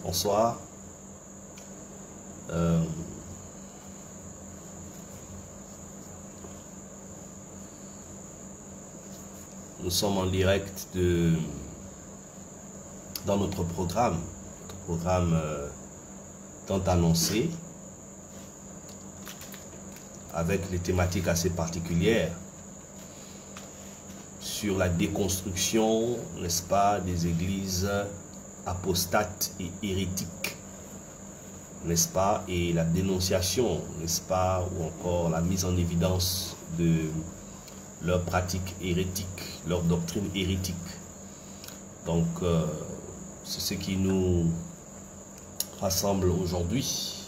Bonsoir. Nous sommes en direct dans notre programme tant annoncé, avec des thématiques assez particulières sur la déconstruction, n'est-ce pas, des églises apostates et hérétiques, n'est-ce pas, et la dénonciation, n'est-ce pas, ou encore la mise en évidence de leurs pratiques hérétiques, leur doctrine hérétique. Donc, c'est ce qui nous rassemble aujourd'hui.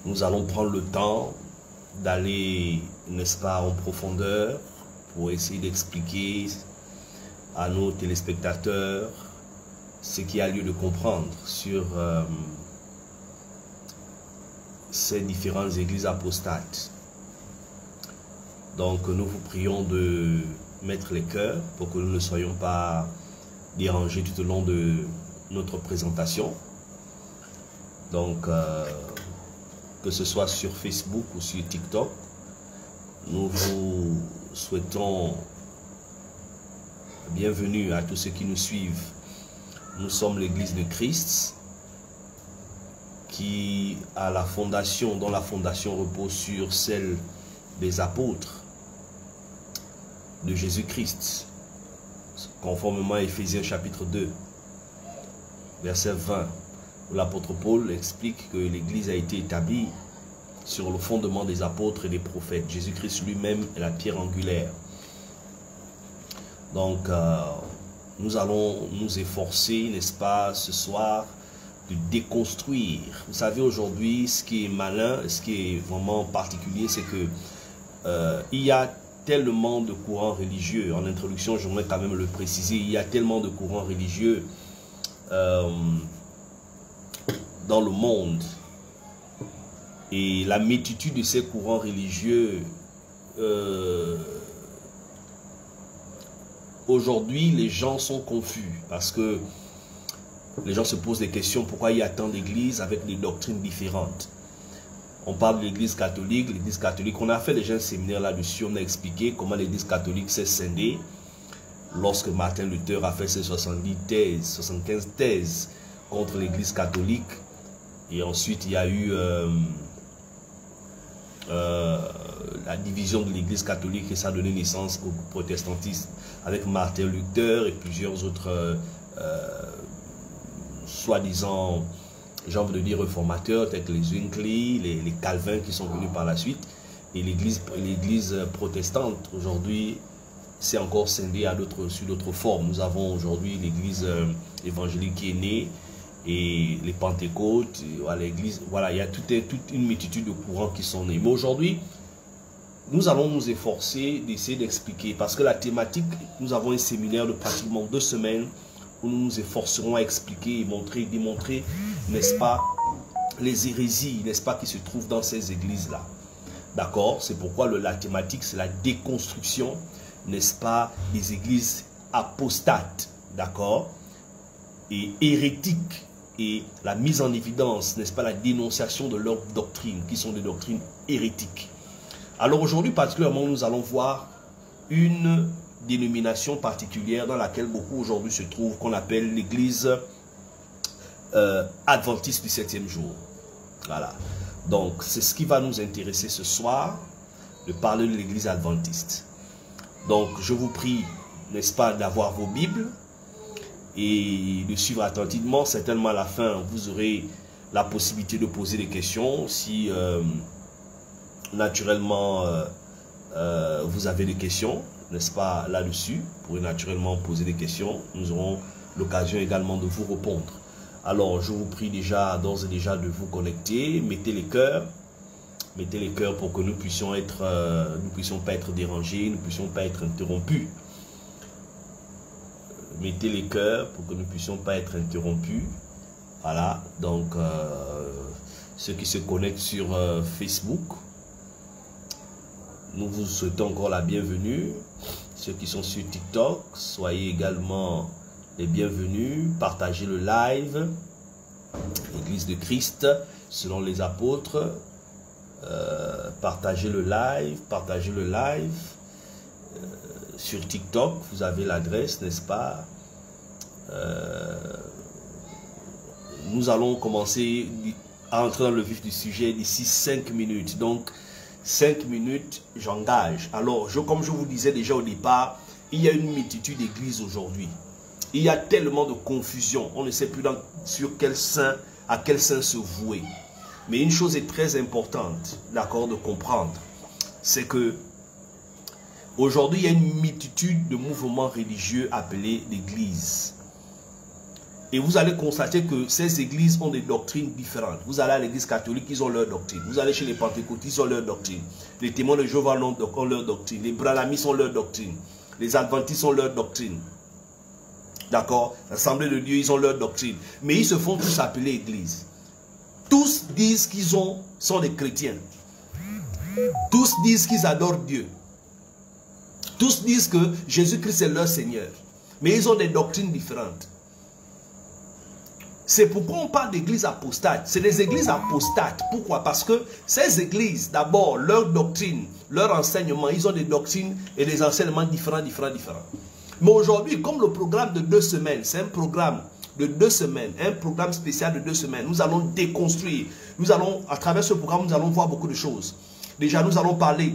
Nous allons prendre le temps d'aller, n'est-ce pas, en profondeur pour essayer d'expliquer à nos téléspectateurs ce qu'il y a lieu de comprendre sur ces différentes églises apostates. Donc nous vous prions de mettre les cœurs pour que nous ne soyons pas dérangés tout au long de notre présentation. Donc que ce soit sur Facebook ou sur TikTok, nous vous souhaitons bienvenue à tous ceux qui nous suivent. Nous sommes l'Église de Christ qui a la fondation, dont la fondation repose sur celle des apôtres de Jésus-Christ, conformément à Éphésiens chapitre 2, verset 20, où l'apôtre Paul explique que l'Église a été établie sur le fondement des apôtres et des prophètes. Jésus-Christ lui-même est la pierre angulaire. Donc, nous allons nous efforcer, n'est-ce pas, ce soir, de déconstruire. Vous savez, aujourd'hui, ce qui est malin, ce qui est vraiment particulier, c'est que il y a tellement de courants religieux. En introduction, j'aimerais quand même le préciser, il y a tellement de courants religieux dans le monde. Et la multitude de ces courants religieux, aujourd'hui, les gens sont confus parce que les gens se posent des questions. Pourquoi il y a tant d'églises avec des doctrines différentes? On parle de l'église catholique. L'église catholique, on a fait déjà un séminaire là-dessus. On a expliqué comment l'église catholique s'est scindée lorsque Martin Luther a fait ses 75 thèses contre l'église catholique. Et ensuite, il y a eu la division de l'église catholique et ça a donné naissance au protestantisme avec Martin Luther et plusieurs autres soi-disant, j'ai envie de dire, réformateurs tels que les Zwingli, les Calvins qui sont venus par la suite. Et l'église protestante aujourd'hui s'est encore scindée sur d'autres formes. Nous avons aujourd'hui l'église évangélique qui est née et les Pentecôtes, l'église, voilà, il y a toute une multitude de courants qui sont nés. Mais aujourd'hui, nous allons nous efforcer d'essayer d'expliquer, parce que la thématique, nous avons un séminaire de pratiquement 2 semaines où nous nous efforcerons à expliquer et montrer, démontrer, n'est-ce pas, les hérésies, n'est-ce pas, qui se trouvent dans ces églises-là. D'accord? C'est pourquoi la thématique, c'est la déconstruction, n'est-ce pas, des églises apostates, d'accord, et hérétiques, et la mise en évidence, n'est-ce pas, la dénonciation de leurs doctrines, qui sont des doctrines hérétiques. Alors aujourd'hui, particulièrement, nous allons voir une dénomination particulière dans laquelle beaucoup aujourd'hui se trouvent, qu'on appelle l'église adventiste du 7e jour. Voilà. Donc, c'est ce qui va nous intéresser ce soir, de parler de l'église adventiste. Donc, je vous prie, n'est-ce pas, d'avoir vos Bibles et de suivre attentivement. Certainement, à la fin, vous aurez la possibilité de poser des questions. Si, naturellement, vous avez des questions, n'est-ce pas, là-dessus, vous pourrez naturellement poser des questions. Nous aurons l'occasion également de vous répondre. Alors, je vous prie déjà, d'ores et déjà, de vous connecter. Mettez les cœurs pour que nous puissions pas être dérangés, nous ne puissions pas être interrompus. Mettez les cœurs pour que nous ne puissions pas être interrompus. Voilà, donc, ceux qui se connectent sur Facebook, nous vous souhaitons encore la bienvenue. Ceux qui sont sur TikTok, soyez également et bienvenue. Partagez le live. Église de Christ, selon les apôtres. Partagez le live. Partagez le live. Sur TikTok, vous avez l'adresse, n'est-ce pas? Nous allons commencer à entrer dans le vif du sujet d'ici 5 minutes. Donc, 5 minutes, j'engage. Alors, comme je vous disais déjà au départ, il y a une multitude d'églises aujourd'hui. Il y a tellement de confusion. On ne sait plus sur quel saint, à quel saint se vouer. Mais une chose est très importante, d'accord, de comprendre. C'est que aujourd'hui, il y a une multitude de mouvements religieux appelés l'église. Et vous allez constater que ces églises ont des doctrines différentes. Vous allez à l'église catholique, ils ont leur doctrine. Vous allez chez les pentecôtistes, ils ont leur doctrine. Les témoins de Jéhovah ont leur doctrine. Les brahmanistes ont leur doctrine. Les adventistes ont leur doctrine. D'accord? L'Assemblée de Dieu, ils ont leur doctrine. Mais ils se font tous appeler église. Tous disent qu'ils sont des chrétiens. Tous disent qu'ils adorent Dieu. Tous disent que Jésus-Christ est leur Seigneur. Mais ils ont des doctrines différentes. C'est pourquoi on parle d'églises apostates. C'est des églises apostates. Pourquoi? Parce que ces églises, d'abord, leur doctrine, leur enseignement, ils ont des doctrines et des enseignements différents. Mais aujourd'hui, comme le programme de 2 semaines, c'est un programme de 2 semaines, un programme spécial de 2 semaines, nous allons déconstruire. Nous allons, à travers ce programme, nous allons voir beaucoup de choses. Déjà, nous allons parler,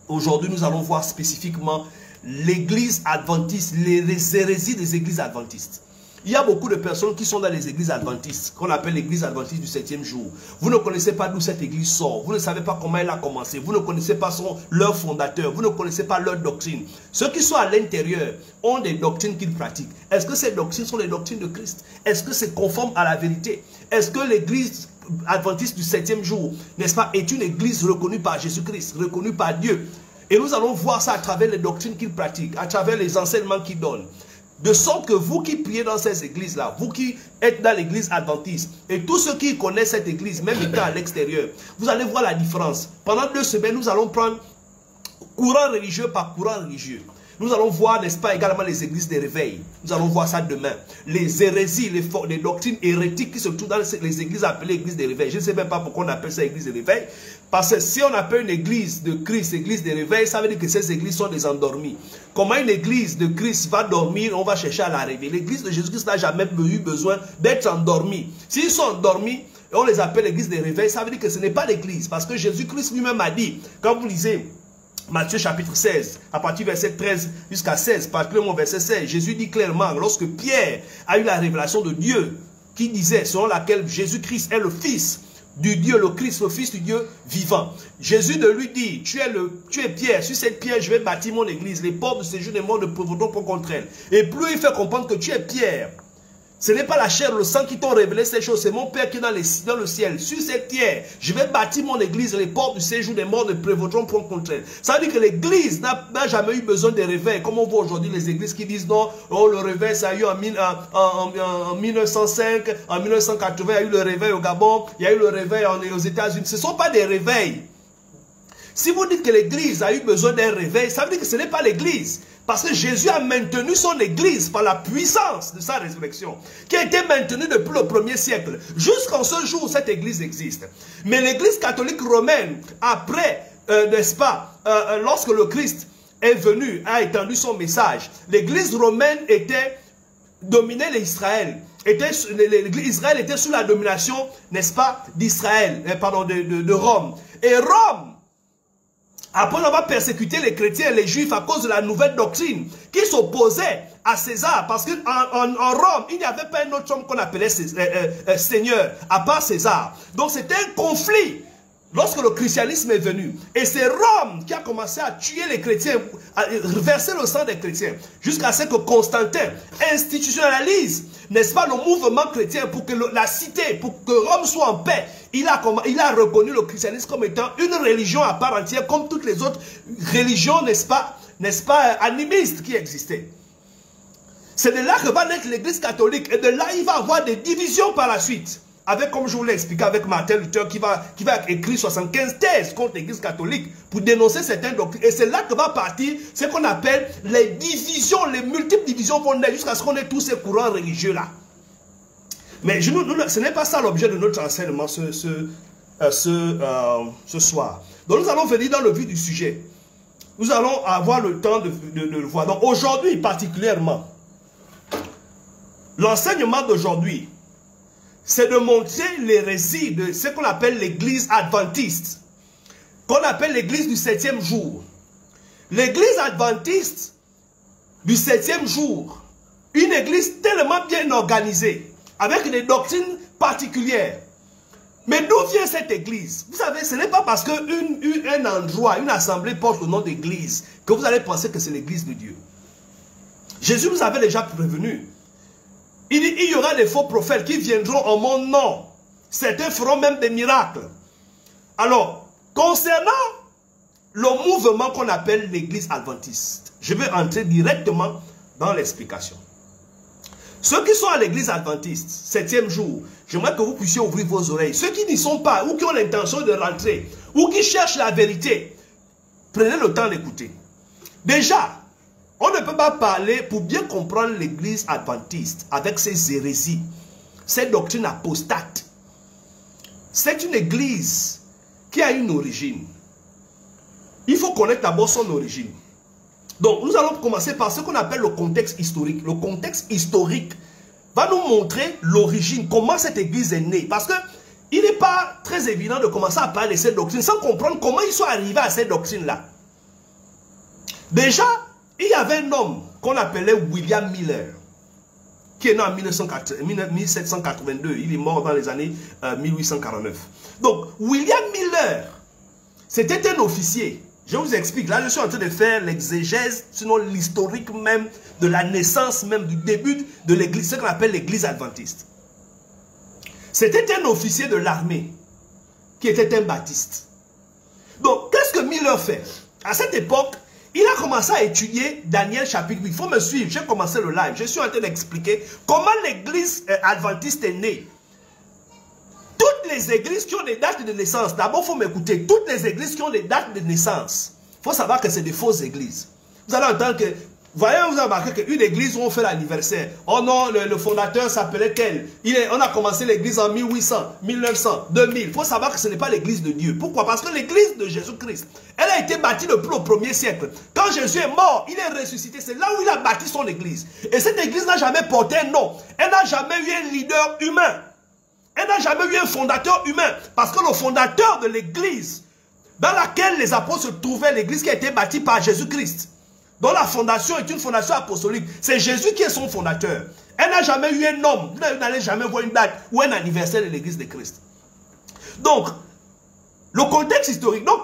aujourd'hui, nous allons voir spécifiquement l'église adventiste, les hérésies des églises adventistes. Il y a beaucoup de personnes qui sont dans les églises adventistes, qu'on appelle l'église adventiste du 7e jour. Vous ne connaissez pas d'où cette église sort. Vous ne savez pas comment elle a commencé. Vous ne connaissez pas leur fondateur. Vous ne connaissez pas leur doctrine. Ceux qui sont à l'intérieur ont des doctrines qu'ils pratiquent. Est-ce que ces doctrines sont les doctrines de Christ? Est-ce que c'est conforme à la vérité? Est-ce que l'église adventiste du 7e jour, n'est-ce pas, est une église reconnue par Jésus-Christ, reconnue par Dieu? Et nous allons voir ça à travers les doctrines qu'ils pratiquent, à travers les enseignements qu'ils donnent. De sorte que vous qui priez dans ces églises-là, vous qui êtes dans l'église adventiste, et tous ceux qui connaissent cette église, même étant à l'extérieur, vous allez voir la différence. Pendant 2 semaines, nous allons prendre courant religieux par courant religieux. Nous allons voir, n'est-ce pas, également les églises des réveils. Nous allons voir ça demain. Les hérésies, les doctrines hérétiques qui se trouvent dans les églises appelées églises des réveils. Je ne sais même pas pourquoi on appelle ça église des réveils. Parce que si on appelle une église de Christ, église des réveils, ça veut dire que ces églises sont des endormis. Comment une église de Christ va dormir, on va chercher à la réveiller. L'église de Jésus-Christ n'a jamais eu besoin d'être endormie. S'ils sont endormis, et on les appelle l'église des réveils, ça veut dire que ce n'est pas l'église. Parce que Jésus-Christ lui-même a dit, quand vous lisez Matthieu chapitre 16, à partir du verset 13 jusqu'à 16, particulièrement verset 16, Jésus dit clairement, lorsque Pierre a eu la révélation de Dieu, qui disait, selon laquelle Jésus-Christ est le Fils du Dieu, le Christ, le Fils du Dieu vivant. Jésus de lui dit, tu es Pierre, sur cette pierre je vais bâtir mon église, les portes de séjour des morts ne prévaudront pas contre elle. Et plus il fait comprendre que tu es Pierre, ce n'est pas la chair, le sang qui t'ont révélé ces choses, c'est mon Père qui est dans le ciel. Sur cette pierre, je vais bâtir mon église, les portes du séjour des morts ne prévaudront point contre elle. Ça veut dire que l'église n'a jamais eu besoin de réveil, comme on voit aujourd'hui les églises qui disent non, oh, le réveil ça a eu en 1905, en 1980, il y a eu le réveil au Gabon, il y a eu le réveil aux États-Unis. Ce ne sont pas des réveils. Si vous dites que l'église a eu besoin d'un réveil, ça veut dire que ce n'est pas l'église. Parce que Jésus a maintenu son église par la puissance de sa résurrection, qui a été maintenue depuis le 1er siècle. Jusqu'en ce jour, cette église existe. Mais l'église catholique romaine, après, n'est-ce pas, lorsque le Christ est venu, a étendu son message, l'église romaine dominait l'Israël. Israël était sous la domination, n'est-ce pas, d'Israël, pardon, de Rome. Et Rome, après avoir persécuté les chrétiens et les juifs à cause de la nouvelle doctrine qui s'opposait à César, parce qu'en Rome, il n'y avait pas un autre homme qu'on appelait Seigneur, à part César. Donc c'était un conflit lorsque le christianisme est venu. Et c'est Rome qui a commencé à tuer les chrétiens, à verser le sang des chrétiens, jusqu'à ce que Constantin institutionnalise, n'est-ce pas, le mouvement chrétien pour que la cité, pour que Rome soit en paix. Il a reconnu le christianisme comme étant une religion à part entière, comme toutes les autres religions, n'est-ce pas, animistes qui existaient. C'est de là que va naître l'église catholique, et de là il va avoir des divisions par la suite. avec, comme je vous l'ai expliqué, avec Martin Luther, qui va écrire 75 thèses contre l'Église catholique pour dénoncer certaines doctrines. Et c'est là que va partir ce qu'on appelle les divisions, les multiples divisions vont naître jusqu'à ce qu'on ait tous ces courants religieux-là. Mais ce n'est pas ça l'objet de notre enseignement ce soir. Donc nous allons venir dans le vif du sujet. Nous allons avoir le temps de le voir. Donc aujourd'hui particulièrement, l'enseignement d'aujourd'hui, c'est de montrer l'hérésie de ce qu'on appelle l'église adventiste, qu'on appelle l'église du 7e jour. L'église adventiste du 7e jour, une église tellement bien organisée, avec des doctrines particulières. Mais d'où vient cette église? Vous savez, ce n'est pas parce qu'un endroit, une assemblée porte le nom d'église que vous allez penser que c'est l'église de Dieu. Jésus nous avait déjà prévenu. Il dit, il y aura des faux prophètes qui viendront en mon nom. Certains feront même des miracles. Alors, concernant le mouvement qu'on appelle l'église adventiste, je vais entrer directement dans l'explication. Ceux qui sont à l'église adventiste, 7e jour, j'aimerais que vous puissiez ouvrir vos oreilles. Ceux qui n'y sont pas, ou qui ont l'intention de rentrer, ou qui cherchent la vérité, prenez le temps d'écouter. Déjà, on ne peut pas parler, pour bien comprendre l'église adventiste, avec ses hérésies, ses doctrines apostates. C'est une église qui a une origine. Il faut connaître d'abord son origine. Donc, nous allons commencer par ce qu'on appelle le contexte historique. Le contexte historique va nous montrer l'origine, comment cette église est née. Parce que il n'est pas très évident de commencer à parler de cette doctrine sans comprendre comment ils sont arrivés à cette doctrine-là. Déjà, il y avait un homme qu'on appelait William Miller, qui est né en 1782. Il est mort dans les années 1849. Donc, William Miller, c'était un officier. Je vous explique. Là, je suis en train de faire l'exégèse, sinon l'historique même de la naissance même, du début de l'église, ce qu'on appelle l'église adventiste. C'était un officier de l'armée qui était un baptiste. Donc, qu'est-ce que Miller fait? À cette époque, il a commencé à étudier Daniel chapitre 8. Il faut me suivre, j'ai commencé le live. Je suis en train d'expliquer comment l'église adventiste est née. Toutes les églises qui ont des dates de naissance, d'abord il faut m'écouter, toutes les églises qui ont des dates de naissance, il faut savoir que c'est des fausses églises. Vous allez entendre que, voyez, vous avez remarqué qu'une église où on fait l'anniversaire, oh non, le fondateur s'appelait tel, on a commencé l'église en 1800, 1900, 2000. Il faut savoir que ce n'est pas l'église de Dieu. Pourquoi? Parce que l'église de Jésus-Christ, elle a été bâtie depuis le 1er siècle. Quand Jésus est mort, il est ressuscité. C'est là où il a bâti son église. Et cette église n'a jamais porté un nom. Elle n'a jamais eu un leader humain. Elle n'a jamais eu un fondateur humain. Parce que le fondateur de l'église dans laquelle les apôtres se trouvaient, l'église qui a été bâtie par Jésus-Christ, dont la fondation est une fondation apostolique, c'est Jésus qui est son fondateur. Elle n'a jamais eu un homme. Vous n'allez jamais voir une date ou un anniversaire de l'église de Christ. Donc, le contexte historique. Donc,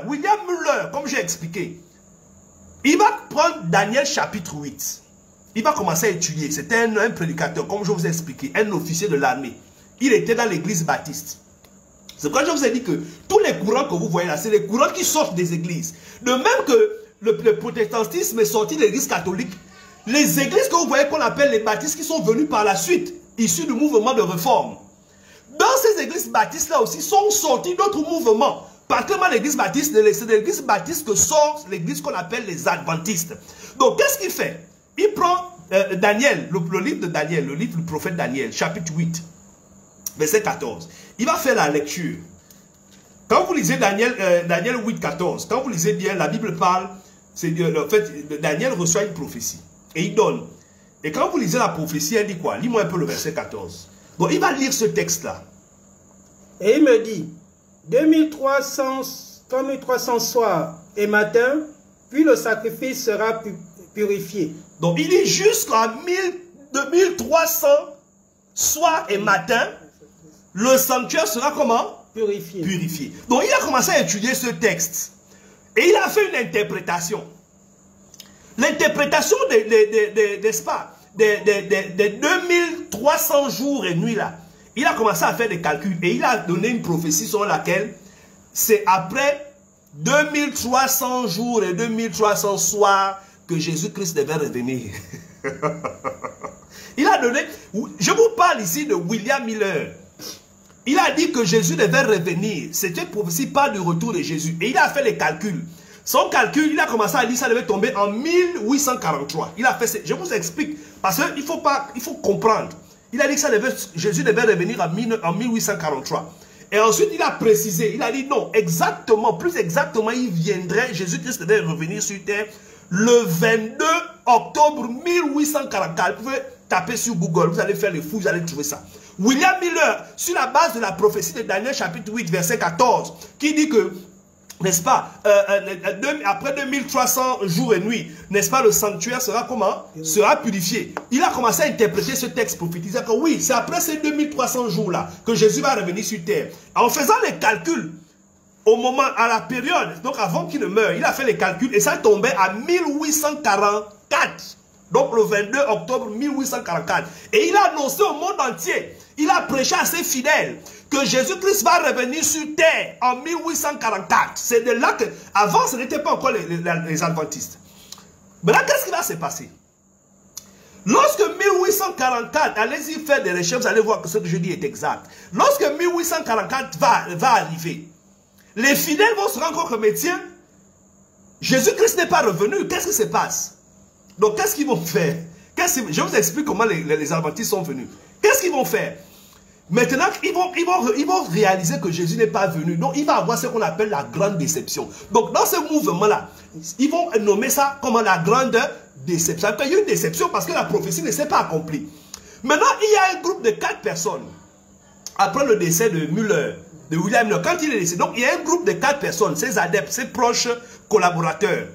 William Muller, comme j'ai expliqué, il va prendre Daniel chapitre 8. Il va commencer à étudier. C'était un prédicateur, comme je vous ai expliqué, un officier de l'armée. Il était dans l'église baptiste. C'est pourquoi je vous ai dit que tous les courants que vous voyez là, c'est les courants qui sortent des églises. De même que le protestantisme est sorti de l'église catholique, les églises que vous voyez qu'on appelle les baptistes qui sont venus par la suite, issus du mouvement de réforme. Dans ces églises baptistes-là aussi sont sortis d'autres mouvements. Particulièrement l'église baptiste, c'est de l'église baptiste que sort l'église qu'on appelle les adventistes. Donc qu'est-ce qu'il fait? Il prend Daniel, le livre de Daniel, le livre du prophète Daniel, chapitre 8. Verset 14. Il va faire la lecture. Quand vous lisez Daniel 8, 14, quand vous lisez bien, la Bible parle, en fait, Daniel reçoit une prophétie. Et il donne. Et quand vous lisez la prophétie, elle dit quoi? Lis-moi un peu le verset 14. Bon, il va lire ce texte-là. Et il me dit, 2300 soirs et matin, puis le sacrifice sera purifié. Donc il dit jusqu'à 2300 soirs et matin, le sanctuaire sera comment? Purifié. Purifié. Donc il a commencé à étudier ce texte. Et il a fait une interprétation. L'interprétation n'est-ce pas, des 2300 jours et nuits là. Il a commencé à faire des calculs et il a donné une prophétie selon laquelle c'est après 2300 jours et 2300 soirs que Jésus-Christ devait revenir. Il a donné, je vous parle ici de William Miller. il a dit que Jésus devait revenir. C'était prophétie pas du retour de Jésus. Et il a fait les calculs. Son calcul, il a commencé à dire ça devait tomber en 1843. Il a fait, je vous explique, parce qu'il faut comprendre. Il a dit que Jésus devait revenir en 1843. Et ensuite, il a précisé, il a dit non, exactement, plus exactement, il viendrait, Jésus-Christ devait revenir sur terre le 22 octobre 1844. Vous pouvez taper sur Google, vous allez faire les fous, vous allez trouver ça. William Miller, sur la base de la prophétie de Daniel chapitre 8, verset 14, qui dit que, n'est-ce pas, après 2300 jours et nuits, n'est-ce pas, le sanctuaire sera comment? Sera purifié. Il a commencé à interpréter ce texte prophétisé que oui, c'est après ces 2300 jours-là que Jésus va revenir sur terre. En faisant les calculs, au moment, à la période, donc avant qu'il ne meure, il a fait les calculs et ça tombait à 1844. Donc le 22 octobre 1844. Et il a annoncé au monde entier, il a prêché à ses fidèles que Jésus-Christ va revenir sur terre en 1844. C'est de là que, avant ce n'était pas encore les adventistes. Maintenant, qu'est-ce qui va se passer? Lorsque 1844, allez-y faire des recherches, vous allez voir que ce que je dis est exact. Lorsque 1844 va arriver, les fidèles vont se rendre compte que, mais tiens, Jésus-Christ n'est pas revenu. Qu'est-ce qui se passe? Donc, qu'est-ce qu'ils vont faire? Je vous explique comment les adventistes sont venus. Qu'est-ce qu'ils vont faire? Maintenant, ils vont réaliser que Jésus n'est pas venu. Donc, il va avoir ce qu'on appelle la grande déception. Donc, dans ce mouvement-là, ils vont nommer ça comme la grande déception. Il y a une déception parce que la prophétie ne s'est pas accomplie. Maintenant, il y a un groupe de 4 personnes. Après le décès de Müller, de William Müller, quand il est décédé, donc il y a un groupe de 4 personnes, ses adeptes, ses proches collaborateurs.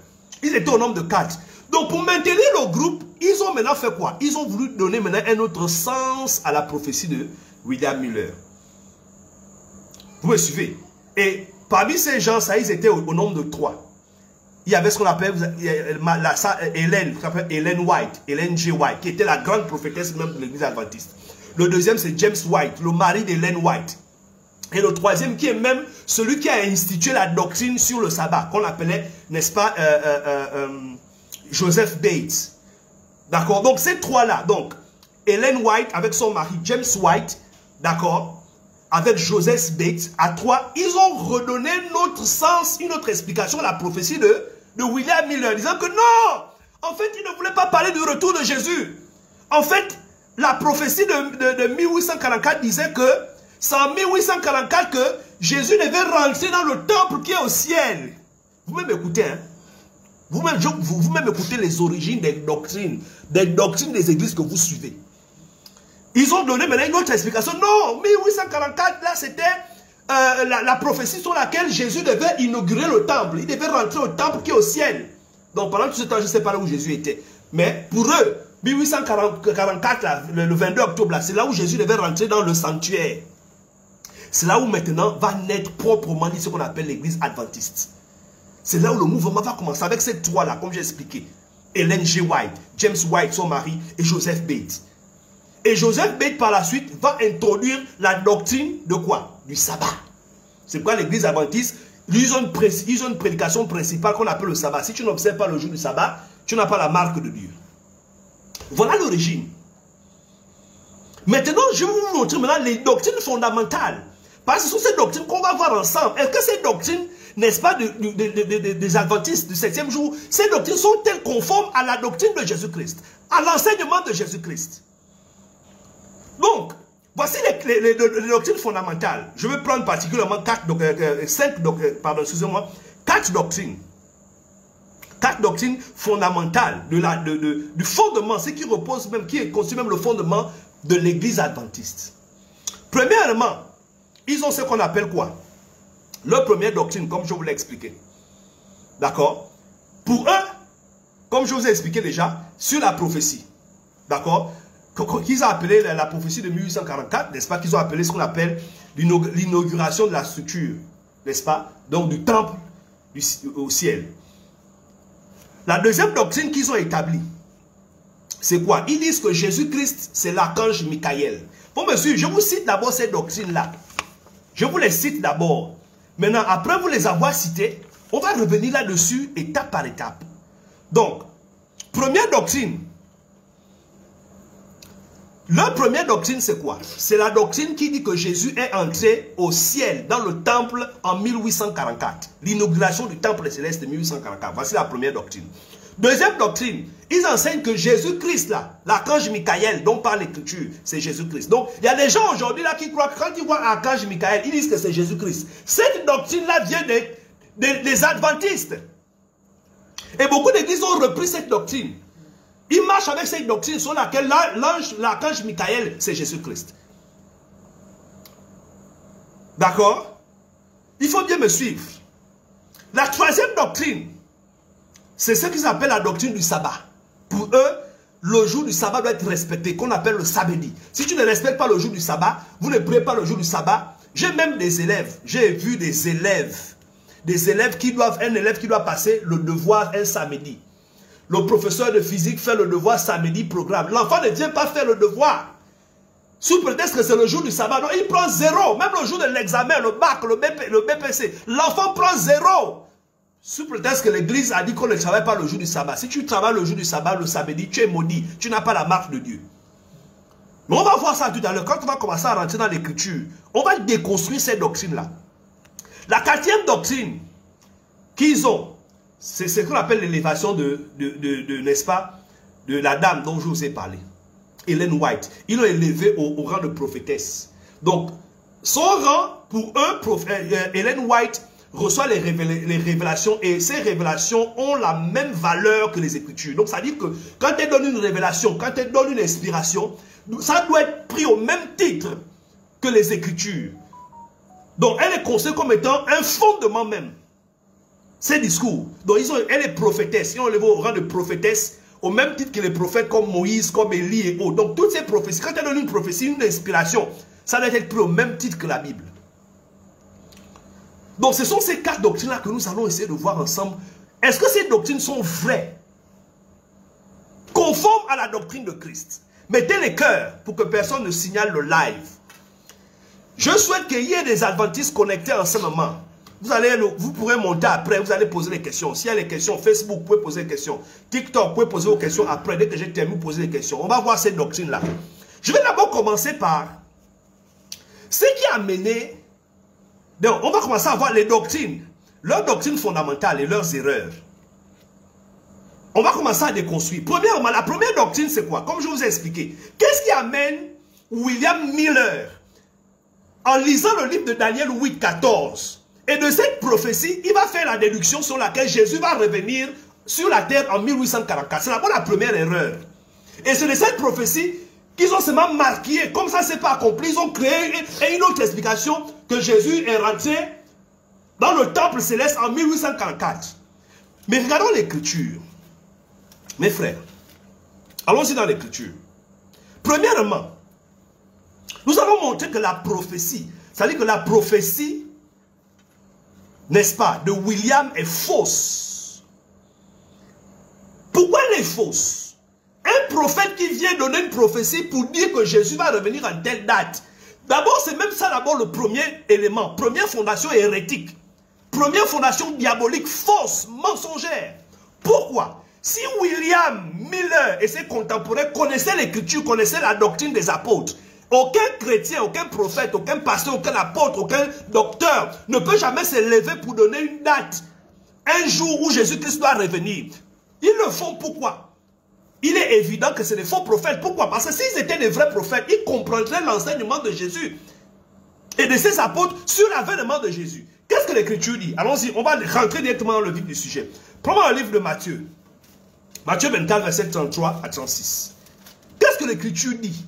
Ils étaient au nombre de 4. Donc, pour maintenir le groupe, ils ont maintenant fait quoi? Ils ont voulu donner maintenant un autre sens à la prophétie de William Müller. Vous me suivez? Et parmi ces gens, ça, ils étaient au nombre de 3. Il y avait ce qu'on appelle Ellen White, Ellen G. White, qui était la grande prophétesse même de l'église adventiste. Le deuxième, c'est James White, le mari d'Ellen White. Et le troisième, qui est même celui qui a institué la doctrine sur le sabbat, qu'on appelait, n'est-ce pas, Joseph Bates. D'accord? Donc, ces trois-là, donc, Ellen White avec son mari, James White, d'accord, avec Joseph Bates, à 3, ils ont redonné notre sens, une autre explication à la prophétie de William Miller, disant que non, en fait, il ne voulait pas parler du retour de Jésus. En fait, la prophétie de 1844 disait que c'est en 1844 que Jésus devait rentrer dans le temple qui est au ciel. Vous-même écoutez, hein? Vous-même écoutez les origines des doctrines des églises que vous suivez. Ils ont donné maintenant une autre explication. Non, 1844, là, c'était la prophétie sur laquelle Jésus devait inaugurer le temple. Il devait rentrer au temple qui est au ciel. Donc, pendant tout ce temps, je ne sais pas là où Jésus était. Mais pour eux, 1844, là, le 22 octobre, c'est là où Jésus devait rentrer dans le sanctuaire. C'est là où maintenant va naître proprement dit ce qu'on appelle l'église adventiste. C'est là où le mouvement va commencer avec ces trois-là, comme j'ai expliqué. Ellen G. White, James White, son mari, et Joseph Bates. Et Joseph Bates, par la suite, va introduire la doctrine de quoi? Du sabbat. C'est pourquoi l'église adventiste, ils ont une prédication principale qu'on appelle le sabbat. Si tu n'observes pas le jour du sabbat, tu n'as pas la marque de Dieu. Voilà l'origine. Maintenant, je vais vous montrer maintenant les doctrines fondamentales. Parce que ce sont ces doctrines qu'on va voir ensemble. Est-ce que ces doctrines, n'est-ce pas, des adventistes du 7e jour, ces doctrines sont-elles conformes à la doctrine de Jésus-Christ, à l'enseignement de Jésus-Christ? Donc, voici les doctrines fondamentales. Je vais prendre particulièrement 4 doctrines. 4 doctrines fondamentales du fondement, ce qui repose même, qui constitue même le fondement de l'église adventiste. Premièrement, ils ont ce qu'on appelle quoi? Leur première doctrine, comme je vous l'ai expliqué. D'accord? Pour eux, comme je vous ai expliqué déjà, sur la prophétie. D'accord? Qu'ils ont appelé la prophétie de 1844, n'est-ce pas? Qu'ils ont appelé ce qu'on appelle l'inauguration de la structure, n'est-ce pas? Donc du temple au ciel. La deuxième doctrine qu'ils ont établie, c'est quoi? Ils disent que Jésus-Christ, c'est l'archange Michael. Bon, monsieur, je vous cite d'abord ces doctrines-là. Je vous les cite d'abord. Maintenant, après vous les avoir citées, on va revenir là-dessus étape par étape. Donc, première doctrine. Leur première doctrine, c'est quoi? C'est la doctrine qui dit que Jésus est entré au ciel dans le temple en 1844. L'inauguration du temple céleste de 1844. Voici la première doctrine. Deuxième doctrine, ils enseignent que Jésus-Christ, là, l'archange Michael, dont parle l'Écriture, c'est Jésus-Christ. Donc, il y a des gens aujourd'hui là qui croient que quand ils voient l'archange Michael, ils disent que c'est Jésus-Christ. Cette doctrine-là vient des adventistes. Et beaucoup d'églises ont repris cette doctrine. Ils marchent avec cette doctrine sur laquelle l'archange Michael, c'est Jésus-Christ. D'accord? Il faut bien me suivre. La troisième doctrine, c'est ce qu'ils appellent la doctrine du sabbat. Pour eux, le jour du sabbat doit être respecté, qu'on appelle le samedi. Si tu ne respectes pas le jour du sabbat, vous ne priez pas le jour du sabbat. J'ai même des élèves, j'ai vu des élèves qui doivent, un élève qui doit passer le devoir un samedi. Le professeur de physique fait le devoir samedi, programme. L'enfant ne vient pas faire le devoir. Sous prétexte que c'est le jour du sabbat. Non, il prend 0. Même le jour de l'examen, le bac, le BPC. L'enfant prend 0. Sous prétexte que l'église a dit qu'on ne travaille pas le jour du sabbat. Si tu travailles le jour du sabbat, le samedi, tu es maudit. Tu n'as pas la marque de Dieu. Mais on va voir ça tout à l'heure. Quand on va commencer à rentrer dans l'écriture, on va déconstruire cette doctrine-là. La quatrième doctrine qu'ils ont, c'est ce qu'on appelle l'élévation n'est-ce pas, de la dame dont je vous ai parlé. Ellen White. Ils l'ont élevée au rang de prophétesse. Donc, son rang, pour eux, Ellen White reçoit les révélations et ces révélations ont la même valeur que les Écritures. Donc, ça veut dire que quand elle donne une révélation, quand elle donne une inspiration, ça doit être pris au même titre que les Écritures. Donc, elle est considérée comme étant un fondement même. Ces discours. Donc, elle est prophétesse. Ils ont levé au rang de prophétesse au même titre que les prophètes comme Moïse, comme Élie et autres. Donc, toutes ces prophéties, quand elle donne une prophétie, une inspiration, ça doit être pris au même titre que la Bible. Donc, ce sont ces 4 doctrines-là que nous allons essayer de voir ensemble. Est-ce que ces doctrines sont vraies? Conformes à la doctrine de Christ. Mettez les cœurs pour que personne ne signale le live. Je souhaite qu'il y ait des adventistes connectés en ce moment. Vous pourrez monter après, vous allez poser les questions. S'il y a des questions, Facebook, vous pouvez poser des questions. TikTok, vous pouvez poser vos questions après. Dès que j'ai terminé, poser des questions. On va voir cette doctrine-là. Je vais d'abord commencer par ce qui a mené. Donc, on va commencer à voir les doctrines, leurs doctrines fondamentales et leurs erreurs. On va commencer à déconstruire. Premièrement, la première doctrine, c'est quoi? Comme je vous ai expliqué. Qu'est-ce qui amène William Miller, en lisant le livre de Daniel 8, 14, et de cette prophétie, il va faire la déduction sur laquelle Jésus va revenir sur la terre en 1844. C'est la première erreur. Et c'est de cette prophétie qu'ils ont seulement marqué, comme ça c'est pas accompli, ils ont créé une autre explication que Jésus est rentré dans le temple céleste en 1844. Mais regardons l'écriture. Mes frères, allons-y dans l'écriture. Premièrement, nous allons montrer que la prophétie, c'est-à-dire que la prophétie, n'est-ce pas, de William est fausse. Pourquoi elle est fausse? Un prophète qui vient donner une prophétie pour dire que Jésus va revenir en telle date. D'abord, c'est même ça d'abord le premier élément. Première fondation hérétique. Première fondation diabolique, fausse, mensongère. Pourquoi? Si William Miller et ses contemporains connaissaient l'écriture, connaissaient la doctrine des apôtres, aucun chrétien, aucun prophète, aucun pasteur, aucun apôtre, aucun docteur ne peut jamais se lever pour donner une date, un jour où Jésus-Christ doit revenir. Ils le font pourquoi? Il est évident que c'est des faux prophètes. Pourquoi? Parce que s'ils étaient des vrais prophètes, ils comprendraient l'enseignement de Jésus et de ses apôtres sur l'avènement de Jésus. Qu'est-ce que l'Écriture dit? Allons-y, on va rentrer directement dans le vif du sujet. Prenons le livre de Matthieu. Matthieu 24, verset 33 à 36. Qu'est-ce que l'Écriture dit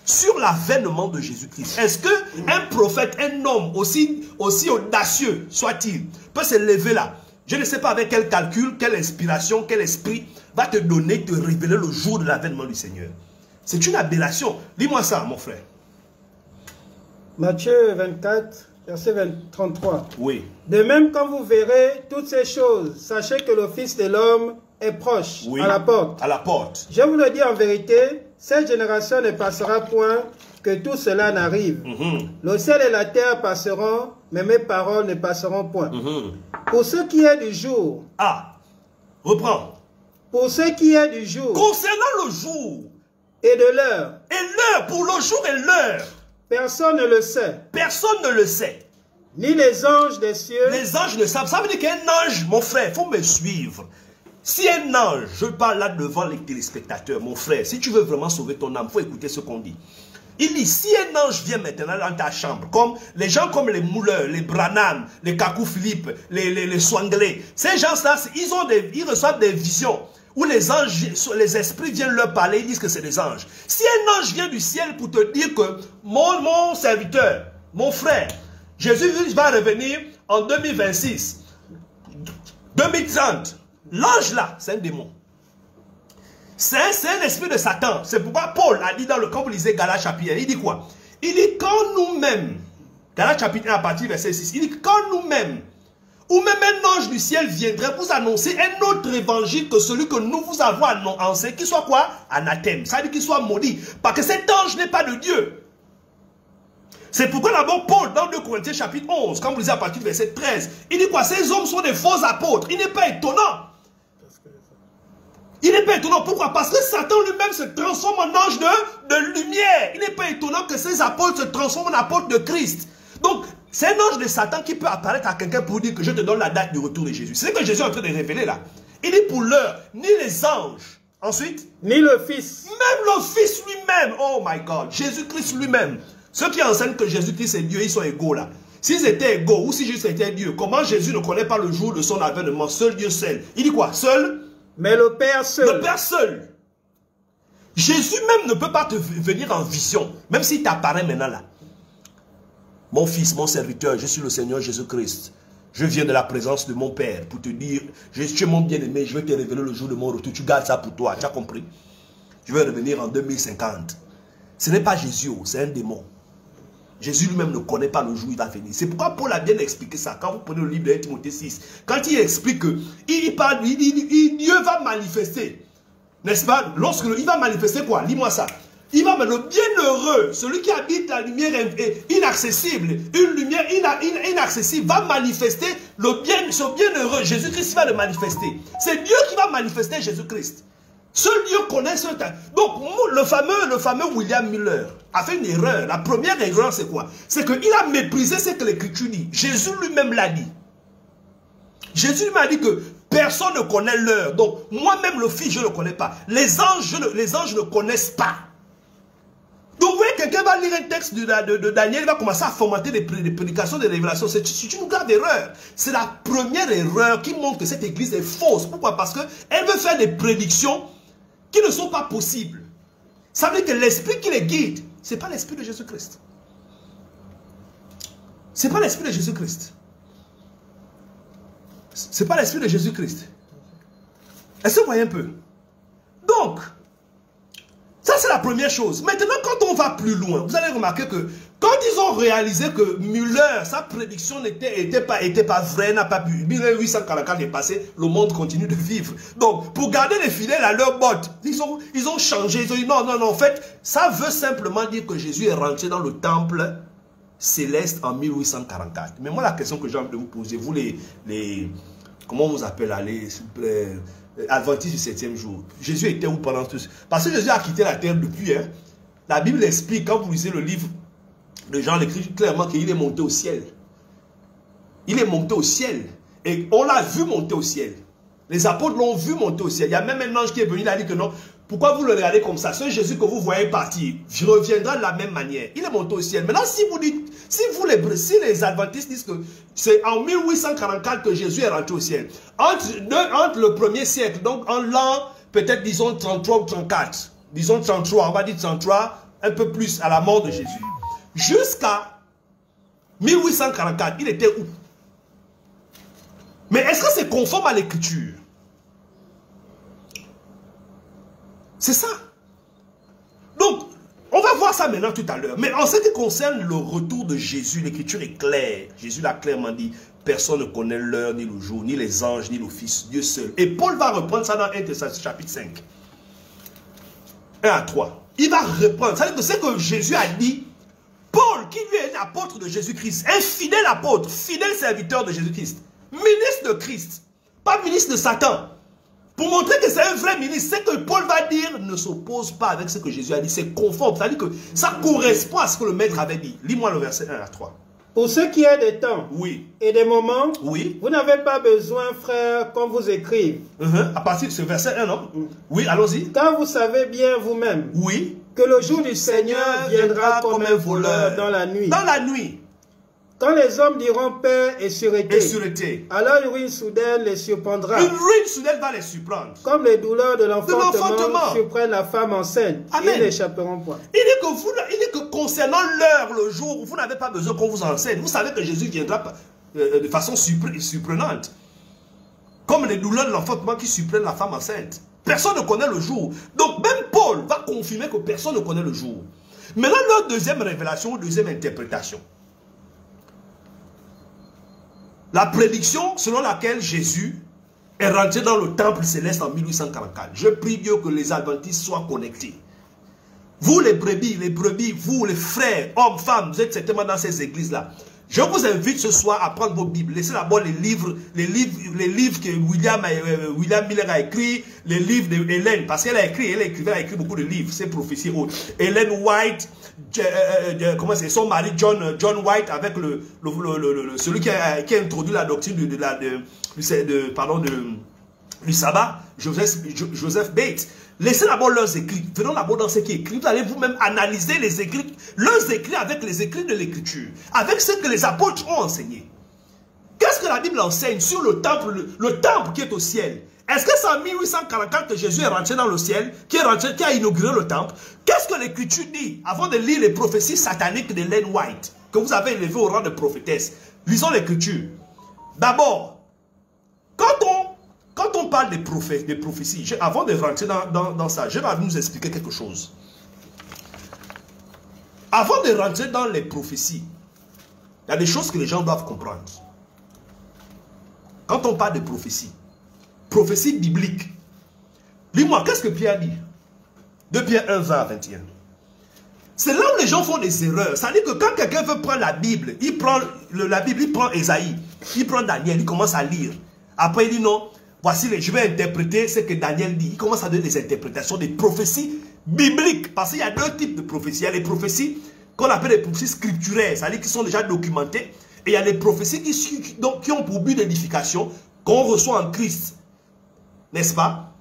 sur l'avènement de Jésus-Christ? Est-ce qu'un prophète, un homme aussi audacieux soit-il, peut se lever là? Je ne sais pas avec quel calcul, quelle inspiration, quel esprit va te donner, te révéler le jour de l'avènement du Seigneur. C'est une aberration. Lis-moi ça, mon frère. Matthieu 24, verset 33. Oui. De même, quand vous verrez toutes ces choses, sachez que le Fils de l'homme est proche, oui, à la porte. À la porte. Je vous le dis en vérité, cette génération ne passera point que tout cela n'arrive. Le ciel et la terre passeront, mais mes paroles ne passeront point. Pour ce qui est du jour. Ah, reprends. Pour ce qui est du jour. Concernant le jour, et de l'heure. Et l'heure, pour le jour et l'heure. Personne ne le sait. Personne ne le sait. Ni les anges des cieux. Les anges ne savent. Ça veut dire qu'un ange, mon frère, il faut me suivre. Si un ange, je parle là devant les téléspectateurs, mon frère, si tu veux vraiment sauver ton âme, il faut écouter ce qu'on dit. Il dit, si un ange vient maintenant dans ta chambre, comme les gens comme les Mouleurs, les Branham, les Kakou Philippe, les Swanglais, ces gens-là, ils reçoivent des visions où les anges, les esprits viennent leur parler, ils disent que c'est des anges. Si un ange vient du ciel pour te dire que mon serviteur, mon frère, Jésus va revenir en 2026, 2030, l'ange là, c'est un démon. C'est un esprit de Satan. C'est pourquoi Paul a dit quand vous lisez Galates chapitre 1, il dit quoi? Il dit quand nous-mêmes, Galates chapitre 1 à partir du verset 6, il dit quand nous-mêmes, ou même un ange du ciel viendrait vous annoncer un autre évangile que celui que nous vous avons annoncé, qu'il soit quoi? Anathème. Ça veut dire qu'il soit maudit. Parce que cet ange n'est pas de Dieu. C'est pourquoi d'abord Paul, dans 2 Corinthiens chapitre 11, quand vous lisez à partir du verset 13, il dit quoi? Ces hommes sont des faux apôtres. Il n'est pas étonnant. Il n'est pas étonnant. Pourquoi? Parce que Satan lui-même se transforme en ange de lumière. Il n'est pas étonnant que ces apôtres se transforment en apôtres de Christ. Donc, c'est un ange de Satan qui peut apparaître à quelqu'un pour dire que je te donne la date du retour de Jésus. C'est ce que Jésus est en train de révéler là. Il dit pour l'heure, ni les anges. Ensuite, ni le Fils. Même le Fils lui-même. Oh my God. Jésus-Christ lui-même. Ceux qui enseignent que Jésus-Christ est Dieu, ils sont égaux là. S'ils étaient égaux ou si Jésus était Dieu, comment Jésus ne connaît pas le jour de son avènement? Seul Dieu seul. Il dit quoi? Seul? Mais le Père seul. Le Père seul. Jésus même ne peut pas te venir en vision. Même s'il t'apparaît maintenant là. Mon fils, mon serviteur, je suis le Seigneur Jésus-Christ. Je viens de la présence de mon Père pour te dire, tu es mon bien-aimé, je vais te révéler le jour de mon retour. Tu gardes ça pour toi, tu as compris? Je vais revenir en 2050. Ce n'est pas Jésus, c'est un démon. Jésus lui-même ne connaît pas le jour où il va venir. C'est pourquoi Paul a bien expliqué ça. Quand vous prenez le livre de 1 Timothée 6, quand il explique que Dieu va manifester. N'est-ce pas? Lorsque il va manifester quoi? Lis-moi ça. Il va, mais le bienheureux, celui qui habite la lumière inaccessible, une lumière inaccessible, va manifester ce bienheureux. Jésus-Christ va le manifester. C'est Dieu qui va manifester Jésus-Christ. Seul Dieu connaît ce temps. Donc, le fameux William Miller a fait une erreur. La première erreur, c'est quoi? C'est qu'il a méprisé ce que l'Écriture dit. Jésus lui-même l'a dit. Jésus m'a dit que personne ne connaît l'heure. Donc, moi-même, le Fils, je ne le connais pas. Les anges ne connaissent pas. Donc, vous voyez, quelqu'un va lire un texte de Daniel, il va commencer à fomenter des prédications, des révélations. C'est une grave erreur. C'est la première erreur qui montre que cette église est fausse. Pourquoi? Parce qu'elle veut faire des prédictions qui ne sont pas possibles. Ça veut dire que l'esprit qui les guide, ce n'est pas l'esprit de Jésus-Christ. Ce n'est pas l'esprit de Jésus-Christ. Ce n'est pas l'esprit de Jésus-Christ. Est-ce que vous voyez un peu? Donc, ça c'est la première chose. Maintenant, quand on va plus loin, vous allez remarquer que quand ils ont réalisé que Müller, sa prédiction n'était pas vraie, n'a pas pu, 1844 est passé, le monde continue de vivre. Donc, pour garder les fidèles à leur botte, ils ont changé, ils ont dit non, en fait, ça veut simplement dire que Jésus est rentré dans le temple céleste en 1844. Mais moi, la question que j'ai envie de vous poser, vous comment on vous appelle là, les adventistes du 7e jour, Jésus était où pendant tout ça? Parce que Jésus a quitté la terre depuis, hein. La Bible explique, quand vous lisez le livre de Jean, il écrit clairement qu'il est monté au ciel. Il est monté au ciel. Et on l'a vu monter au ciel. Les apôtres l'ont vu monter au ciel. Il y a même un ange qui est venu, il a dit que non. Pourquoi vous le regardez comme ça? Ce Jésus que vous voyez partir, je reviendrai de la même manière. Il est monté au ciel. Maintenant, si vous dites, si les adventistes disent que c'est en 1844 que Jésus est rentré au ciel, entre le premier siècle, donc en l'an, peut-être disons 33 ou 34, disons 33, on va dire 33, un peu plus à la mort de Jésus, jusqu'à 1844, il était où? Mais est-ce que c'est conforme à l'écriture? C'est ça. Donc, on va voir ça maintenant tout à l'heure. Mais en ce qui concerne le retour de Jésus, l'écriture est claire. Jésus l'a clairement dit. Personne ne connaît l'heure, ni le jour, ni les anges, ni le Fils, Dieu seul. Et Paul va reprendre ça dans 1 Thessaloniciens chapitre 5. 1 à 3. Il va reprendre. Ça veut dire que c'est que Jésus a dit. Paul, qui lui est apôtre de Jésus-Christ, un fidèle apôtre, fidèle serviteur de Jésus-Christ, ministre de Christ, pas ministre de Satan. Pour montrer que c'est un vrai ministre, ce que Paul va dire ne s'oppose pas avec ce que Jésus a dit. C'est conforme. C'est-à-dire que ça correspond à ce que le maître avait dit. Lis-moi le verset 1 à 3. Pour ce qui est des temps Oui. et des moments, Oui. vous n'avez pas besoin, frères, qu'on vous écrive. À partir de ce verset 1, non? Oui, allons-y. Car vous savez bien vous-même Oui. que le jour du Seigneur viendra comme un voleur dans la nuit. Dans la nuit. Quand les hommes diront paix et sûreté, alors une ruine soudaine les surprendra. Une ruine soudaine va les surprendre. Comme les douleurs de l'enfantement surprennent la femme enceinte. Amen. Ils n'échapperont point. Il dit que concernant l'heure, le jour, vous n'avez pas besoin qu'on vous enseigne. Vous savez que Jésus viendra de façon surprenante. Comme les douleurs de l'enfantement qui surprennent la femme enceinte. Personne ne connaît le jour. Donc même Paul va confirmer que personne ne connaît le jour. Maintenant, leur deuxième révélation, deuxième interprétation. La prédiction selon laquelle Jésus est rentré dans le temple céleste en 1844. Je prie Dieu que les adventistes soient connectés. Vous les brebis, vous les frères, hommes, femmes, vous êtes certainement dans ces églises-là. Je vous invite ce soir à prendre vos Bibles. Laissez d'abord les livres que William Miller a écrit, les livres d'Hélène, parce qu'elle a écrit beaucoup de livres, ces prophéties hautes. Hélène White, comment c'est, son mari John White, avec celui qui a introduit la doctrine du sabbat, Joseph Bates. Laissez d'abord leurs écrits. Venons d'abord dans ce qui est écrit. Vous allez vous-même analyser les écrits, leurs écrits avec les écrits de l'écriture, avec ce que les apôtres ont enseigné. Qu'est-ce que la Bible enseigne sur le temple qui est au ciel? Est-ce que c'est en 1844 que Jésus est rentré dans le ciel, qui a inauguré le temple? Qu'est-ce que l'écriture dit? Avant de lire les prophéties sataniques d'Hélène White, que vous avez élevées au rang de prophétesse, lisons l'écriture. D'abord, quand on parle des prophéties, avant de rentrer dans ça, je vais nous expliquer quelque chose. Avant de rentrer dans les prophéties, il y a des choses que les gens doivent comprendre. Quand on parle de prophétie biblique, lis-moi, qu'est-ce que Pierre dit? 2 Pierre 1, 20 à 21. C'est là où les gens font des erreurs. Ça dit que quand quelqu'un veut prendre la Bible, il prend Ésaïe, il prend Daniel, il commence à lire. Après, il dit non, voici, je vais interpréter ce que Daniel dit. Il commence à donner des interprétations, des prophéties bibliques. Parce qu'il y a deux types de prophéties. Il y a les prophéties qu'on appelle les prophéties scripturaires, c'est-à-dire qui sont déjà documentées. Et il y a les prophéties qui ont pour but d'édification, qu'on reçoit en Christ. N'est-ce pas?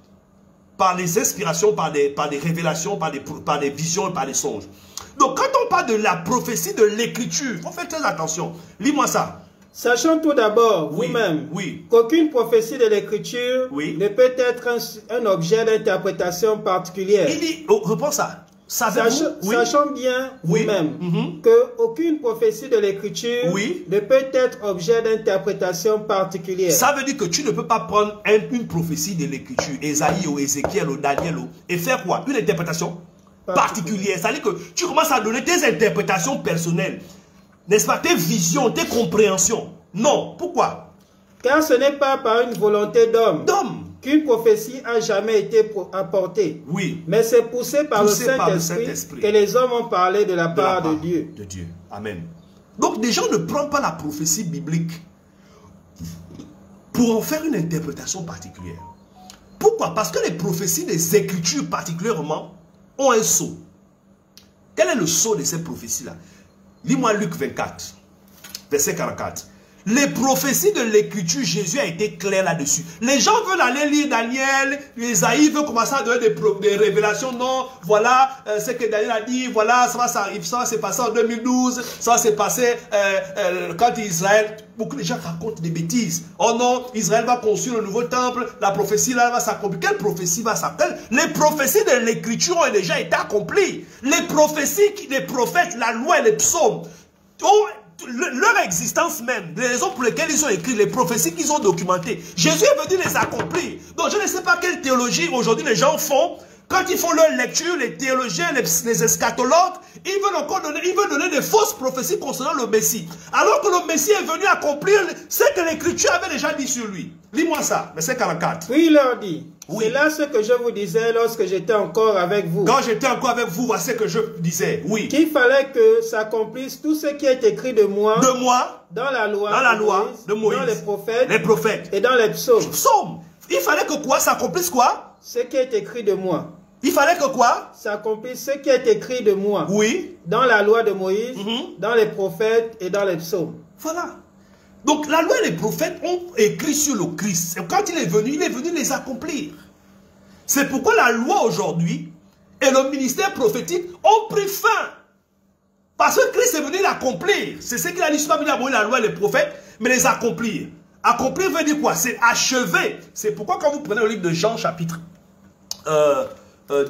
Par les inspirations, par des révélations, par des visions et par des songes. Donc quand on parle de la prophétie de l'écriture, il faut faire très attention. Lis-moi ça. Sachant tout d'abord, vous-même, qu'aucune prophétie de l'écriture ne peut être un objet d'interprétation particulière. Il dit, reprends ça. Sachant bien vous-même qu'aucune prophétie de l'écriture ne peut être objet d'interprétation particulière. Ça veut dire que tu ne peux pas prendre une prophétie de l'écriture, Ésaïe ou Ézéchiel ou Daniel, et faire quoi? Une interprétation particulière. C'est-à-dire que tu commences à donner tes interprétations personnelles. N'est-ce pas? Tes visions, tes compréhensions. Non. Pourquoi? Car ce n'est pas par une volonté d'homme qu'une prophétie a jamais été apportée. Oui. Mais c'est poussé par le Saint-Esprit que les hommes ont parlé de la part de Dieu. Amen. Donc des gens ne prennent pas la prophétie biblique pour en faire une interprétation particulière. Pourquoi? Parce que les prophéties des Écritures particulièrement ont un sceau. Quel est le sceau de ces prophéties-là? Lis-moi Luc 24, verset 44. Les prophéties de l'écriture, Jésus a été clair là-dessus. Les gens veulent aller lire Daniel, Isaïe veut commencer à donner des révélations. Non, voilà ce que Daniel a dit, voilà, ça s'est passé en 2012, ça s'est passé quand Israël, beaucoup de gens racontent des bêtises. Oh non, Israël va construire un nouveau temple, la prophétie là va s'accomplir. Quelle prophétie va s'accomplir? Les prophéties de l'écriture ont déjà été accomplies. Les prophéties des prophètes, la loi et les psaumes, leur existence même, les raisons pour lesquelles ils ont écrit, les prophéties qu'ils ont documentées, Jésus est venu les accomplir. Donc je ne sais pas quelle théologie aujourd'hui les gens font. Quand ils font leur lecture, les théologiens, les eschatologues, ils veulent donner des fausses prophéties concernant le Messie. Alors que le Messie est venu accomplir ce que l'Écriture avait déjà dit sur lui. Lis-moi ça, verset 44. Puis il leur dit, c'est là ce que je vous disais lorsque j'étais encore avec vous. Quand j'étais encore avec vous, voici ce que je disais, qu'il fallait que s'accomplisse tout ce qui est écrit de moi. Dans la loi de Moïse, dans les prophètes et dans les psaumes. Il fallait que quoi? S'accomplisse quoi? Ce qui est écrit de moi. Il fallait que quoi? S'accomplisse ce qui est écrit de moi. Oui. Dans la loi de Moïse, dans les prophètes et dans les psaumes. Voilà. Donc la loi et les prophètes ont écrit sur le Christ. Et quand il est venu les accomplir. C'est pourquoi la loi aujourd'hui et le ministère prophétique ont pris fin. Parce que Christ est venu l'accomplir. C'est ce qu'il a dit. Je ne suis pas venu abolir la loi et les prophètes, mais les accomplir. Accomplir veut dire quoi? C'est achever. C'est pourquoi quand vous prenez le livre de Jean chapitre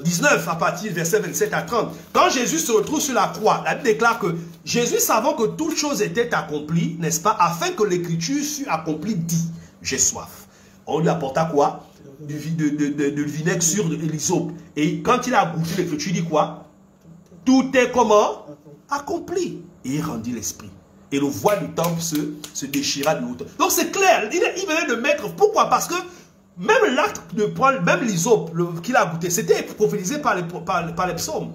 19 à partir du verset 27 à 30, quand Jésus se retrouve sur la croix, la Bible déclare que Jésus, savant que toute chose était accomplie, n'est-ce pas, afin que l'écriture fût accomplie, dit, j'ai soif. On lui apporta quoi? Du vinaigre sur l'hysope. Et quand il a goûté l'écriture, il dit quoi? Tout est comment? Accompli. Et il rendit l'esprit. Et le voile du temple se déchira de l'autre. Donc c'est clair, il venait de mettre, pourquoi? Parce que même l'acte de prendre, même l'hysope qu'il a goûté, c'était prophétisé par les psaumes.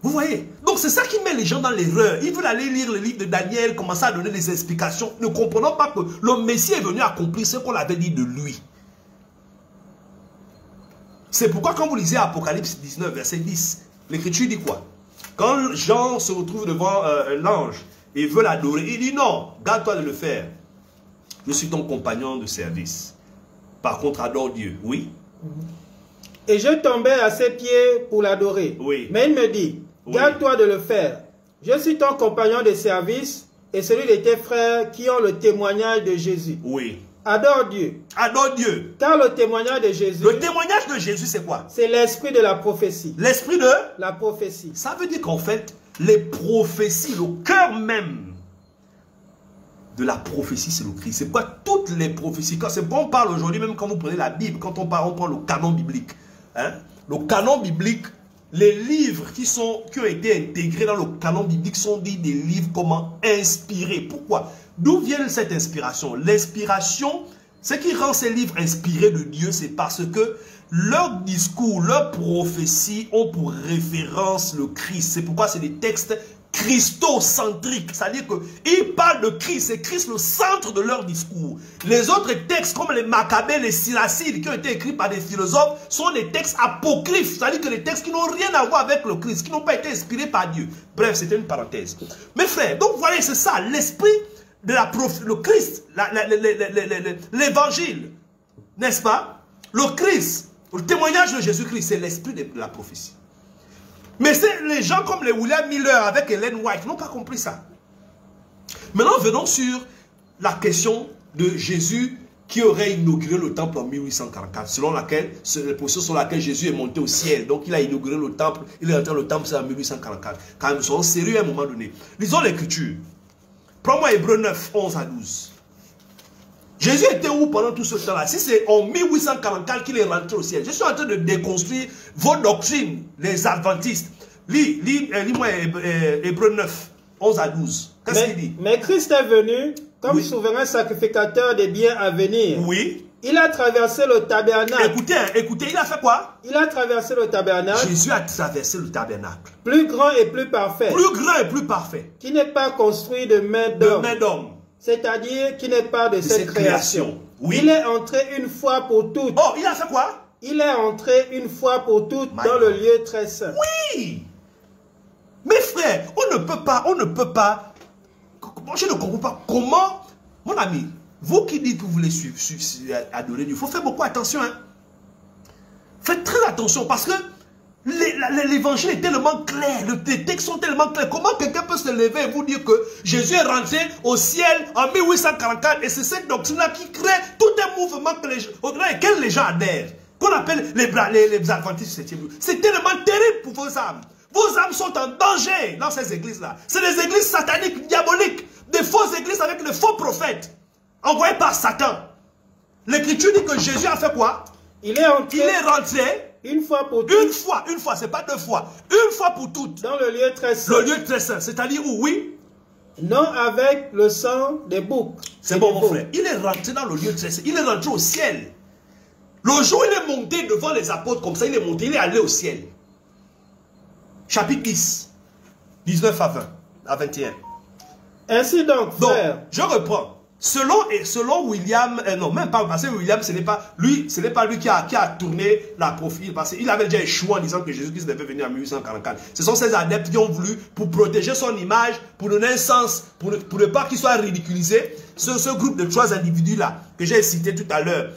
Vous voyez? Donc c'est ça qui met les gens dans l'erreur. Ils veulent aller lire le livre de Daniel, commencer à donner des explications, ne comprenant pas que le Messie est venu accomplir ce qu'on avait dit de lui. C'est pourquoi quand vous lisez Apocalypse 19, verset 10, l'écriture dit quoi? Quand Jean se retrouve devant l'ange et veut l'adorer, il dit non, garde-toi de le faire. Je suis ton compagnon de service. Par contre, adore Dieu. Oui. Et je tombais à ses pieds pour l'adorer. Oui. Mais il me dit, garde-toi de le faire. Je suis ton compagnon de service et celui de tes frères qui ont le témoignage de Jésus. Oui. Adore Dieu. Adore Dieu. Car le témoignage de Jésus... Le témoignage de Jésus, c'est quoi? C'est l'esprit de la prophétie. L'esprit de... La prophétie. Ça veut dire qu'en fait, les prophéties, le cœur même de la prophétie, c'est le Christ. C'est pourquoi toutes les prophéties, c'est pourquoi on parle aujourd'hui, même quand vous prenez la Bible, quand on prend le canon biblique. Hein? Le canon biblique, les livres qui ont été intégrés dans le canon biblique sont dits des livres comment inspirés. Pourquoi? D'où vient cette inspiration? L'inspiration, ce qui rend ces livres inspirés de Dieu, c'est parce que leurs discours, leurs prophéties ont pour référence le Christ. C'est pourquoi c'est des textes christocentriques. C'est-à-dire qu'ils parlent de Christ. C'est Christ le centre de leur discours. Les autres textes, comme les Maccabées, les Syracides, qui ont été écrits par des philosophes, sont des textes apocryphes. C'est-à-dire que les textes qui n'ont rien à voir avec le Christ, qui n'ont pas été inspirés par Dieu. Bref, c'était une parenthèse. Mes frères, donc vous voyez, c'est ça, l'esprit de la prophétie, le Christ, l'évangile, n'est-ce pas? Le Christ, le témoignage de Jésus-Christ, c'est l'esprit de la prophétie. Mais les gens comme les William Miller avec Ellen White n'ont pas compris ça. Maintenant, venons sur la question de Jésus qui aurait inauguré le temple en 1844, selon laquelle, sur laquelle Jésus est monté au ciel. Donc il a inauguré le temple, il est rentré dans le temple en 1844. Quand nous sommes sérieux à un moment donné. Lisons l'écriture. Prends-moi Hébreux 9, 11 à 12. Jésus était où pendant tout ce temps-là? Si c'est en 1844 qu'il est rentré au ciel. Je suis en train de déconstruire vos doctrines, les adventistes. Lis-moi Hébreux 9, 11 à 12. Qu'est-ce qu'il dit? Mais Christ est venu comme souverain sacrificateur des biens à venir. Oui. Il a traversé le tabernacle. Écoutez, il a fait quoi? Il a traversé le tabernacle. Jésus a traversé le tabernacle. Plus grand et plus parfait. Plus grand et plus parfait. Qui n'est pas construit de main d'homme. C'est-à-dire qui n'est pas de cette création. Oui. Il est entré une fois pour toutes. Oh, il a fait quoi? Il est entré une fois pour toutes dans le lieu très saint. Oui. Mes frères, on ne peut pas. Je ne comprends pas comment, mon ami, vous qui dites que vous voulez adorer Dieu, il faut faire beaucoup attention. Hein? Faites très attention parce que l'évangile est tellement clair, les textes sont tellement clairs. Comment quelqu'un peut se lever et vous dire que Jésus est rentré au ciel en 1844 et c'est cette doctrine-là qui crée tout un mouvement auquel les gens adhèrent, qu'on appelle les adventistes du 7e jour. C'est tellement terrible pour vos âmes. Vos âmes sont en danger dans ces églises-là. C'est des églises sataniques, diaboliques, des fausses églises avec de faux prophètes envoyés par Satan. L'écriture dit que Jésus a fait quoi? Il est rentré une fois pour toutes. Une fois, c'est pas deux fois. Une fois pour toutes. Dans le lieu très saint. Le lieu très saint, c'est-à-dire où, oui? Non avec le sang des boucs. C'est bon, mon frère. Il est rentré dans le lieu très saint. Il est rentré au ciel. Le jour où il est monté devant les apôtres comme ça, il est allé au ciel. Chapitre 10, 19 à 20, à 21. Ainsi donc, frère. Je reprends. Selon William, non, même pas, parce que William, ce n'est pas lui qui a tourné la profil, parce qu'il avait déjà échoué en disant que Jésus-Christ devait venir en 1844. Ce sont ces adeptes qui ont voulu, pour protéger son image, pour donner un sens, pour ne pas qu'il soit ridiculisé, ce groupe de 3 individus-là, que j'ai cité tout à l'heure,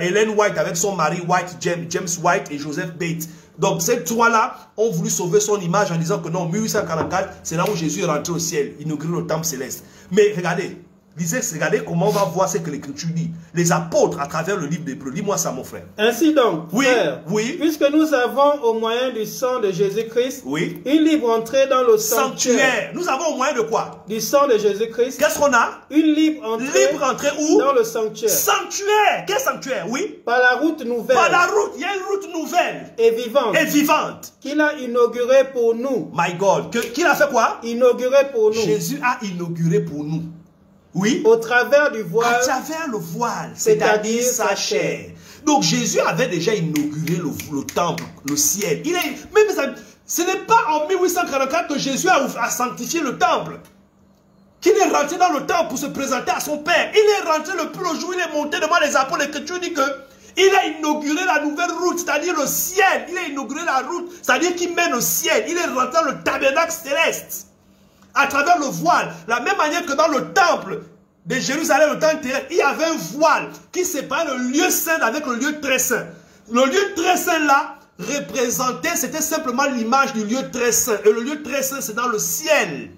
Ellen White avec son mari White, James White et Joseph Bates. Donc ces 3-là ont voulu sauver son image en disant que non, 1844, c'est là où Jésus est rentré au ciel, inauguré le temple céleste. Mais regardez, regardez comment on va voir ce que l'Écriture dit. Les apôtres à travers le livre d'Hébreux. Lis-moi ça, mon frère. Ainsi donc, oui, frère, oui, puisque nous avons au moyen du sang de Jésus-Christ, oui, une libre entrée dans le sanctuaire. Nous avons au moyen de quoi? Du sang de Jésus-Christ. Qu'est-ce qu'on a? Une libre entrée. Libre entrée où? Dans le sanctuaire. Sanctuaire. Quel sanctuaire? Oui. Par la route nouvelle. Par la route. Il y a une route nouvelle. Et vivante. Et vivante. Qu'il a inauguré pour nous. My God. Qu'il a fait quoi? Inauguré pour nous. Jésus a inauguré pour nous. Oui. Au travers du voile. À travers le voile, c'est-à-dire sa chair. Donc Jésus avait déjà inauguré le temple, le ciel. Ce n'est pas en 1844 que Jésus a sanctifié le temple. Qu'il est rentré dans le temple pour se présenter à son Père. Il est rentré le plus jour, il est monté devant les apôtres. L'Écriture dit que il a inauguré la nouvelle route, c'est-à-dire le ciel. Il a inauguré la route, c'est-à-dire qu'il mène au ciel. Il est rentré dans le tabernacle céleste. À travers le voile, la même manière que dans le temple de Jérusalem, le temple terrestre, il y avait un voile qui séparait le lieu saint avec le lieu très saint. Le lieu très saint là, représentait, c'était simplement l'image du lieu très saint. Et le lieu très saint, c'est dans le ciel.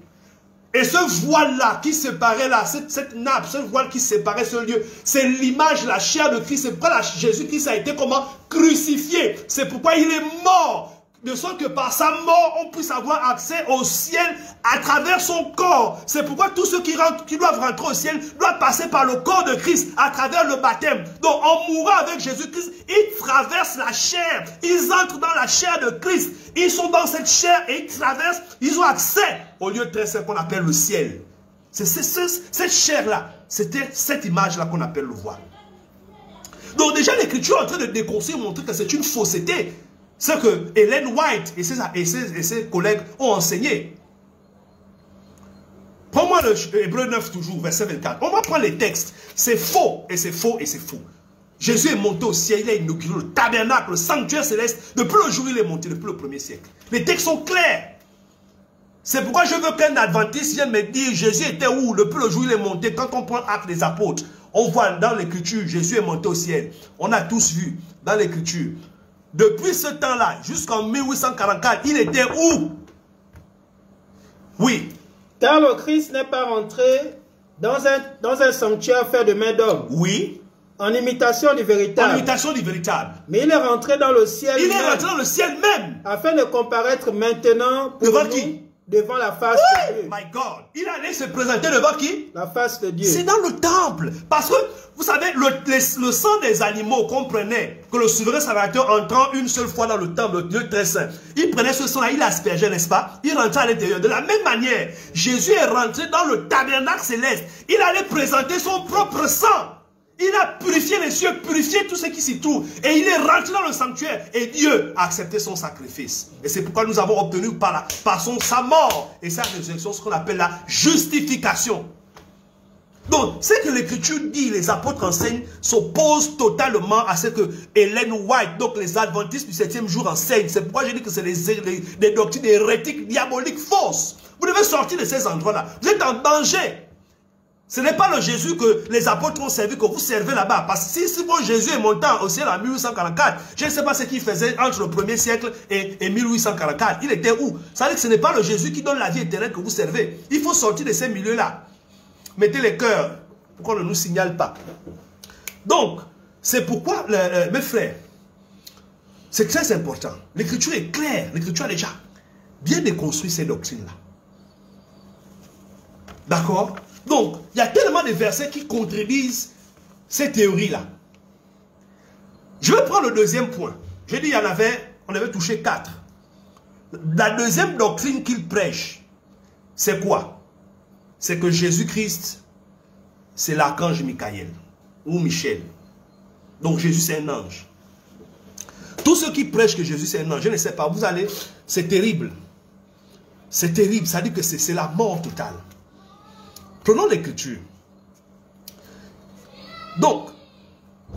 Et ce voile-là qui séparait là, cette nappe, ce voile qui séparait ce lieu, c'est l'image, la chair de Christ. C'est pourquoi Jésus-Christ a été comment? Crucifié. C'est pourquoi il est mort. De sorte que par sa mort, on puisse avoir accès au ciel à travers son corps. C'est pourquoi tous ceux qui doivent rentrer au ciel doivent passer par le corps de Christ à travers le baptême. Donc en mourant avec Jésus-Christ, ils traversent la chair. Ils entrent dans la chair de Christ. Ils sont dans cette chair et ils traversent. Ils ont accès au lieu très saint qu'on appelle le ciel. C'est cette chair-là, c'était cette image-là qu'on appelle le voile. Donc déjà l'Écriture est en train de déconstruire, montrer que c'est une fausseté. Ce que Ellen White et ses collègues ont enseigné. Prends-moi le Hébreux 9 toujours, verset 24. On va prendre les textes. C'est faux, et c'est faux, et c'est faux. Jésus est monté au ciel, il a inauguré le tabernacle, le sanctuaire céleste. Depuis le jour où il est monté, depuis le 1er siècle. Les textes sont clairs. C'est pourquoi je veux qu'un adventiste vienne me dire Jésus était où? Depuis le jour où il est monté. Quand on prend Actes des apôtres, on voit dans l'Écriture, Jésus est monté au ciel. On a tous vu dans l'Écriture. Depuis ce temps-là, jusqu'en 1844, il était où? Oui. Car le Christ n'est pas rentré dans un sanctuaire fait de main d'homme. Oui. En imitation du véritable. En imitation du véritable. Mais il est rentré dans le ciel même. Il est rentré dans le ciel même. Afin de comparaître maintenant pour devant nous, qui? Devant la face de Dieu. My God. Il allait se présenter devant qui? La face de Dieu. C'est dans le temple. Parce que, vous savez, le sang des animaux qu'on prenait, que le souverain sacrificateur entrant une seule fois dans le temple, le Dieu très saint, il prenait ce sang-là, il l'aspergeait, n'est-ce pas? Il rentrait à l'intérieur. De la même manière, Jésus est rentré dans le tabernacle céleste. Il allait présenter son propre sang. Il a purifié les cieux, purifié tout ce qui s'y trouve. Et il est rentré dans le sanctuaire. Et Dieu a accepté son sacrifice. Et c'est pourquoi nous avons obtenu par sa mort et sa résurrection ce qu'on appelle la justification. Donc, ce que l'Écriture dit, les apôtres enseignent, s'oppose totalement à ce que Ellen White, donc les adventistes du 7e jour enseignent. C'est pourquoi je dis que c'est des doctrines hérétiques, diaboliques, fausses. Vous devez sortir de ces endroits-là. Vous êtes en danger. Ce n'est pas le Jésus que les apôtres ont servi, que vous servez là-bas. Parce que si bon Jésus est monté au ciel en 1844, je ne sais pas ce qu'il faisait entre le 1er siècle et 1844. Il était où? Ça veut dire que ce n'est pas le Jésus qui donne la vie éternelle que vous servez. Il faut sortir de ces milieux-là. Mettez les cœurs pour qu'on ne nous signale pas. Donc, c'est pourquoi, mes frères, c'est très important. L'Écriture est claire. L'Écriture a déjà bien déconstruit ces doctrines-là. D'accord? Donc, il y a tellement de versets qui contredisent ces théories-là. Je vais prendre le deuxième point. J'ai dit, on avait touché 4. La deuxième doctrine qu'il prêche, c'est quoi? C'est que Jésus-Christ, c'est l'archange Michael ou Michel. Donc Jésus, c'est un ange. Tous ceux qui prêchent que Jésus, c'est un ange, je ne sais pas, vous allez, c'est terrible. C'est terrible, ça dit que c'est la mort totale. Prenons l'Écriture. Donc,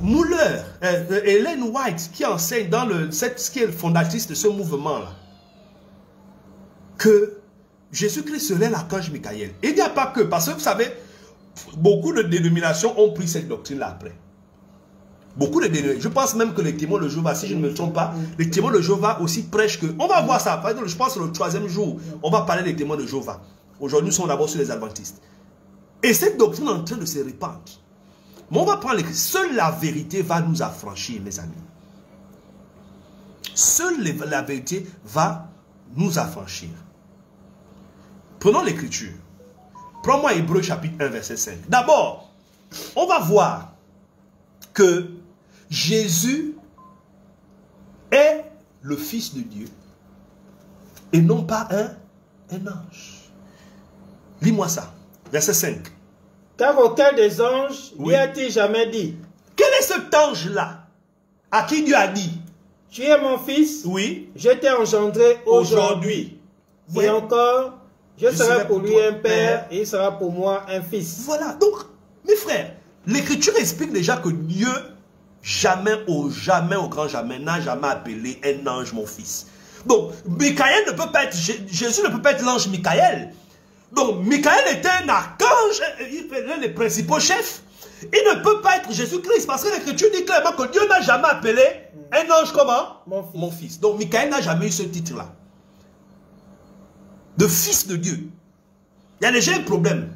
Muller, Ellen White, qui enseigne dans ce qui est le fondatrice de ce mouvement-là, que Jésus-Christ serait l'archange Michael. Il n'y a pas que, parce que vous savez, beaucoup de dénominations ont pris cette doctrine-là après. Beaucoup de dénominations. Je pense même que les témoins de Jéhovah, si je ne me trompe pas, les témoins de Jéhovah aussi prêchent que... On va voir ça. Par exemple, je pense que le 3e jour, on va parler des témoins de Jéhovah. Aujourd'hui, nous sommes d'abord sur les adventistes. Et cette doctrine est en train de se répandre. Mais on va prendre les... Seule la vérité va nous affranchir, mes amis. Seule la vérité va nous affranchir. Prenons l'écriture. Prends-moi Hébreux chapitre 1, verset 5. D'abord, on va voir que Jésus est le Fils de Dieu et non pas un ange. Lis-moi ça. Verset 5. Car auquel des anges lui a-t-il jamais dit? Quel est cet ange-là à qui Dieu a dit? Tu es mon fils, oui, je t'ai engendré aujourd'hui. Oui. Et encore, je serai pour lui un père et il sera pour moi un fils. Voilà, donc, mes frères, l'écriture explique déjà que Dieu, jamais au grand jamais, n'a jamais appelé un ange mon fils. Donc, Michael ne peut pas être, Jésus ne peut pas être l'ange Michael. Donc, Michael était un archange, il est le principal chef. Il ne peut pas être Jésus-Christ parce que l'écriture dit clairement que Dieu n'a jamais appelé un ange comment? Mon fils. Donc, Michael n'a jamais eu ce titre-là. De fils de Dieu. Il y a déjà un problème.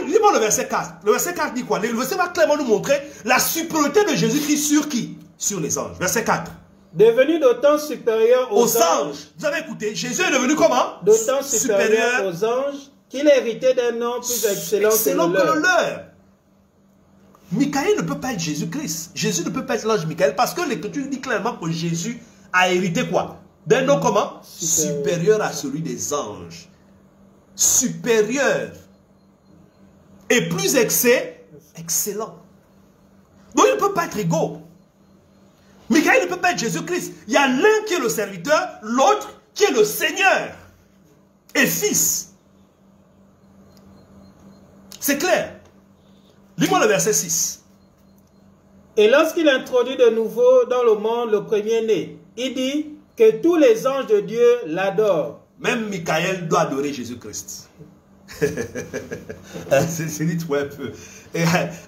Lis-moi le verset 4. Le verset 4 dit quoi? Le verset va clairement nous montrer la supériorité de Jésus-Christ sur qui? Sur les anges. Verset 4. Devenu d'autant supérieur aux anges. Vous avez écouté? Jésus est devenu comment? D'autant supérieur aux anges qu'il a hérité d'un nom plus excellent que le leur. Michael ne peut pas être Jésus-Christ. Jésus ne peut pas être l'ange Michael parce que l'écriture dit clairement que Jésus a hérité quoi? D'un nom comment? Supérieur à celui des anges. Supérieur. Et plus excellent. Donc il ne peut pas être égaux. Michael ne peut pas être Jésus-Christ. Il y a l'un qui est le serviteur, l'autre qui est le Seigneur et Fils. C'est clair. Lis-moi le verset 6. Et lorsqu'il introduit de nouveau dans le monde le premier-né, il dit que tous les anges de Dieu l'adorent. Même Michael doit adorer Jésus-Christ. C'est dit un peu. Et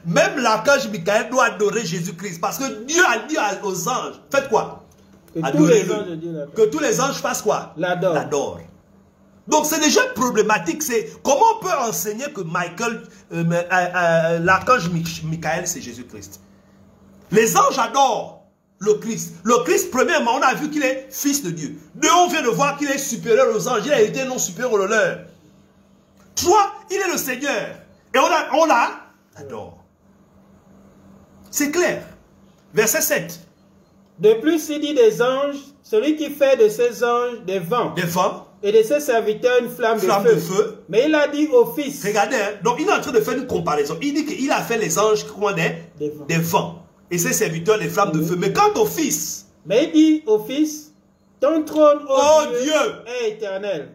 même l'archange Michael doit adorer Jésus-Christ. Parce que Dieu a dit aux anges, faites quoi? Adorez-le. Que tous les anges fassent quoi? L'adorent. Donc c'est déjà problématique. C'est comment on peut enseigner que l'archange Michael c'est Jésus-Christ. Les anges adorent le Christ. Le Christ, premièrement, on a vu qu'il est fils de Dieu. Deux, on vient de voir qu'il est supérieur aux anges. Il a été non supérieur au leur. Trois, il est le Seigneur. Et on l'adore. C'est clair. Verset 7. De plus, il dit des anges, celui qui fait de ses anges des vents. Des vents. Et de ses serviteurs une flamme de feu. Mais il a dit au Fils. Regardez, hein, donc il est en train de faire une comparaison. Il dit qu'il a fait les anges comment des vents. Et ses serviteurs des flammes de feu. Mais quant au Fils. Mais il dit au Fils, ton trône, ô Dieu, est éternel.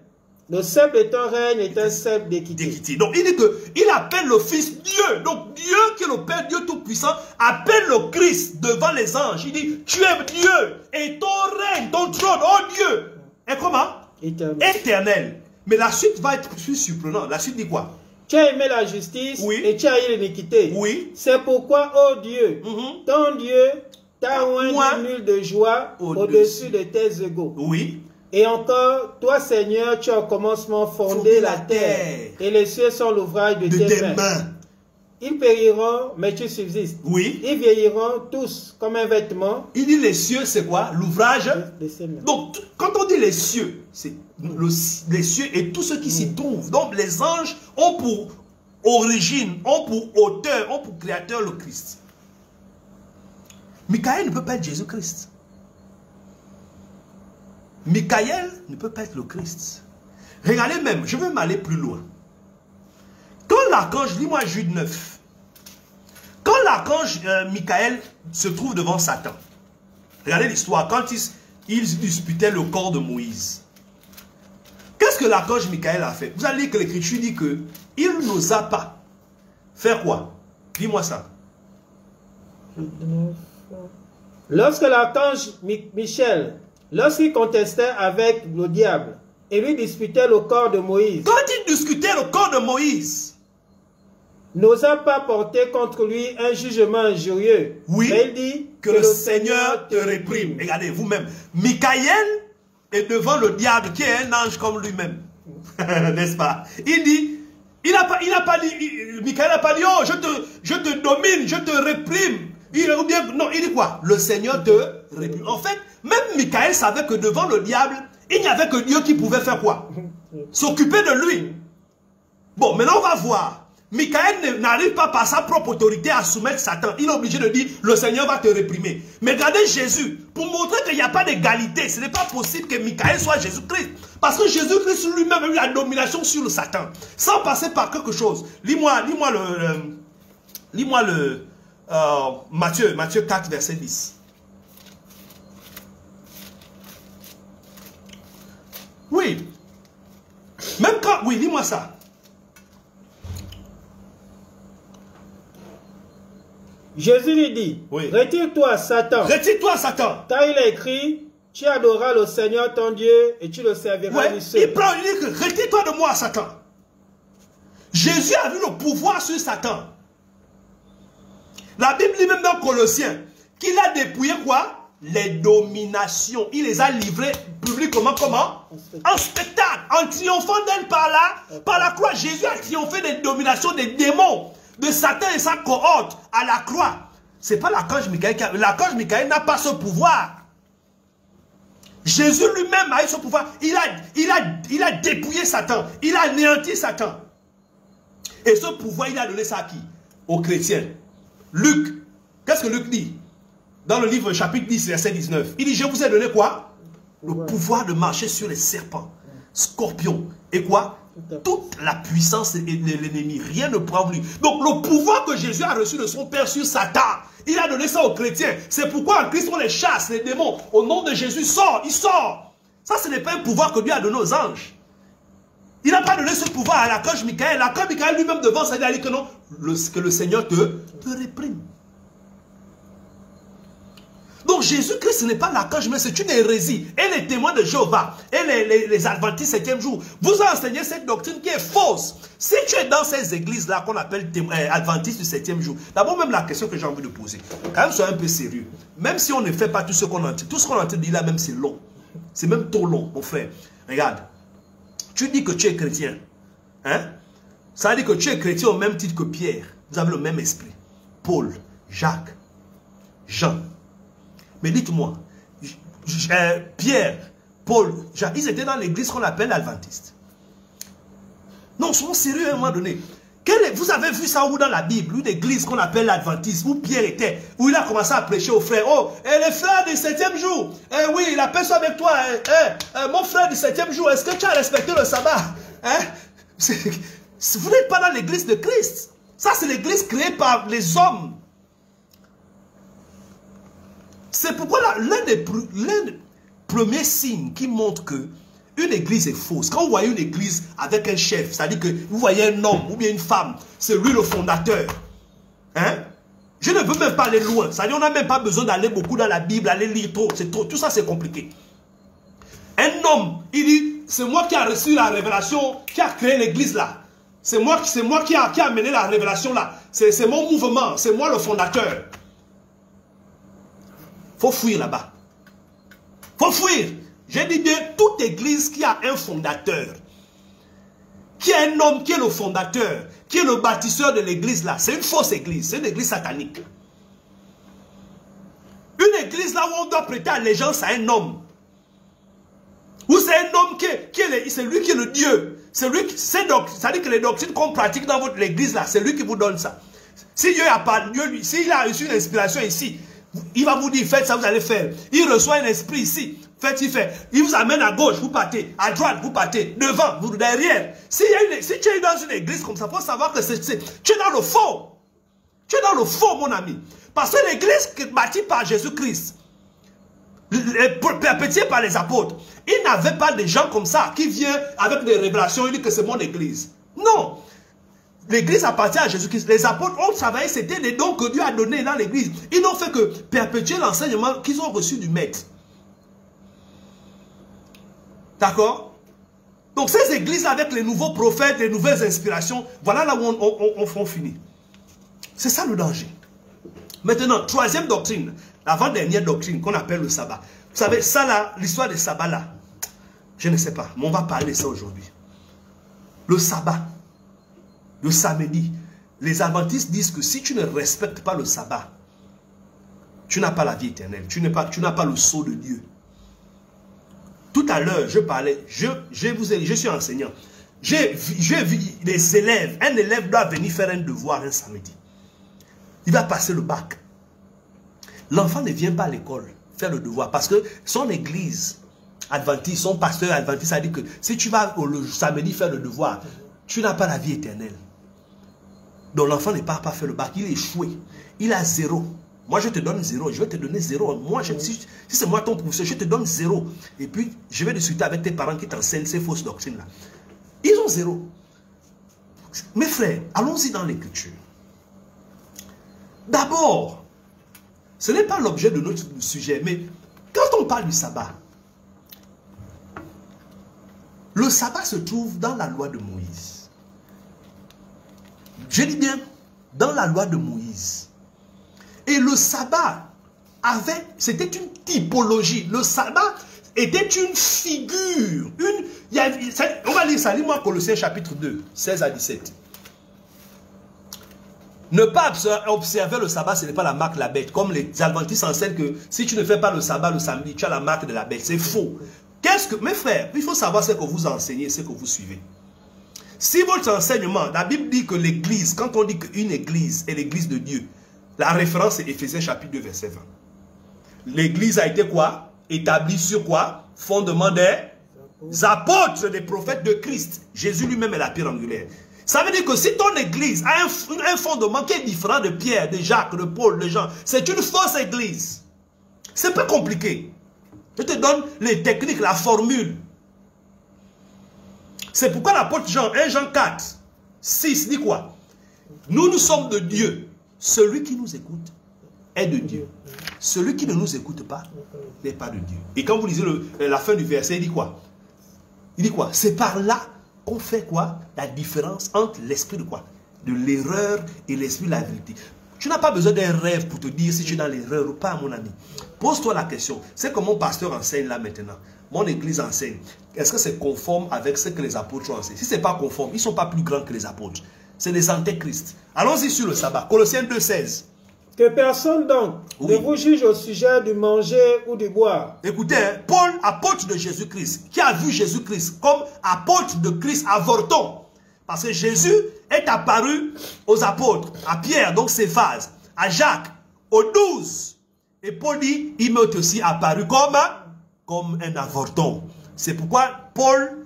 Le sceptre de ton règne est un sceptre d'équité. Donc il dit qu'il appelle le Fils Dieu. Donc Dieu qui est le Père, Dieu Tout-Puissant, appelle le Christ devant les anges. Il dit, tu es Dieu et ton règne, ton trône, oh Dieu, est comment? Éternel. Mais la suite va être plus surprenante. La suite dit quoi? Tu as aimé la justice et tu as eu l'iniquité. Oui. C'est pourquoi, oh Dieu, ton Dieu t'a oint nul de joie au-dessus de tes égaux. Oui. Et encore, toi Seigneur, tu as au commencement fondé la terre. Et les cieux sont l'ouvrage de tes mains. Ils périront, mais tu subsistes. Oui. Ils vieilliront tous comme un vêtement. Il dit les cieux, c'est quoi? L'ouvrage de ses mains. Donc, quand on dit les cieux, c'est les cieux et tout ce qui s'y trouve. Donc, les anges ont pour origine, ont pour auteur, ont pour créateur le Christ. Michael ne peut pas être Jésus-Christ. Michael ne peut pas être le Christ. Regardez même, je veux m'aller plus loin. Quand l'archange, lis-moi Jude 9. Quand l'archange Michael se trouve devant Satan, regardez l'histoire, quand il disputait le corps de Moïse. Qu'est-ce que l'archange Michael a fait? Vous allez lire que l'écriture dit qu'il n'osa pas faire quoi? Dis-moi ça. Lorsque l'archange Michel, lorsqu'il contestait avec le diable et lui disputait le corps de Moïse, quand il discutait le corps de Moïse, n'osa pas porter contre lui un jugement injurieux. Oui, mais il dit que le Seigneur te réprime. Regardez vous-même, Michaël est devant le diable qui est un ange comme lui-même. N'est-ce pas? Il dit, il n'a pas dit, Michaël n'a pas dit, oh, je te domine, je te réprime. Ou bien, non, il dit quoi? Le Seigneur te réprime. En fait, même Michaël savait que devant le diable, il n'y avait que Dieu qui pouvait faire quoi? S'occuper de lui. Bon, maintenant on va voir. Michaël n'arrive pas par sa propre autorité à soumettre Satan. Il est obligé de dire, le Seigneur va te réprimer. Mais regardez Jésus, pour montrer qu'il n'y a pas d'égalité, ce n'est pas possible que Michaël soit Jésus-Christ. Parce que Jésus-Christ lui-même a eu la domination sur le Satan. Sans passer par quelque chose. Lis-moi le Matthieu 4, verset 10. Oui. Même quand... Oui, lis-moi ça. Jésus lui dit, oui. Retire-toi, Satan. Retire-toi, Satan. Car il est écrit, tu adoreras le Seigneur ton Dieu et tu le serviras du seul. Il dit que retire-toi de moi, Satan. Jésus a vu le pouvoir sur Satan. La Bible dit même dans Colossiens qu'il a dépouillé quoi? Les dominations. Il les a livrées publiquement comment? En spectacle. En triomphant d'elle par la croix. Jésus a triomphé des dominations des démons, de Satan et sa cohorte à la croix. Ce n'est pas l'archange Michaël qui a... L'archange Michaël n'a pas ce pouvoir. Jésus lui-même a eu ce pouvoir. Il a dépouillé Satan. Il a anéanti Satan. Et ce pouvoir, il a donné ça à qui? Aux chrétiens. Luc, qu'est-ce que Luc dit? Dans le livre chapitre 10, verset 19. Il dit, je vous ai donné quoi? Le pouvoir de marcher sur les serpents, scorpions. Et quoi? Toute la puissance de l'ennemi. Rien ne prend lui. Donc le pouvoir que Jésus a reçu de son Père sur Satan, il a donné ça aux chrétiens. C'est pourquoi en Christ on les chasse, les démons. Au nom de Jésus, il sort. Ça, ce n'est pas un pouvoir que Dieu a donné aux anges. Il n'a pas donné ce pouvoir à l'archange Michaël. L'archange Michaël lui-même devant ça, il a dit que non, que le Seigneur te réprime. Donc Jésus-Christ, ce n'est pas l'archange, mais c'est une hérésie. Et les témoins de Jéhovah, et les adventistes 7e jour, vous enseignez cette doctrine qui est fausse. Si tu es dans ces églises-là qu'on appelle adventistes du 7e jour, d'abord même la question que j'ai envie de poser, quand même sois un peu sérieux. Même si on ne fait pas tout ce qu'on a dit, tout ce qu'on a dit là même c'est long. C'est même trop long, mon frère. Regarde, tu dis que tu es chrétien. Hein? Ça veut dire que tu es chrétien au même titre que Pierre. Vous avez le même esprit. Paul, Jacques, Jean. Mais dites-moi, Pierre, Paul, Jacques, ils étaient dans l'église qu'on appelle l'adventiste. Non, soyons sérieux à un moment donné. Vous avez vu ça où dans la Bible, une église qu'on appelle l'adventiste, où Pierre était, où il a commencé à prêcher aux frères. Oh, et les frères du 7e jour, oui, la paix soit avec toi. Mon frère du 7e jour, est-ce que tu as respecté le sabbat? Vous n'êtes pas dans l'église de Christ. Ça, c'est l'église créée par les hommes. C'est pourquoi l'un des premiers signes qui montre que une église est fausse. Quand vous voyez une église avec un chef, c'est-à-dire que vous voyez un homme ou bien une femme, c'est lui le fondateur. Hein? Je ne veux même pas aller loin. C'est-à-dire qu'on n'a même pas besoin d'aller beaucoup dans la Bible, aller lire trop. Tout ça, c'est compliqué. Un homme, il dit, c'est moi qui a reçu la révélation, qui a créé l'église là. C'est moi qui a amené la révélation là. C'est mon mouvement, c'est moi le fondateur. Faut fuir là-bas. Faut fuir. J'ai dit bien, toute église qui a un fondateur, qui a un homme qui est le fondateur, qui est le bâtisseur de l'église là, c'est une fausse église, c'est une église satanique. Une église là où on doit prêter allégeance à un homme. Ou c'est un homme c'est lui qui est le Dieu. C'est lui qui, c'est-à-dire que les doctrines qu'on pratique dans votre église là, c'est lui qui vous donne ça. Si Dieu a pas, s'il a reçu une inspiration ici, il va vous dire, faites ça, vous allez faire. Il reçoit un esprit ici, faites, il fait. Il vous amène à gauche, vous partez. À droite, vous partez. Devant, vous derrière. Si tu es dans une église comme ça, il faut savoir que tu es dans le faux. Tu es dans le faux, mon ami. Parce que l'église bâtie par Jésus-Christ, perpétuée par les apôtres, il n'avait pas de gens comme ça qui viennent avec des révélations, il dit que c'est mon église. Non. l'église appartient à Jésus-Christ. Les apôtres ont travaillé, c'était des dons que Dieu a donnés dans l'église. Ils n'ont fait que perpétuer l'enseignement qu'ils ont reçu du maître. D'accord? Donc ces églises avec les nouveaux prophètes, les nouvelles inspirations, voilà là où on finit. C'est ça le danger. Maintenant, troisième doctrine, l'avant-dernière doctrine qu'on appelle le sabbat. Vous savez, ça là, l'histoire des sabbats là, je ne sais pas, mais on va parler de ça aujourd'hui. Le sabbat, le samedi, les adventistes disent que si tu ne respectes pas le sabbat, tu n'as pas la vie éternelle, tu n'as pas le sceau de Dieu. Tout à l'heure, je parlais, je suis enseignant. J'ai vu les élèves, un élève doit venir faire un devoir un samedi. Il va passer le bac. L'enfant ne vient pas à l'école faire le devoir parce que son église adventiste, son pasteur adventiste a dit que si tu vas le samedi faire le devoir, tu n'as pas la vie éternelle. Donc l'enfant ne part pas faire le bac, il est échoué. Il a 0. Moi je te donne 0, je vais te donner 0. Moi, si c'est moi ton professeur, je te donne 0. Et puis je vais discuter avec tes parents qui t'enseignent ces fausses doctrines-là. Ils ont 0. Mes frères, allons-y dans l'écriture. D'abord, ce n'est pas l'objet de notre sujet, mais quand on parle du sabbat, le sabbat se trouve dans la loi de Moïse. Je dis bien, dans la loi de Moïse. Et le sabbat c'était une typologie. Le sabbat était une figure. On va lire ça, lis-moi Colossiens chapitre 2, 16 à 17. Ne pas observer le sabbat, ce n'est pas la marque de la bête. Comme les adventistes enseignent que si tu ne fais pas le sabbat le samedi, tu as la marque de la bête. C'est faux. Mes frères, il faut savoir ce que vous enseignez, ce que vous suivez. Si votre enseignement, la Bible dit que l'église, quand on dit qu'une église est l'église de Dieu, la référence est Éphésiens chapitre 2, verset 20. L'église a été quoi? Établie sur quoi? Fondement des apôtres, des prophètes de Christ. Jésus lui-même est la pierre angulaire. Ça veut dire que si ton église a un fondement qui est différent de Pierre, de Jacques, de Paul, de Jean, c'est une fausse église. C'est pas compliqué. Je te donne les techniques, la formule. C'est pourquoi l'apôtre Jean, 1 Jean 4, 6, dit quoi? Nous sommes de Dieu. Celui qui nous écoute est de Dieu. Celui qui ne nous écoute pas n'est pas de Dieu. Et quand vous lisez la fin du verset, il dit quoi? Il dit quoi? C'est par là qu'on fait quoi? La différence entre l'esprit de quoi? De l'erreur et l'esprit de la vérité. Tu n'as pas besoin d'un rêve pour te dire si tu es dans l'erreur ou pas, mon ami. Pose-toi la question. C'est comme mon pasteur enseigne là maintenant. Mon église enseigne. Est-ce que c'est conforme avec ce que les apôtres ont enseigné? Si ce n'est pas conforme, ils ne sont pas plus grands que les apôtres. C'est des antéchrists. Allons-y sur le sabbat. Colossiens 2, 16. Que personne donc ne vous juge au sujet du manger ou du boire. Écoutez, hein, Paul, apôtre de Jésus-Christ, qui a vu Jésus-Christ comme apôtre de Christ, avorton. Parce que Jésus est apparu aux apôtres, à Pierre, donc Céphase, à Jacques, aux 12. Et Paul dit, il m'est aussi apparu comme un avorton. C'est pourquoi Paul,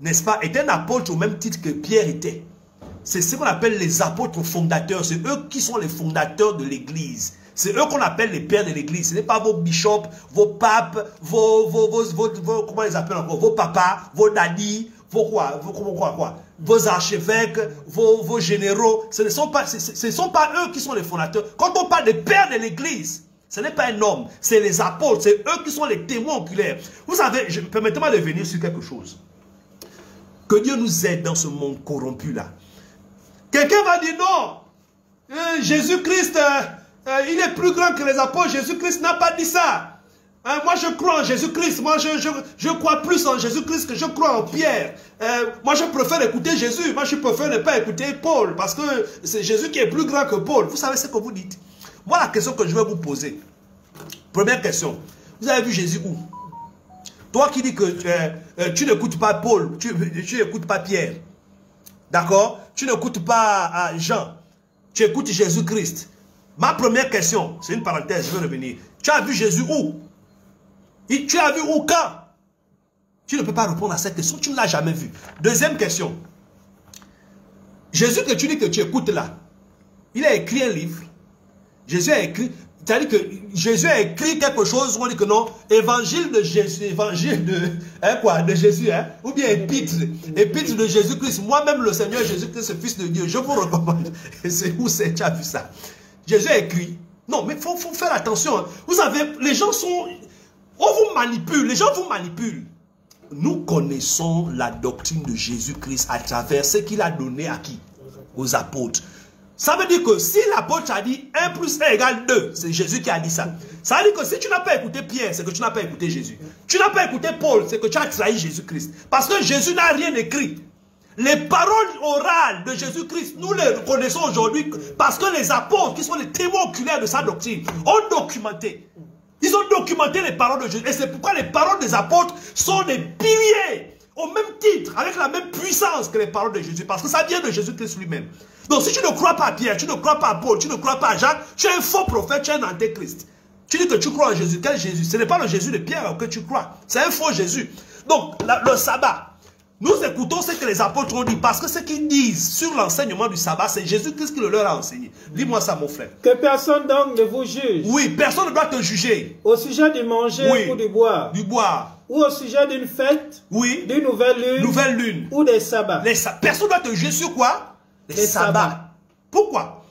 n'est-ce pas, est un apôtre au même titre que Pierre était. C'est ce qu'on appelle les apôtres fondateurs. C'est eux qui sont les fondateurs de l'église. C'est eux qu'on appelle les pères de l'église. Ce n'est pas vos bishops, vos papes, comment ils appellent encore, vos papas, vos daddies, vos archevêques, vos généraux. Ce ne sont pas eux qui sont les fondateurs. Quand on parle des pères de l'église, ce n'est pas un homme, c'est les apôtres, c'est eux qui sont les témoins oculaires. Vous savez, permettez-moi de venir sur quelque chose. Que Dieu nous aide dans ce monde corrompu là. Quelqu'un va dire non, Jésus-Christ, il est plus grand que les apôtres, Jésus-Christ n'a pas dit ça. Moi je crois en Jésus-Christ, moi je crois plus en Jésus-Christ que je crois en Pierre. Moi je préfère écouter Jésus, moi je préfère ne pas écouter Paul, parce que c'est Jésus qui est plus grand que Paul. Vous savez ce que vous dites? Moi la question que je vais vous poser, première question, vous avez vu Jésus où? Toi qui dis que tu n'écoutes pas Paul, tu n'écoutes pas Pierre, d'accord? Tu n'écoutes pas Jean, tu écoutes Jésus-Christ. Ma première question, c'est une parenthèse, je vais revenir. Tu as vu Jésus où? Tu l'as vu où quand? Tu ne peux pas répondre à cette question, tu ne l'as jamais vu. Deuxième question. Jésus que tu dis que tu écoutes là, il a écrit un livre. Jésus a écrit, C'est-à-dire que Jésus a écrit quelque chose, on dit que non, évangile de Jésus, évangile de, de Jésus, ou bien épître de Jésus-Christ. Moi-même, le Seigneur Jésus-Christ, le Fils de Dieu, je vous recommande. C'est où c'est, tu as vu ça? Jésus a écrit. Non, mais faut faire attention. Hein. Vous savez, les gens sont, on vous manipule, les gens vous manipulent. Nous connaissons la doctrine de Jésus-Christ à travers ce qu'il a donné à qui? Aux apôtres. Ça veut dire que si l'apôtre a dit 1 plus 1 égale 2, c'est Jésus qui a dit ça. Ça veut dire que si tu n'as pas écouté Pierre, c'est que tu n'as pas écouté Jésus. Tu n'as pas écouté Paul, c'est que tu as trahi Jésus-Christ. Parce que Jésus n'a rien écrit. Les paroles orales de Jésus-Christ, nous les connaissons aujourd'hui parce que les apôtres, qui sont les témoins oculaires de sa doctrine, ont documenté. Ils ont documenté les paroles de Jésus. Et c'est pourquoi les paroles des apôtres sont des piliers au même titre, avec la même puissance que les paroles de Jésus. Parce que ça vient de Jésus-Christ lui-même. Donc si tu ne crois pas à Pierre, tu ne crois pas à Paul, tu ne crois pas à Jacques, tu es un faux prophète, tu es un antéchrist. Tu dis que tu crois en Jésus. Quel Jésus? Ce n'est pas le Jésus de Pierre que tu crois. C'est un faux Jésus. Donc le sabbat, nous écoutons ce que les apôtres ont dit. Parce que ce qu'ils disent sur l'enseignement du sabbat, c'est Jésus-Christ qui le leur a enseigné. Dis-moi ça, mon frère. Que personne donc ne vous juge. Oui, personne ne doit te juger. Au sujet du manger ou du boire. Du boire. Ou au sujet d'une fête. Oui. D'une nouvelle lune. Ou des sabbats. Personne ne doit te juger sur quoi? Les sabbats. Pourquoi?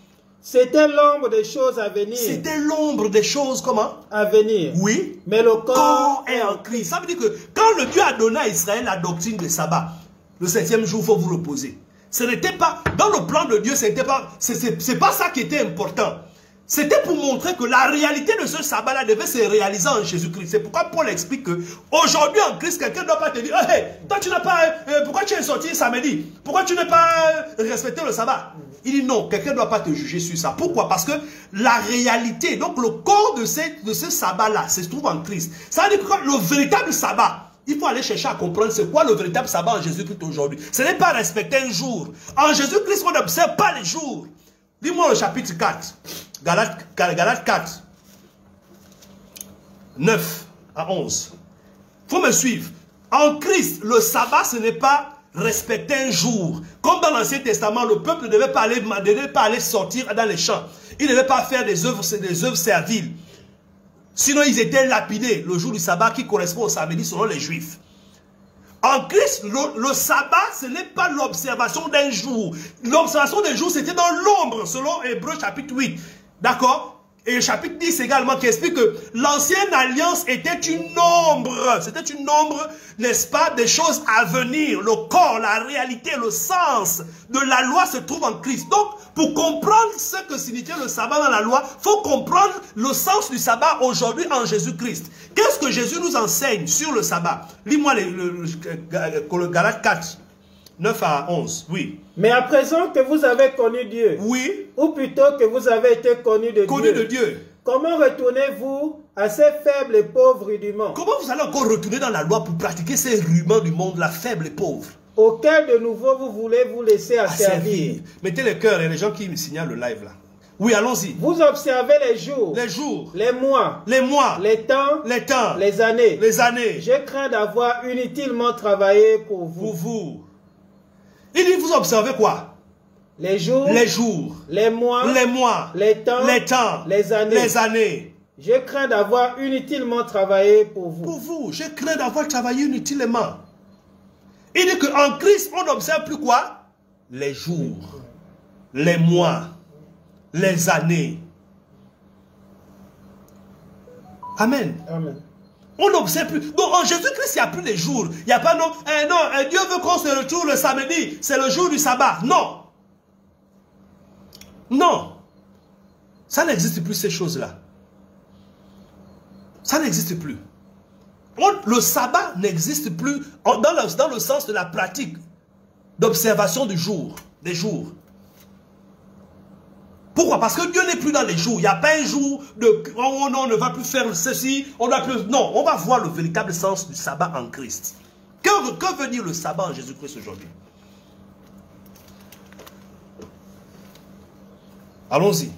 C'était l'ombre des choses à venir. C'était l'ombre des choses, comment? À venir. Oui. Mais le corps est en Christ. Ça veut dire que quand le Dieu a donné à Israël la doctrine des sabbats, le 7e jour, il faut vous reposer. Ce n'était pas, dans le plan de Dieu, c'est pas ça qui était important. C'était pour montrer que la réalité de ce sabbat-là devait se réaliser en Jésus-Christ. C'est pourquoi Paul explique que aujourd'hui en Christ, quelqu'un ne doit pas te dire, hey, toi tu n'as pas, pourquoi tu es sorti samedi? Pourquoi tu n'as pas respecté le sabbat? Il dit non, quelqu'un ne doit pas te juger sur ça. Pourquoi? Parce que la réalité, donc le corps de ce sabbat-là, se trouve en Christ. Ça veut dire que le véritable sabbat, il faut aller chercher à comprendre c'est quoi le véritable sabbat en Jésus-Christ aujourd'hui. Ce n'est pas respecter un jour. En Jésus-Christ, on n'observe pas les jours. Dis-moi le chapitre 4. Galates 4. 9 à 11. Il faut me suivre. En Christ, le sabbat, ce n'est pas respecter un jour. Comme dans l'Ancien Testament, le peuple ne devait pas aller sortir dans les champs. Il ne devait pas faire des œuvres serviles. Sinon, ils étaient lapidés le jour du sabbat qui correspond au samedi selon les Juifs. En Christ, le sabbat, ce n'est pas l'observation d'un jour. L'observation d'un jour, c'était dans l'ombre, selon Hébreux chapitre 8. D'accord? Et le chapitre 10 également qui explique que l'ancienne alliance était une ombre. C'était une ombre, n'est-ce pas, des choses à venir. Le corps, la réalité, le sens de la loi se trouve en Christ. Donc, pour comprendre ce que signifiait le sabbat dans la loi, il faut comprendre le sens du sabbat aujourd'hui en Jésus-Christ. Qu'est-ce que Jésus nous enseigne sur le sabbat? Lis-moi le Galates 4. 9 à 11, oui. Mais à présent que vous avez connu Dieu, oui, ou plutôt que vous avez été connu de Dieu, comment retournez-vous à ces faibles et pauvres rudiments? Comment vous allez encore retourner dans la loi pour pratiquer ces rudiments du monde, la faible et pauvre? Auquel de nouveau vous voulez vous laisser asservir? Mettez les cœurs et les gens qui me signalent le live là. Oui, allons-y. Vous observez les jours, les mois, les temps, les années. Je crains d'avoir inutilement travaillé pour vous. Il dit, vous observez quoi? Les jours, les mois, les temps, les années. Je crains d'avoir inutilement travaillé pour vous. Je crains d'avoir travaillé inutilement. Il dit qu'en Christ, on n'observe plus quoi? Les jours, les mois, les années. Amen. Amen. On n'observe plus. Donc en Jésus-Christ, il n'y a plus les jours. Il n'y a pas non. Dieu veut qu'on se retrouve le samedi. C'est le jour du sabbat. Non. Non. Ça n'existe plus ces choses-là. Ça n'existe plus. Le sabbat n'existe plus dans le sens de la pratique d'observation du jour, des jours. Pourquoi? Parce que Dieu n'est plus dans les jours. Il n'y a pas un jour de « Oh non, on ne va plus faire ceci. » On doit plus... Non, on va voir le véritable sens du sabbat en Christ. Que veut dire le sabbat en Jésus-Christ aujourd'hui? Allons-y.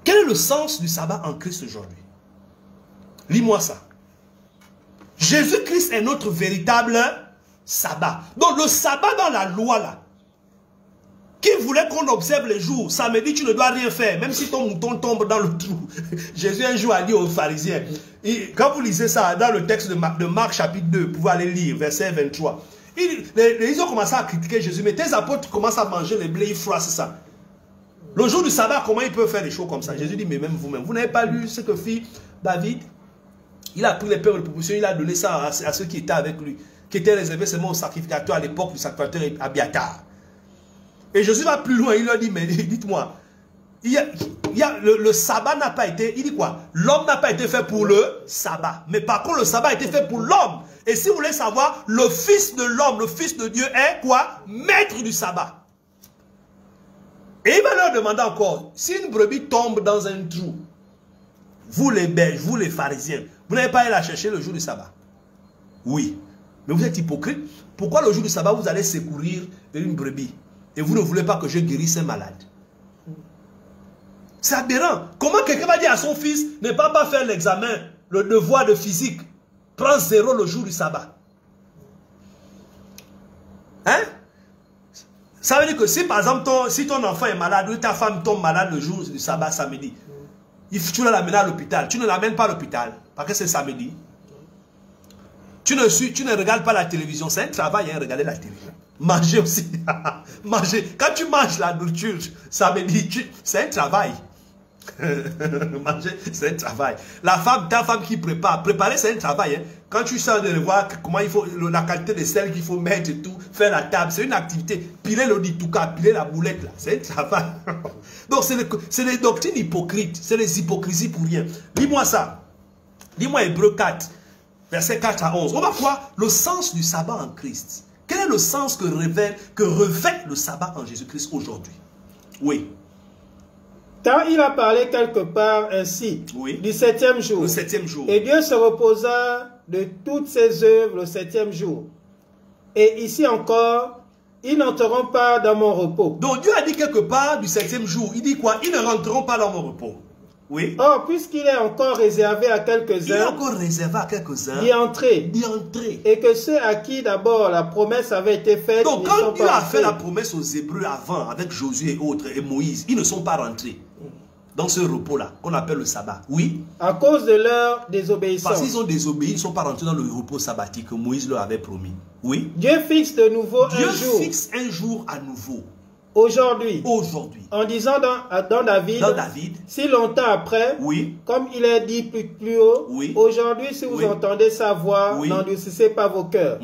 Quel est le sens du sabbat en Christ aujourd'hui? Lis-moi ça. Jésus-Christ est notre véritable sabbat. Donc le sabbat dans la loi là, qui voulait qu'on observe les jours. Samedi, tu ne dois rien faire, même si ton mouton tombe dans le trou. Jésus un jour a dit aux pharisiens, quand vous lisez ça dans le texte de Marc chapitre 2, vous pouvez aller lire, verset 23. Ils ont commencé à critiquer Jésus, mais tes apôtres commencent à manger les blés, ils froissent ça. Le jour du sabbat, comment ils peuvent faire des choses comme ça? Jésus dit, mais même vous-même, vous n'avez pas lu ce que fit David? Il a pris les peurs de proposition, il a donné ça à ceux qui étaient avec lui, qui étaient réservés seulement aux sacrificateurs à l'époque du sacrificateur Abiatar. Et Jésus va plus loin, il leur dit, mais dites-moi, le sabbat n'a pas été, il dit quoi? L'homme n'a pas été fait pour le sabbat. Mais par contre, le sabbat a été fait pour l'homme. Et si vous voulez savoir, le fils de l'homme, le fils de Dieu est quoi? Maître du sabbat. Et il va leur demander encore, si une brebis tombe dans un trou, vous les belges, vous les pharisiens, vous n'avez pas à la chercher le jour du sabbat? Oui. Mais vous êtes hypocrite. Pourquoi le jour du sabbat, vous allez secourir une brebis et vous ne voulez pas que je guérisse un malade? C'est aberrant. Comment quelqu'un va dire à son fils, ne pas faire l'examen, le devoir de physique, prends 0 le jour du sabbat? Hein? Ça veut dire que si par exemple, si ton enfant est malade ou ta femme tombe malade le jour du sabbat samedi, tu ne l'amènes à l'hôpital. Tu ne l'amènes pas à l'hôpital parce que c'est samedi. Tu ne regardes pas la télévision. C'est un travail, hein, regarder la télévision. Manger aussi. Manger. Quand tu manges la nourriture samedi, c'est un travail. Manger, c'est un travail. Ta femme qui prépare. Préparer, c'est un travail. Hein. Quand tu sors de voir comment il faut, la qualité de sel qu'il faut mettre et tout, faire la table, c'est une activité. Piler le ditouka, piler la boulette, là, c'est un travail. Donc, c'est des doctrines hypocrites. C'est des hypocrisies pour rien. Lis-moi ça. Lis-moi Hébreux 4, versets 4 à 11. On va voir le sens du sabbat en Christ. Quel est le sens que revêt le sabbat en Jésus-Christ aujourd'hui? Oui. Car il a parlé quelque part ainsi, oui, du 7e jour. Le 7e jour. Et Dieu se reposa de toutes ses œuvres le 7e jour. Et ici encore, ils n'entreront pas dans mon repos. Donc Dieu a dit quelque part du 7e jour. Il dit quoi? Ils ne rentreront pas dans mon repos. Oui. Or, puisqu'il est encore réservé à quelques-uns, il est encore réservé à quelques-uns d'y entrer. Et que ceux à qui d'abord la promesse avait été faite. Donc quand Dieu a fait la promesse aux Hébreux avant, avec Josué et autres, et Moïse, ils ne sont pas rentrés dans ce repos-là, qu'on appelle le sabbat. Oui. À cause de leur désobéissance. Parce qu'ils ont désobéi, ils ne sont pas rentrés dans le repos sabbatique que Moïse leur avait promis. Oui. Dieu fixe de nouveau un jour. Dieu fixe un jour à nouveau. Aujourd'hui. En disant dans David, si longtemps après, oui, comme il est dit plus haut, oui, aujourd'hui si vous entendez sa voix, oui, n'endurcissez pas vos cœurs.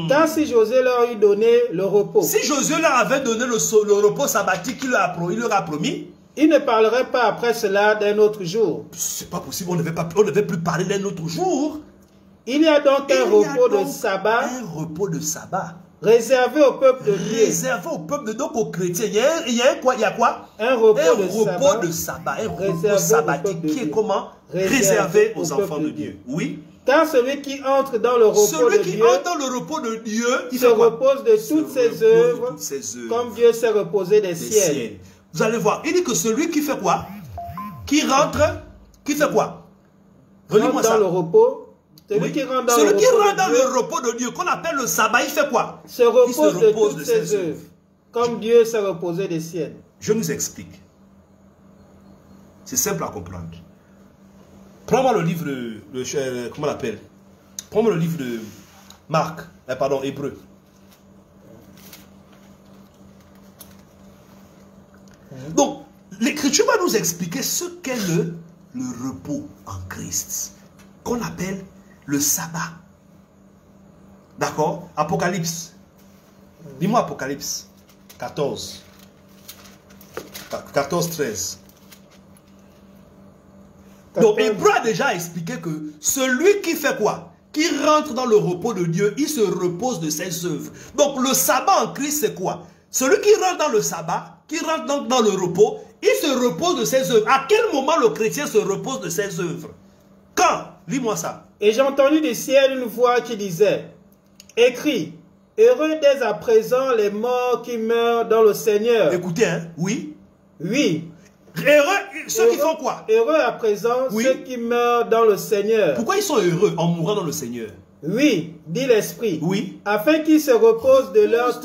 Car si Josué leur eût donné le repos. Si Josué leur avait donné le repos sabbatique qu'il leur a promis, il ne parlerait pas après cela d'un autre jour. C'est pas possible, on ne devait plus parler d'un autre jour. Il y a donc un repos de sabbat. Un repos de sabbat. Réservé au peuple de Dieu. Réservé au peuple de Dieu, donc aux chrétiens. Il y a quoi? Un repos de sabbat. Un repos sabbatique qui est comment? Réservé aux enfants de Dieu. Oui. Car celui qui entre dans le repos de Dieu, il se repose de toutes ses œuvres, comme Dieu s'est reposé des siennes. Vous allez voir, il dit que celui qui fait quoi? Qui rentre, qui fait quoi? Relis-moi ça. Dans le repos. Celui qui rentre dans le repos de Dieu, qu'on appelle le sabbat, il fait quoi? Se repose de toutes ses œuvres, comme Dieu s'est reposé des siennes. Je nous explique. C'est simple à comprendre. Prends-moi le livre comment on l'appelle? Prends-moi le livre de Marc, pardon, Hébreux. Donc, l'Écriture va nous expliquer ce qu'est le repos en Christ, qu'on appelle le sabbat. D'accord? Apocalypse. Dis-moi Apocalypse 14. 14, 13. Donc, Hébreu a déjà expliqué que celui qui fait quoi? Qui rentre dans le repos de Dieu, il se repose de ses œuvres. Donc, le sabbat en Christ, c'est quoi? Celui qui rentre dans le sabbat, qui rentre donc dans le repos, il se repose de ses œuvres. À quel moment le chrétien se repose de ses œuvres? Quand? Lis-moi ça. Et j'ai entendu du ciel une voix qui disait, écrit, heureux dès à présent les morts qui meurent dans le Seigneur. Écoutez, hein? Oui. Oui. Heureux, ceux qui font quoi? Heureux à présent, Oui. ceux qui meurent dans le Seigneur. Pourquoi ils sont heureux en mourant dans le Seigneur? Oui, dit l'Esprit. Oui. Afin qu'ils se reposent de leurs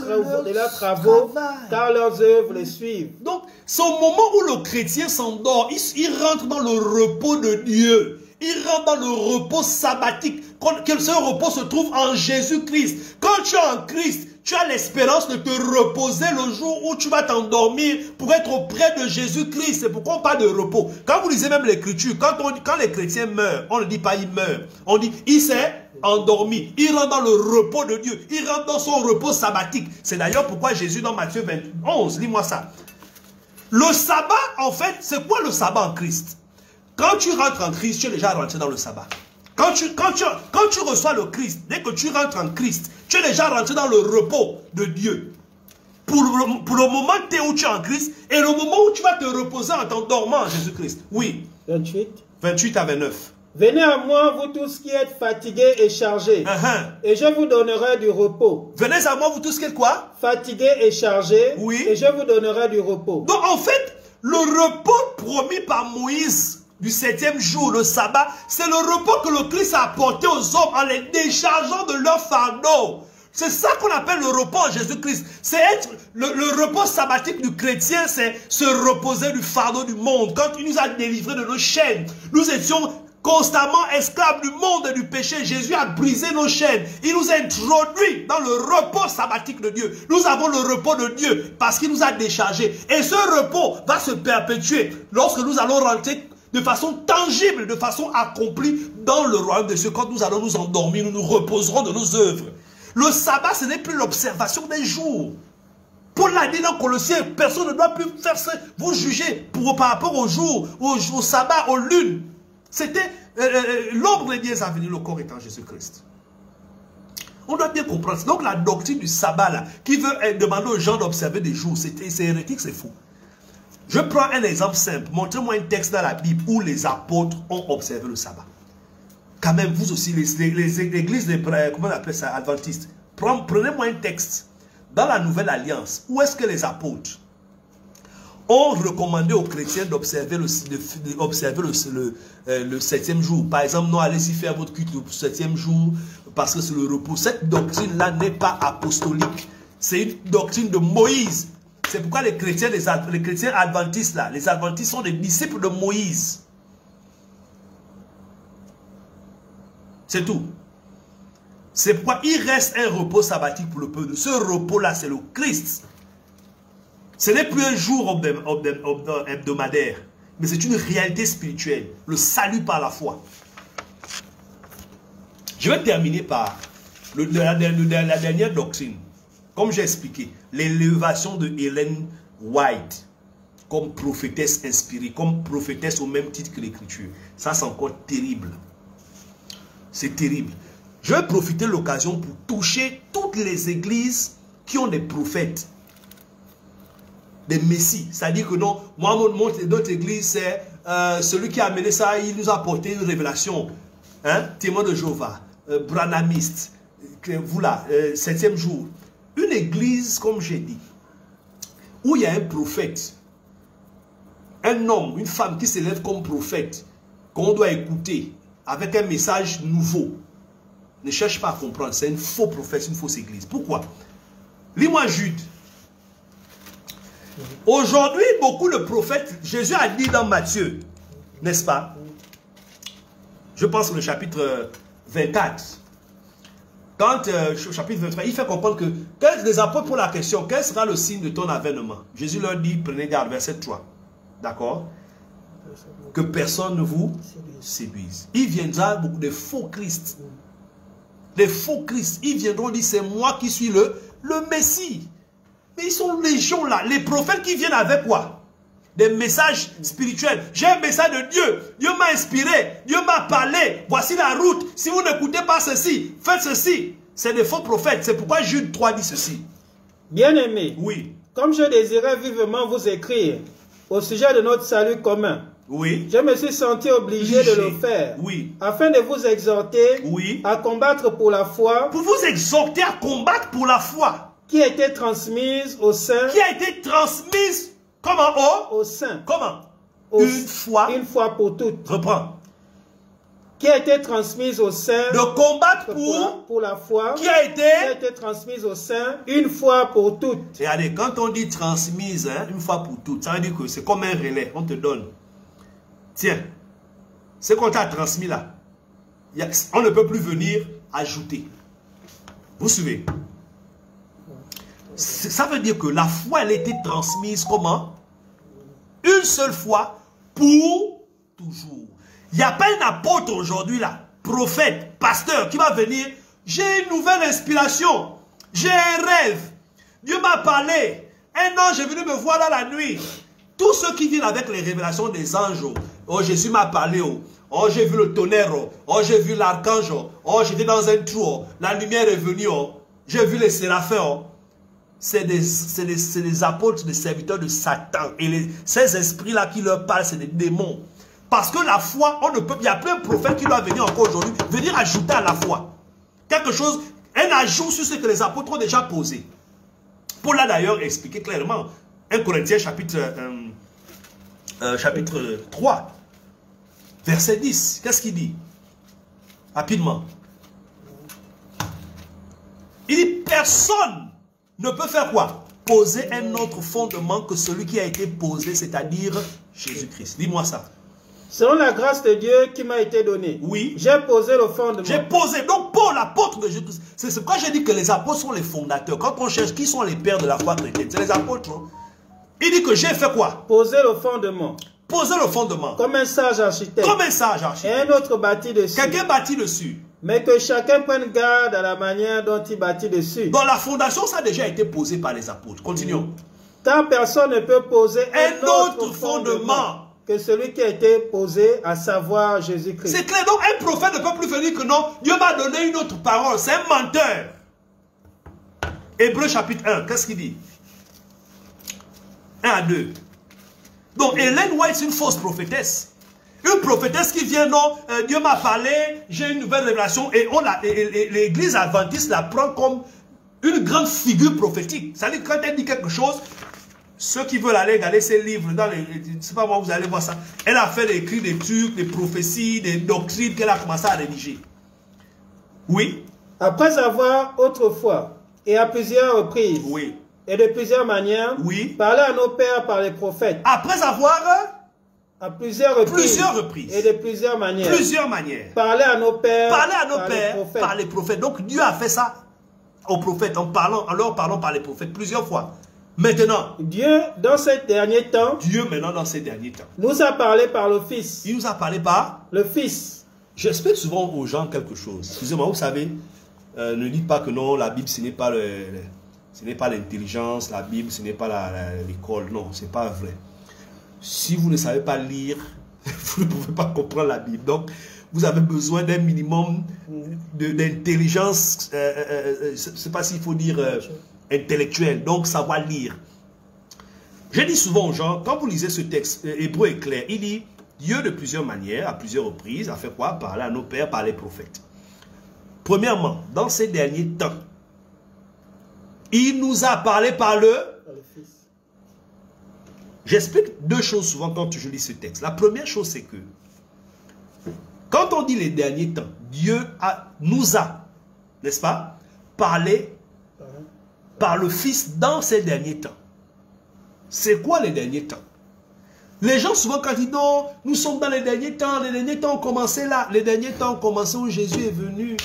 travaux, car leurs œuvres les suivent. Donc, c'est au moment où le chrétien s'endort, il rentre dans le repos de Dieu. Il rentre dans le repos sabbatique. Que ce repos se trouve en Jésus-Christ. Quand tu es en Christ, tu as l'espérance de te reposer le jour où tu vas t'endormir pour être auprès de Jésus-Christ. C'est pourquoi on parle de repos. Quand vous lisez même l'Écriture, quand les chrétiens meurent, on ne dit pas il meurt. On dit il s'est endormi. Il rentre dans le repos de Dieu. Il rentre dans son repos sabbatique. C'est d'ailleurs pourquoi Jésus dans Matthieu 21, lis-moi ça. Le sabbat, en fait, c'est quoi le sabbat en Christ? Quand tu rentres en Christ, tu es déjà rentré dans le sabbat. Quand tu reçois le Christ, dès que tu rentres en Christ, tu es déjà rentré dans le repos de Dieu. Pour le moment où tu es en Christ et le moment où tu vas te reposer en t'endormant en Jésus-Christ. Oui. 28 à 29. Venez à moi, vous tous qui êtes fatigués et chargés, et je vous donnerai du repos. Venez à moi, vous tous qui êtes quoi? Fatigués et chargés, oui. Et je vous donnerai du repos. Donc en fait, le repos promis par Moïse du 7e jour, le sabbat, c'est le repos que le Christ a apporté aux hommes en les déchargeant de leur fardeau. C'est ça qu'on appelle le repos en Jésus-Christ. C'est être le repos sabbatique du chrétien, c'est se reposer du fardeau du monde. Quand il nous a délivrés de nos chaînes, nous étions constamment esclaves du monde et du péché. Jésus a brisé nos chaînes. Il nous a introduits dans le repos sabbatique de Dieu. Nous avons le repos de Dieu parce qu'il nous a déchargés. Et ce repos va se perpétuer lorsque nous allons rentrer de façon tangible, de façon accomplie dans le royaume de Dieu. Quand nous allons nous endormir, nous nous reposerons de nos œuvres. Le sabbat, ce n'est plus l'observation des jours. Paul l'a dit dans Colossiens, personne ne doit plus faire ça, vous juger par rapport aux jours, au sabbat, aux lunes. C'était l'ombre des dieux à venir, le corps étant Jésus-Christ. On doit bien comprendre. Donc la doctrine du sabbat, là, qui veut demander aux gens d'observer des jours, c'est hérétique, c'est fou. Je prends un exemple simple. Montrez-moi un texte dans la Bible où les apôtres ont observé le sabbat. Quand même, vous aussi, les églises, comment on appelle ça, adventistes, prenez-moi un texte dans la Nouvelle Alliance. Où est-ce que les apôtres ont recommandé aux chrétiens d'observer le 7e jour? Par exemple, non, allez-y faire votre culte le 7e jour parce que c'est le repos. Cette doctrine-là n'est pas apostolique. C'est une doctrine de Moïse. C'est pourquoi les chrétiens adventistes, là, les adventistes sont des disciples de Moïse. C'est tout. C'est pourquoi il reste un repos sabbatique pour le peuple. Ce repos-là, c'est le Christ. Ce n'est plus un jour hebdomadaire, mais c'est une réalité spirituelle. Le salut par la foi. Je vais terminer par la dernière doctrine. Comme j'ai expliqué, l'élévation de Ellen White comme prophétesse inspirée, comme prophétesse au même titre que l'Écriture. Ça, c'est encore terrible. C'est terrible. Je vais profiter de l'occasion pour toucher toutes les églises qui ont des prophètes, des messies. C'est-à-dire que non, moi, notre église, c'est celui qui a amené ça, il nous a apporté une révélation. Hein? Témoin de Jéhovah, branhamiste, vous là, 7e jour. Une église, comme j'ai dit, où il y a un prophète, un homme, une femme qui s'élève comme prophète, qu'on doit écouter avec un message nouveau. Ne cherche pas à comprendre, c'est un faux prophète, une fausse église. Pourquoi? Lis-moi Jude. Aujourd'hui, beaucoup de prophètes, Jésus a dit dans Matthieu, n'est-ce pas? Je pense que le chapitre 24, quand au chapitre 23, il fait comprendre que quand les apôtres posent la question, quel sera le signe de ton avènement? Jésus leur dit, prenez garde, verset 3. D'accord? Que personne ne vous séduise. Il viendra beaucoup de faux Christ. Des faux Christ. Ils viendront dire, c'est moi qui suis le Messie. Mais ils sont légions là. Les prophètes qui viennent avec quoi? Des messages spirituels. J'ai un message de Dieu. Dieu m'a inspiré. Dieu m'a parlé. Voici la route. Si vous n'écoutez pas ceci, faites ceci. C'est des faux prophètes. C'est pourquoi Jude 3 dit ceci. Bien-aimés, oui. Comme je désirais vivement vous écrire au sujet de notre salut commun, oui. Je me suis senti obligé de le faire, oui. Afin de vous exhorter, oui. à combattre pour la foi, pour vous exhorter à combattre pour la foi, qui a été transmise aux saints, qui a été transmise comment? Aux saints, comment? une fois pour toutes. Reprends. Qui a été transmise au sein. De combattre pour la foi. Qui a été transmise au sein une fois pour toutes. Et allez, quand on dit transmise, hein, une fois pour toutes, ça veut dire que c'est comme un relais, on te donne. Tiens, ce qu'on t'a transmis là, on ne peut plus venir ajouter. Vous suivez? Ça veut dire que la foi, elle a été transmise comment? Une seule fois pour toujours. Il n'y a pas un apôtre aujourd'hui là, prophète, pasteur, qui va venir. J'ai une nouvelle inspiration. J'ai un rêve. Dieu m'a parlé. Un ange est venu me voir là la nuit. Tous ceux qui viennent avec les révélations des anges. Oh, Jésus m'a parlé. Oh, j'ai vu le tonnerre. Oh, j'ai vu l'archange. Oh, j'étais dans un trou. Oh, la lumière est venue. Oh, j'ai vu les séraphins. Oh. C'est des apôtres, des serviteurs de Satan. Et ces esprits-là qui leur parlent, c'est des démons. Parce que la foi, on ne peut, il y a plein de prophètes qui doivent venir encore aujourd'hui, venir ajouter à la foi. Quelque chose, un ajout sur ce que les apôtres ont déjà posé. Paul l'a d'ailleurs expliqué clairement. 1 Corinthiens chapitre 3, verset 10. Qu'est-ce qu'il dit? Rapidement. Il dit, personne ne peut faire quoi? Poser un autre fondement que celui qui a été posé, c'est-à-dire Jésus-Christ. Dis-moi ça. Selon la grâce de Dieu qui m'a été donnée, oui, j'ai posé le fondement. J'ai posé. Donc Paul, l'apôtre de Jésus-Christ, c'est pourquoi j'ai dit que les apôtres sont les fondateurs. Quand on cherche qui sont les pères de la foi chrétienne, c'est les apôtres. Il dit que j'ai fait quoi? Poser le fondement. Poser le fondement. Comme un sage architecte. Comme un sage architecte. Et un autre bâtit dessus. Quelqu'un bâtit dessus. Mais que chacun prenne garde à la manière dont il bâtit dessus. Dans la fondation, ça a déjà été posé par les apôtres. Continuons. Car personne ne peut poser un autre fondement que celui qui a été posé, à savoir Jésus-Christ. C'est clair. Donc un prophète ne peut plus venir que non, Dieu m'a donné une autre parole. C'est un menteur. Hébreux chapitre 1, qu'est-ce qu'il dit? 1 à 2. Donc Ellen White, c'est une fausse prophétesse. Une prophétesse qui vient, non, Dieu m'a parlé, j'ai une nouvelle révélation, et l'église adventiste la prend comme une grande figure prophétique. C'est-à-dire que quand elle dit quelque chose, ceux qui veulent aller regarder ses livres, dans les, je ne sais pas moi, vous allez voir ça. Elle a fait écrire des trucs, des prophéties, des doctrines qu'elle a commencé à rédiger. Oui. Après avoir autrefois, et à plusieurs reprises, oui, et de plusieurs manières, oui, parlé à nos pères par les prophètes. Après avoir à plusieurs reprises, et de plusieurs manières, parler à nos pères, par les prophètes. Donc Dieu a fait ça aux prophètes en leur parlant par les prophètes plusieurs fois. Maintenant, Dieu dans ces derniers temps, nous a parlé par le Fils. Il nous a parlé par le Fils. J'explique souvent aux gens quelque chose. Excusez-moi, vous savez, ne dites pas que non, la Bible ce n'est pas l'intelligence, la Bible ce n'est pas l'école. Non, c'est pas vrai. Si vous ne savez pas lire, vous ne pouvez pas comprendre la Bible. Donc, vous avez besoin d'un minimum d'intelligence, je ne sais pas s'il faut dire intellectuelle, donc savoir lire. Je dis souvent aux gens, quand vous lisez ce texte, Hébreu est clair, il dit, Dieu de plusieurs manières, à plusieurs reprises, a fait quoi? Parler à nos pères par les prophètes. Premièrement, dans ces derniers temps, il nous a parlé par le Fils. J'explique deux choses souvent quand je lis ce texte. La première chose, c'est que quand on dit les derniers temps, Dieu nous a, n'est-ce pas, parlé par le Fils dans ces derniers temps. C'est quoi les derniers temps? Les gens souvent quand ils disent non, nous sommes dans les derniers temps ont commencé là, les derniers temps ont commencé où Jésus est venu.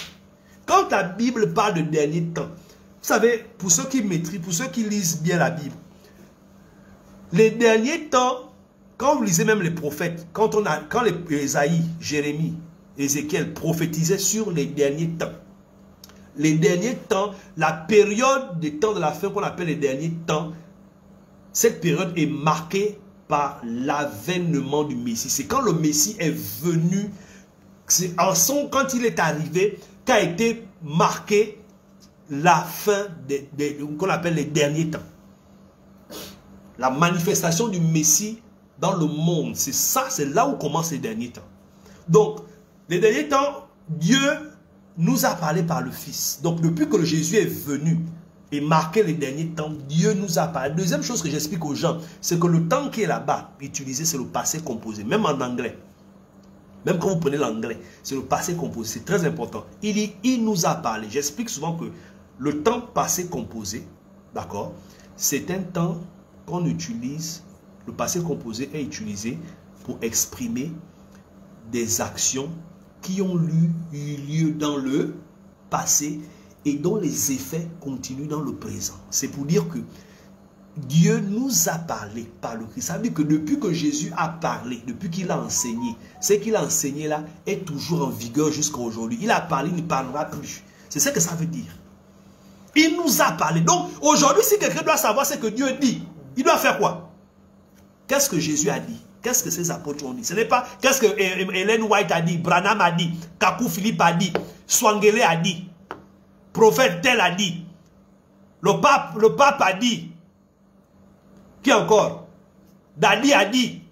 Quand la Bible parle de derniers temps, vous savez, pour ceux qui maîtrisent, pour ceux qui lisent bien la Bible, les derniers temps, quand vous lisez même les prophètes, quand les Ésaïe, Jérémie, Ézéchiel prophétisaient sur les derniers temps, la période des temps de la fin qu'on appelle les derniers temps, cette période est marquée par l'avènement du Messie. C'est quand le Messie est venu, c'est quand il est arrivé, qu'a été marqué la fin qu'on appelle les derniers temps. La manifestation du Messie dans le monde, c'est ça, c'est là où commencent les derniers temps. Donc, les derniers temps, Dieu nous a parlé par le Fils. Donc, depuis que Jésus est venu, et marquer les derniers temps, Dieu nous a parlé. Deuxième chose que j'explique aux gens, c'est que le temps qui est là-bas, utilisé, c'est le passé composé, même en anglais. Même quand vous prenez l'anglais, c'est le passé composé, c'est très important. Il dit, il nous a parlé. J'explique souvent que le temps passé composé, d'accord, c'est un temps qu'on utilise, le passé composé est utilisé pour exprimer des actions qui ont eu lieu dans le passé et dont les effets continuent dans le présent. C'est pour dire que Dieu nous a parlé par le Christ. Ça veut dire que depuis que Jésus a parlé, depuis qu'il a enseigné, ce qu'il a enseigné là est toujours en vigueur jusqu'à aujourd'hui. Il a parlé, il ne parlera plus. C'est ce que ça veut dire. Il nous a parlé. Donc aujourd'hui, si quelqu'un doit savoir ce que Dieu dit, il doit faire quoi? Qu'est-ce que Jésus a dit? Qu'est-ce que ses apôtres ont dit? Ce n'est pas qu'est-ce que Ellen White a dit, Branham a dit, Kakou Philippe a dit, Swangele a dit, prophète tel a dit, le pape a dit. Qui encore? Dadi a dit.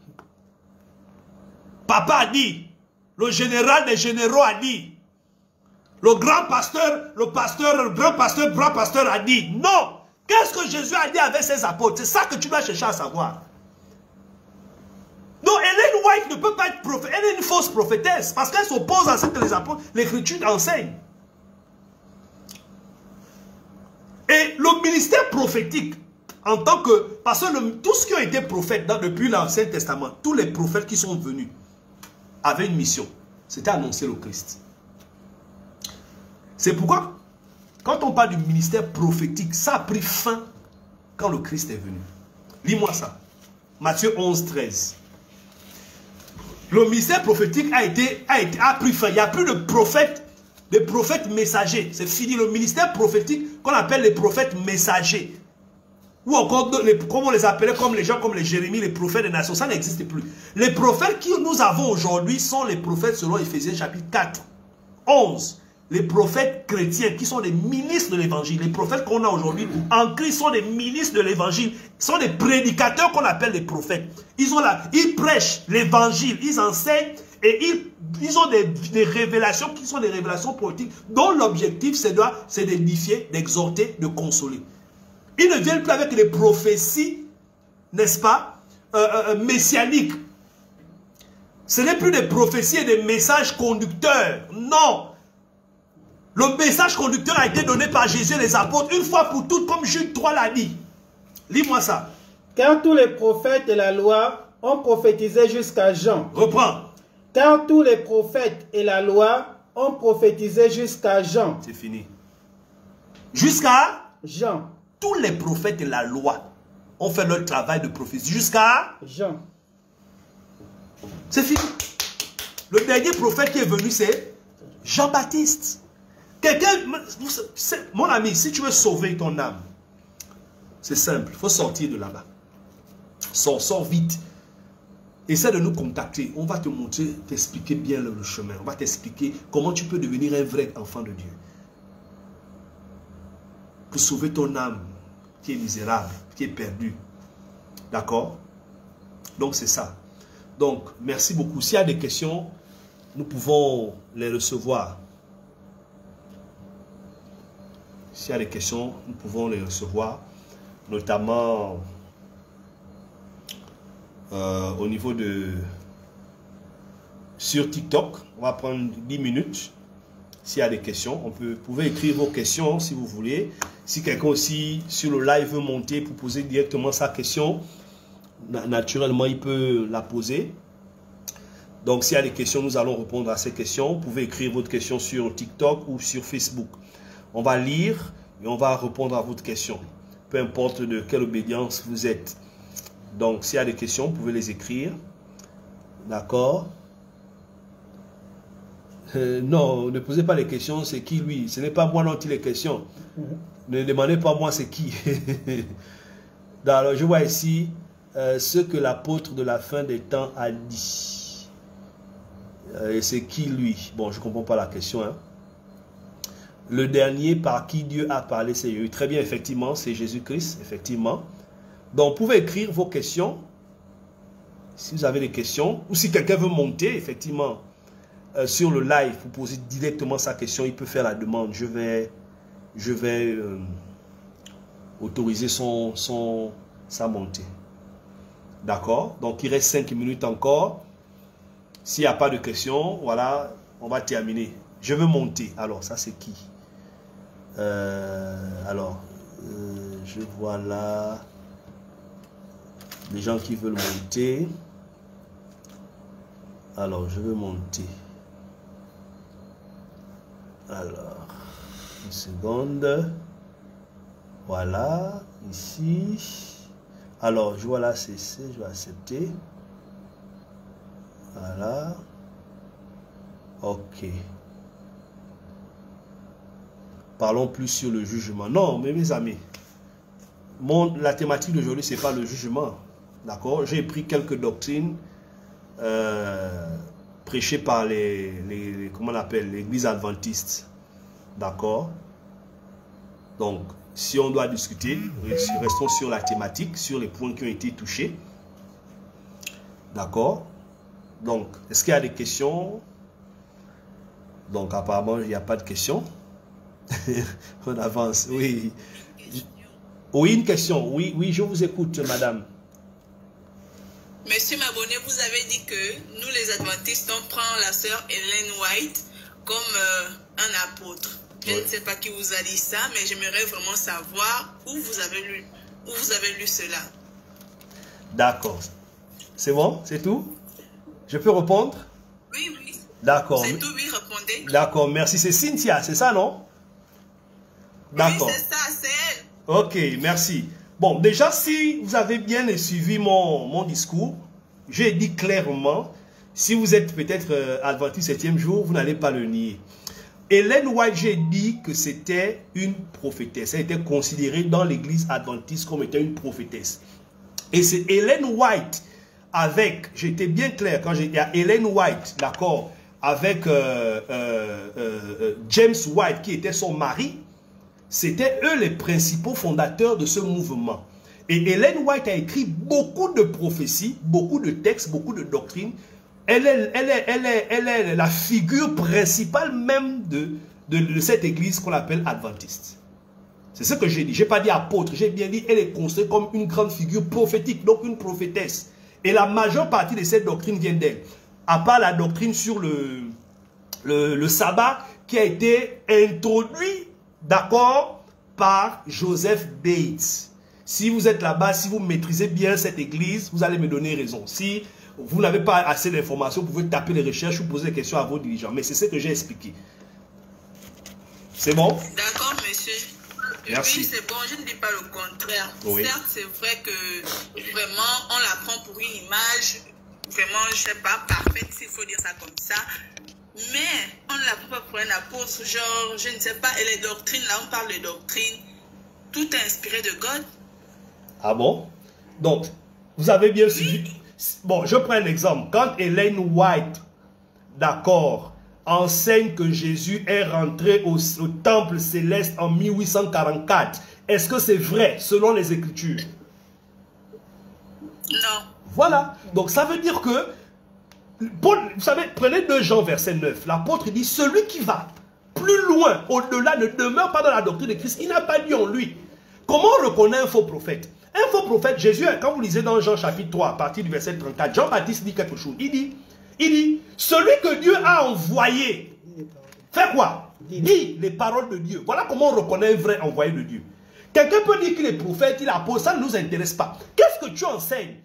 Papa a dit. Le général des généraux a dit. Le grand pasteur a dit. Non. Qu'est-ce que Jésus a dit avec ses apôtres? C'est ça que tu dois chercher à savoir. Donc Ellen White ne peut pas être prophète. Elle est une fausse prophétesse. Parce qu'elle s'oppose à ce que les apôtres, l'écriture enseigne. Et le ministère prophétique, en tant que, parce que tout ce qui a été prophète depuis l'Ancien Testament, tous les prophètes qui sont venus avaient une mission. C'était annoncer le Christ. C'est pourquoi, quand on parle du ministère prophétique, ça a pris fin quand le Christ est venu. Lis-moi ça. Matthieu 11, 13. Le ministère prophétique a pris fin. Il n'y a plus de prophètes messagers. C'est fini. Le ministère prophétique qu'on appelle les prophètes messagers. Ou encore, comme on les appelait, comme les gens comme les Jérémie, les prophètes des nations, ça n'existe plus. Les prophètes que nous avons aujourd'hui sont les prophètes selon Éphésiens chapitre 4, 11. Les prophètes chrétiens qui sont des ministres de l'évangile. Les prophètes qu'on a aujourd'hui en Christ sont des ministres de l'évangile. Sont des prédicateurs qu'on appelle les prophètes. Ils prêchent l'évangile, ils enseignent et ils ont des révélations qui sont des révélations politiques dont l'objectif c'est d'édifier, d'exhorter, de consoler. Ils ne viennent plus avec des prophéties, n'est-ce pas, messianiques. Ce n'est plus des prophéties et des messages conducteurs. Non. Le message conducteur a été donné par Jésus et les apôtres une fois pour toutes, comme Jude 3 l'a dit. Lis-moi ça. Car tous les prophètes et la loi ont prophétisé jusqu'à Jean. Reprends. Car tous les prophètes et la loi ont prophétisé jusqu'à Jean. C'est fini. Jusqu'à Jean. Tous les prophètes et la loi ont fait leur travail de prophétie jusqu'à Jean. C'est fini. Le dernier prophète qui est venu, c'est Jean-Baptiste. Mon ami, si tu veux sauver ton âme, c'est simple, il faut sortir de là-bas. Sors vite. Essaie de nous contacter. On va te montrer, t'expliquer bien le chemin. On va t'expliquer comment tu peux devenir un vrai enfant de Dieu. Pour sauver ton âme qui est misérable, qui est perdue. D'accord? Donc c'est ça. Donc merci beaucoup. S'il y a des questions, nous pouvons les recevoir. S'il y a des questions, nous pouvons les recevoir. Notamment au niveau de... Sur TikTok, on va prendre 10 minutes. S'il y a des questions, vous pouvez écrire vos questions si vous voulez. Si quelqu'un aussi sur le live veut monter pour poser directement sa question, naturellement il peut la poser. Donc s'il y a des questions, nous allons répondre à ces questions. Vous pouvez écrire votre question sur TikTok ou sur Facebook. On va lire et on va répondre à votre question. Peu importe de quelle obédience vous êtes. Donc s'il y a des questions, vous pouvez les écrire. D'accord? Non, ne posez pas les questions, c'est qui lui? Ce n'est pas moi non les questions. Ne demandez pas moi c'est qui. Alors, je vois ici ce que l'apôtre de la fin des temps a dit. Et c'est qui lui? Bon, je ne comprends pas la question. Hein. Le dernier par qui Dieu a parlé, c'est Jésus. Très bien, effectivement, c'est Jésus-Christ, effectivement. Donc, vous pouvez écrire vos questions. Si vous avez des questions, ou si quelqu'un veut monter, effectivement, sur le live, pour poser directement sa question, il peut faire la demande. Je vais autoriser sa montée. D'accord? Donc, il reste 5 minutes encore. S'il n'y a pas de questions, voilà, on va terminer. Je veux monter. Alors, ça, c'est qui? Je vois là des gens qui veulent monter. Alors, je veux monter. Alors, une seconde. Voilà, ici. Alors, je vois là, cesser, je vais accepter. Voilà. Ok. Parlons plus sur le jugement. Non, mais mes amis, la thématique d'aujourd'hui, ce n'est pas le jugement. D'accord? J'ai pris quelques doctrines prêchées par comment on appelle, l'église adventiste. D'accord? Donc, si on doit discuter, restons sur la thématique, sur les points qui ont été touchés. D'accord? Donc, est-ce qu'il y a des questions? Donc, apparemment, il n'y a pas de questions. On avance, oui. Oui, une question. Oui, oui, je vous écoute, madame. Monsieur Mabonnet, vous avez dit que nous, les adventistes, on prend la sœur Ellen White comme un apôtre. Je ne sais pas qui vous a dit ça, mais j'aimerais vraiment savoir où vous avez lu cela. D'accord. C'est bon? C'est tout? Je peux répondre? Oui, oui. D'accord. C'est tout, oui, répondez. D'accord, merci. C'est Cynthia, c'est ça, non? D'accord. Oui, c'est ça, c'est elle. Ok, merci. Bon, déjà, si vous avez bien suivi mon discours, j'ai dit clairement, si vous êtes peut-être adventiste 7e jour, vous n'allez pas le nier. Ellen White, j'ai dit que c'était une prophétesse. Elle était considérée dans l'église adventiste comme étant une prophétesse. Et c'est Ellen White avec, j'étais bien clair quand j'ai dit à Ellen White, d'accord, avec James White qui était son mari, c'était eux les principaux fondateurs de ce mouvement. Et Ellen White a écrit beaucoup de prophéties, beaucoup de textes, beaucoup de doctrines. Elle est la figure principale même de cette église qu'on appelle adventiste. C'est ce que j'ai dit. Je n'ai pas dit apôtre, j'ai bien dit elle est considérée comme une grande figure prophétique, donc une prophétesse. Et la majeure partie de cette doctrine vient d'elle. À part la doctrine sur le sabbat qui a été introduit, d'accord, par Joseph Bates. Si vous êtes là-bas, si vous maîtrisez bien cette église, vous allez me donner raison. Si vous n'avez pas assez d'informations, vous pouvez taper les recherches ou poser des questions à vos dirigeants. Mais c'est ce que j'ai expliqué. C'est bon? D'accord, monsieur. Merci. Oui, c'est bon, je ne dis pas le contraire. Oui. Certes, c'est vrai que vraiment, on la prend pour une image, vraiment, je ne sais pas, parfaite, s'il faut dire ça comme ça. Mais on ne la prend pas pour un apôtre, genre, je ne sais pas, et les doctrines, là, on parle de doctrines, tout est inspiré de God. Ah bon? Donc, vous avez bien suivi. Bon, je prends un exemple. Quand Ellen White, d'accord, enseigne que Jésus est rentré au temple céleste en 1844, est-ce que c'est vrai selon les Écritures? Non. Voilà. Donc, ça veut dire que, Paul, vous savez, prenez 2 Jean verset 9. L'apôtre dit, celui qui va plus loin, au-delà, ne demeure pas dans la doctrine de Christ. Il n'a pas dit en lui. Comment on reconnaît un faux prophète? Un faux prophète, Jésus, quand vous lisez dans Jean chapitre 3, à partir du verset 34, Jean-Baptiste dit quelque chose. Il dit, celui que Dieu a envoyé, fait quoi? Dit les paroles de Dieu. Voilà comment on reconnaît un vrai envoyé de Dieu. Quelqu'un peut dire qu'il est prophète, il apôtre, ça ne nous intéresse pas. Qu'est-ce que tu enseignes?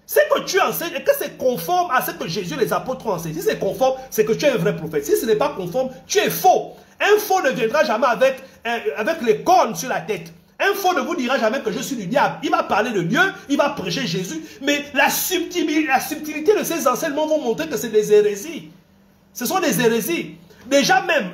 Ce que tu enseignes, est-ce que c'est conforme à ce que Jésus et les apôtres ont enseigné? Si c'est conforme, c'est que tu es un vrai prophète. Si ce n'est pas conforme, tu es faux. Un faux ne viendra jamais avec les cornes sur la tête. Un faux ne vous dira jamais que je suis du diable. Il va parler de Dieu, il va prêcher Jésus, mais la subtilité de ces enseignements vont montrer que c'est des hérésies. Ce sont des hérésies. Déjà même,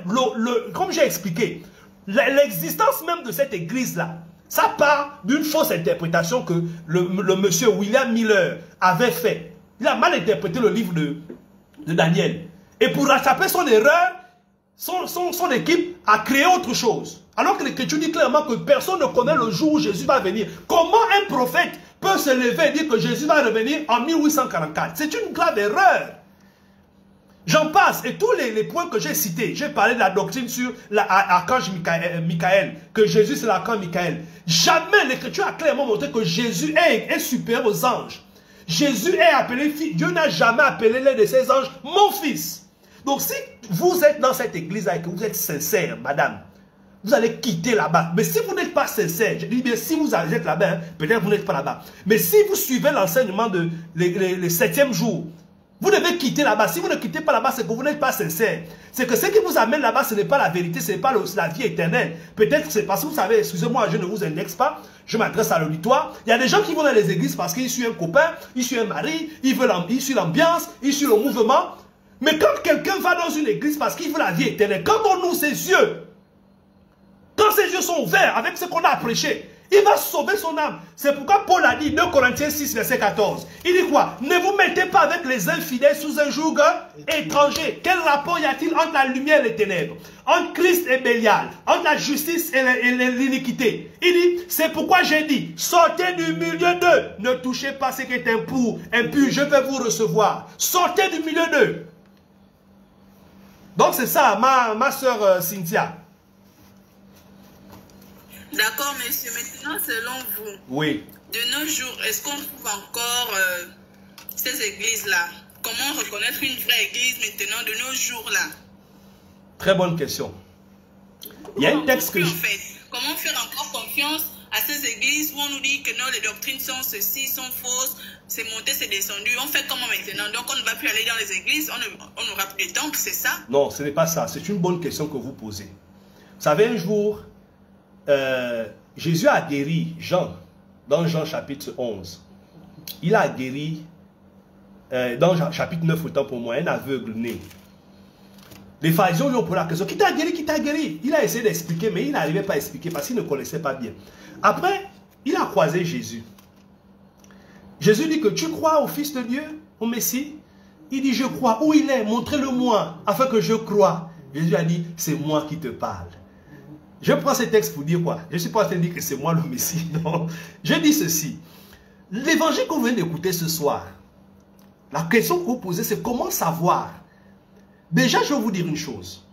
comme j'ai expliqué, l'existence même de cette église-là, ça part d'une fausse interprétation que le monsieur William Miller avait fait. Il a mal interprété le livre de Daniel. Et pour rattraper son erreur, son équipe a créé autre chose. Alors que l'Écriture dit clairement que personne ne connaît le jour où Jésus va venir. Comment un prophète peut se lever et dire que Jésus va revenir en 1844? C'est une grave erreur. J'en passe. Et tous les points que j'ai cités, j'ai parlé de la doctrine sur l'archange Michael, que Jésus c'est l'archange Michael. Jamais l'Écriture a clairement montré que Jésus est supérieur aux anges. Jésus est appelé fils. Dieu n'a jamais appelé l'un de ses anges mon fils. Donc si vous êtes dans cette église-là et que vous êtes sincère, madame, vous allez quitter là-bas. Mais si vous n'êtes pas sincère, je dis bien si vous êtes là-bas, hein, peut-être vous n'êtes pas là-bas. Mais si vous suivez l'enseignement de le 7e jour, vous devez quitter là-bas. Si vous ne quittez pas là-bas, c'est que vous n'êtes pas sincère. C'est que ce qui vous amène là-bas, ce n'est pas la vérité, ce n'est pas la vie éternelle. Peut-être que c'est parce que vous savez, excusez-moi, je ne vous indexe pas, je m'adresse à l'auditoire. Il y a des gens qui vont dans les églises parce qu'ils suivent un copain, ils suivent un mari, ils suivent l'ambiance, ils suivent le mouvement. Mais quand quelqu'un va dans une église parce qu'il veut la vie éternelle, quand on ouvre ses yeux, quand ses yeux sont ouverts avec ce qu'on a prêché, il va sauver son âme. C'est pourquoi Paul a dit, 2 Corinthiens 6, verset 14. Il dit quoi? Ne vous mettez pas avec les infidèles sous un joug étranger. Quel rapport y a-t-il entre la lumière et les ténèbres? Entre Christ et Bélial, entre la justice et l'iniquité. Il dit, c'est pourquoi j'ai dit, sortez du milieu d'eux. Ne touchez pas ce qui est impur, je vais vous recevoir. Sortez du milieu d'eux. Donc c'est ça, ma soeur Cynthia. D'accord, monsieur. Maintenant, selon vous, oui, de nos jours, est-ce qu'on trouve encore ces églises-là? Comment reconnaître une vraie église maintenant de nos jours-là? Très bonne question. Il y a un texte que... En fait, comment faire encore confiance à ces églises où on nous dit que non, les doctrines sont ceci, sont fausses, c'est monté, c'est descendu. On fait comment maintenant? Donc on ne va plus aller dans les églises, on n'aura plus de temps, c'est ça? Non, ce n'est pas ça. C'est une bonne question que vous posez. Vous savez, un jour... Jésus a guéri Jean, dans Jean chapitre 11. Il a guéri, dans Jean, chapitre 9, autant pour moi, un aveugle né. Les pharisiens lui ont posé la question, qui t'a guéri, qui t'a guéri? Il a essayé d'expliquer, mais il n'arrivait pas à expliquer parce qu'il ne connaissait pas bien. Après, il a croisé Jésus. Jésus dit que tu crois au Fils de Dieu, au Messie? Il dit, je crois. Où il est? Montrez-le-moi, afin que je croie. Jésus a dit, c'est moi qui te parle. Je prends ce texte pour dire quoi? Je ne suis pas en train de dire que c'est moi le Messie, non. Je dis ceci. L'évangile qu'on vient d'écouter ce soir, la question que vous posez, c'est comment savoir? Déjà, je vais vous dire une chose.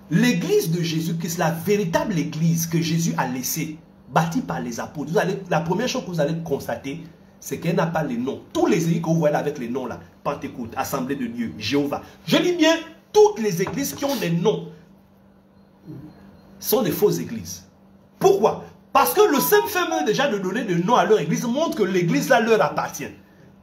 L'église de Jésus-Christ, la véritable église que Jésus a laissée, bâtie par les apôtres, la première chose que vous allez constater, c'est qu'elle n'a pas les noms. Tous les églises que vous voyez avec les noms là, Pentecôte, Assemblée de Dieu, Jéhovah. Je dis bien, toutes les églises qui ont des noms, sont des fausses églises. Pourquoi? Parce que le simple fait même déjà de donner de nom à leur église montre que l'église là leur appartient.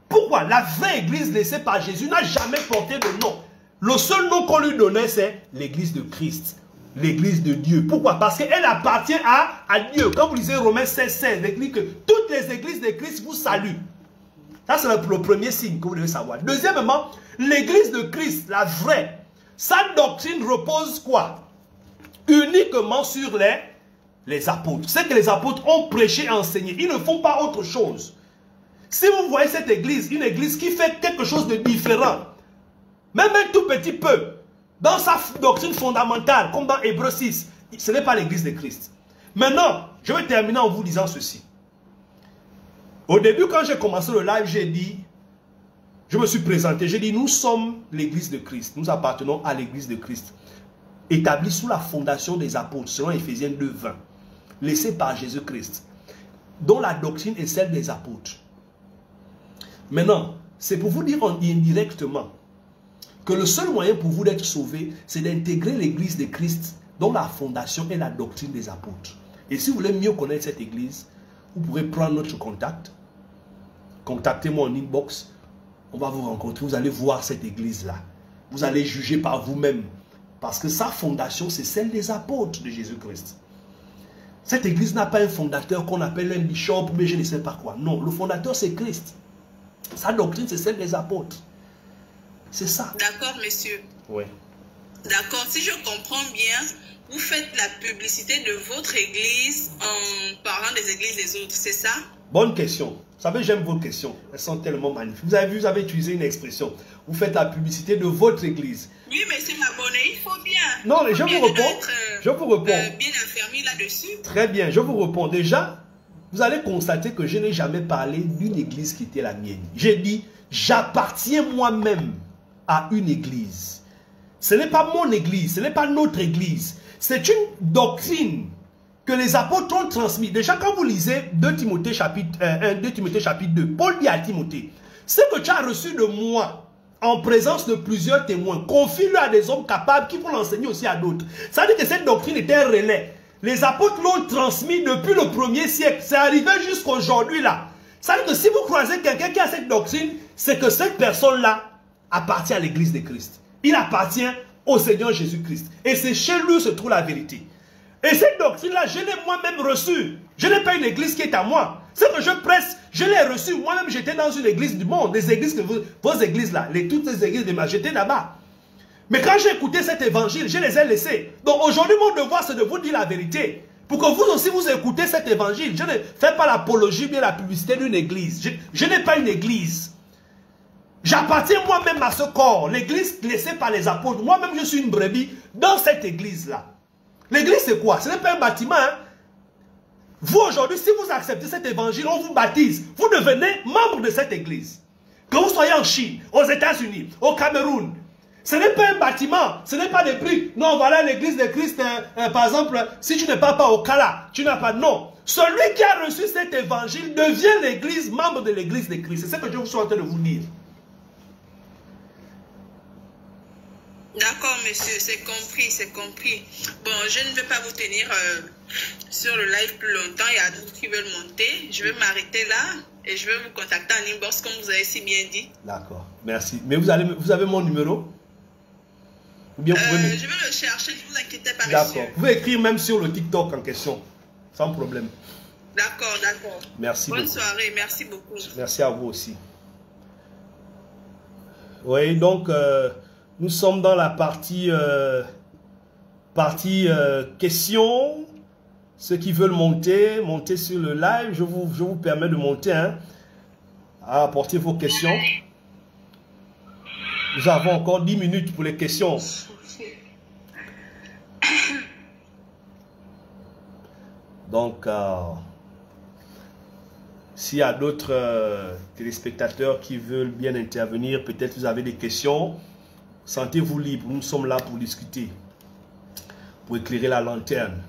Pourquoi? La vraie église laissée par Jésus n'a jamais porté de nom. Le seul nom qu'on lui donnait, c'est l'église de Christ, l'église de Dieu. Pourquoi? Parce qu'elle appartient à Dieu. Quand vous lisez Romains 16, 16, il dit que toutes les églises de Christ vous saluent. Ça, c'est le premier signe que vous devez savoir. Deuxièmement, l'église de Christ, la vraie, sa doctrine repose quoi? Uniquement sur les apôtres. C'est que les apôtres ont prêché et enseigné. Ils ne font pas autre chose. Si vous voyez cette église, une église qui fait quelque chose de différent, même un tout petit peu, dans sa doctrine fondamentale, comme dans Hébreux 6, ce n'est pas l'église de Christ. Maintenant, je vais terminer en vous disant ceci. Au début, quand j'ai commencé le live, j'ai dit, je me suis présenté, j'ai dit, nous sommes l'église de Christ. Nous appartenons à l'église de Christ. Établi sous la fondation des apôtres, selon Éphésiens 2, 20, laissé par Jésus-Christ, dont la doctrine est celle des apôtres. Maintenant, c'est pour vous dire indirectement que le seul moyen pour vous d'être sauvé, c'est d'intégrer l'église de Christ, dont la fondation est la doctrine des apôtres. Et si vous voulez mieux connaître cette église, vous pourrez prendre notre contact, contactez-moi en inbox, on va vous rencontrer, vous allez voir cette église-là. Vous allez juger par vous-même. Parce que sa fondation, c'est celle des apôtres de Jésus-Christ. Cette église n'a pas un fondateur qu'on appelle un bishop, mais je ne sais pas quoi. Non, le fondateur, c'est Christ. Sa doctrine, c'est celle des apôtres. C'est ça. D'accord, monsieur. Oui. D'accord. Si je comprends bien, vous faites la publicité de votre église en parlant des églises des autres, c'est ça? Bonne question. Vous savez, j'aime vos questions. Elles sont tellement magnifiques. Vous avez vu, vous avez utilisé une expression. Vous faites la publicité de votre église. Oui, mais c'est m'abonner, il faut bien. Non, mais je vous réponds. Je vous réponds. Bien affermi là-dessus. Très bien, je vous réponds. Déjà, vous allez constater que je n'ai jamais parlé d'une église qui était la mienne. J'ai dit, j'appartiens moi-même à une église. Ce n'est pas mon église, ce n'est pas notre église. C'est une doctrine que les apôtres ont transmise. Déjà, quand vous lisez 2 Timothée chapitre 1, 2 Timothée chapitre 2, Paul dit à Timothée, ce que tu as reçu de moi, en présence de plusieurs témoins, confie-le à des hommes capables qui vont l'enseigner aussi à d'autres. Ça veut dire que cette doctrine était un relais. Les apôtres l'ont transmis depuis le 1er siècle. C'est arrivé jusqu'à aujourd'hui là. Ça veut dire que si vous croisez quelqu'un qui a cette doctrine, c'est que cette personne-là appartient à l'église de Christ. Il appartient au Seigneur Jésus-Christ. Et c'est chez lui se trouve la vérité. Et cette doctrine-là, je l'ai moi-même reçue. Je n'ai pas une église qui est à moi. Ce que je presse, je l'ai reçu. Moi-même, j'étais dans une église du monde. Des églises que vos églises là, toutes les églises de ma, j'étais là-bas. Mais quand j'ai écouté cet évangile, je les ai laissés. Donc aujourd'hui, mon devoir, c'est de vous dire la vérité. Pour que vous aussi, vous écoutez cet évangile. Je ne fais pas l'apologie, mais la publicité d'une église. Je n'ai pas une église. J'appartiens moi-même à ce corps. L'église laissée par les apôtres. Moi-même, je suis une brebis dans cette église-là. L'église, c'est quoi? Ce n'est pas un bâtiment. Hein? Vous, aujourd'hui, si vous acceptez cet évangile, on vous baptise. Vous devenez membre de cette église. Que vous soyez en Chine, aux États-Unis, au Cameroun. Ce n'est pas un bâtiment. Ce n'est pas des prix. Non, voilà l'église de Christ. Par exemple, si tu ne pars pas au Kala, tu n'as pas... Non. Celui qui a reçu cet évangile devient l'église, membre de l'église de Christ. C'est ce que je suis en train de vous dire. D'accord, monsieur, c'est compris, c'est compris. Bon, je ne vais pas vous tenir sur le live plus longtemps. Il y a d'autres qui veulent monter. Je vais m'arrêter là et je vais vous contacter en inbox comme vous avez si bien dit. D'accord, merci. Mais vous avez mon numéro? Ou bien vous pouvez je vais le chercher, ne vous inquiétez pas, monsieur. D'accord. Vous pouvez écrire même sur le TikTok en question, sans problème. D'accord, d'accord. Merci beaucoup. Bonne soirée, merci beaucoup. Merci à vous aussi. Oui, donc... nous sommes dans la partie questions. Ceux qui veulent monter sur le live, je vous permets de monter, hein, à apporter vos questions. Nous avons encore 10 minutes pour les questions. Donc, s'il y a d'autres téléspectateurs qui veulent bien intervenir, peut-être vous avez des questions. Sentez-vous libre, nous sommes là pour discuter, pour éclairer la lanterne.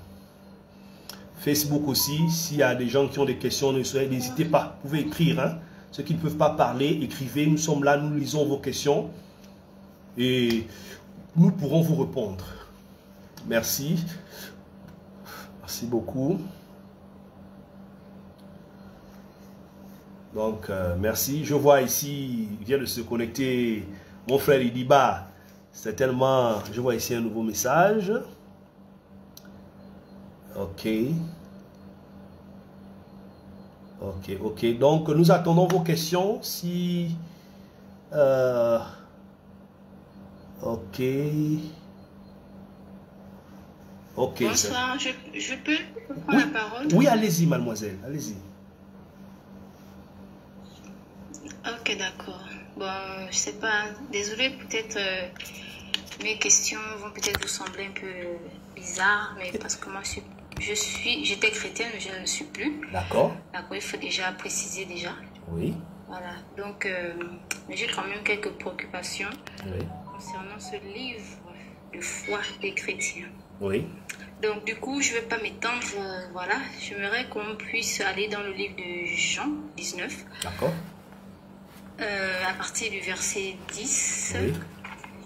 Facebook aussi, s'il y a des gens qui ont des questions, n'hésitez pas, vous pouvez écrire. Hein. Ceux qui ne peuvent pas parler, écrivez, nous sommes là, nous lisons vos questions et nous pourrons vous répondre. Merci. Merci beaucoup. Donc, merci. Je vois ici, il vient de se connecter mon frère Idiba. Certainement, je vois ici un nouveau message. Ok. Ok. Donc, nous attendons vos questions. Si... ok. Bonsoir, je peux prendre la parole? Oui, allez-y, mademoiselle. Allez-y. Ok, d'accord. Bon, je sais pas, désolé, peut-être mes questions vont peut-être vous sembler un peu bizarres, mais parce que moi j'étais chrétienne, mais je ne le suis plus. D'accord. D'accord, il faut déjà préciser déjà. Oui. Voilà, donc mais j'ai quand même quelques préoccupations concernant ce livre de foi des chrétiens. Oui. Donc du coup, je ne vais pas m'étendre, voilà. J'aimerais qu'on puisse aller dans le livre de Jean 19. D'accord. À partir du verset 10, oui.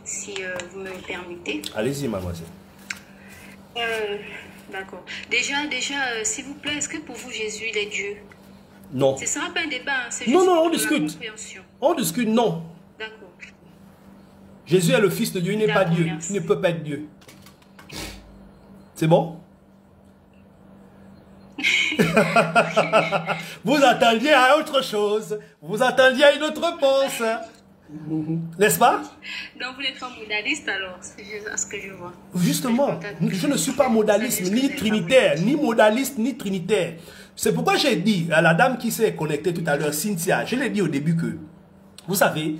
Si vous me le permettez. Allez-y, mademoiselle. D'accord. Déjà, s'il vous plaît, est-ce que pour vous, Jésus, il est Dieu? Non. Ce ne sera pas un débat, c'est juste on pour discute. la compréhension. On discute, non. D'accord. Jésus est le Fils de Dieu, il n'est pas Dieu. Merci. Il ne peut pas être Dieu. C'est bon? Vous attendiez à autre chose. Vous attendiez à une autre réponse. N'est-ce pas? Donc vous n'êtes pas modaliste alors, c'est juste à ce que je vois. Justement, je ne suis pas modaliste, ni trinitaire, ni modaliste, ni trinitaire. C'est pourquoi j'ai dit à la dame qui s'est connectée tout à l'heure, Cynthia, je l'ai dit au début que, vous savez,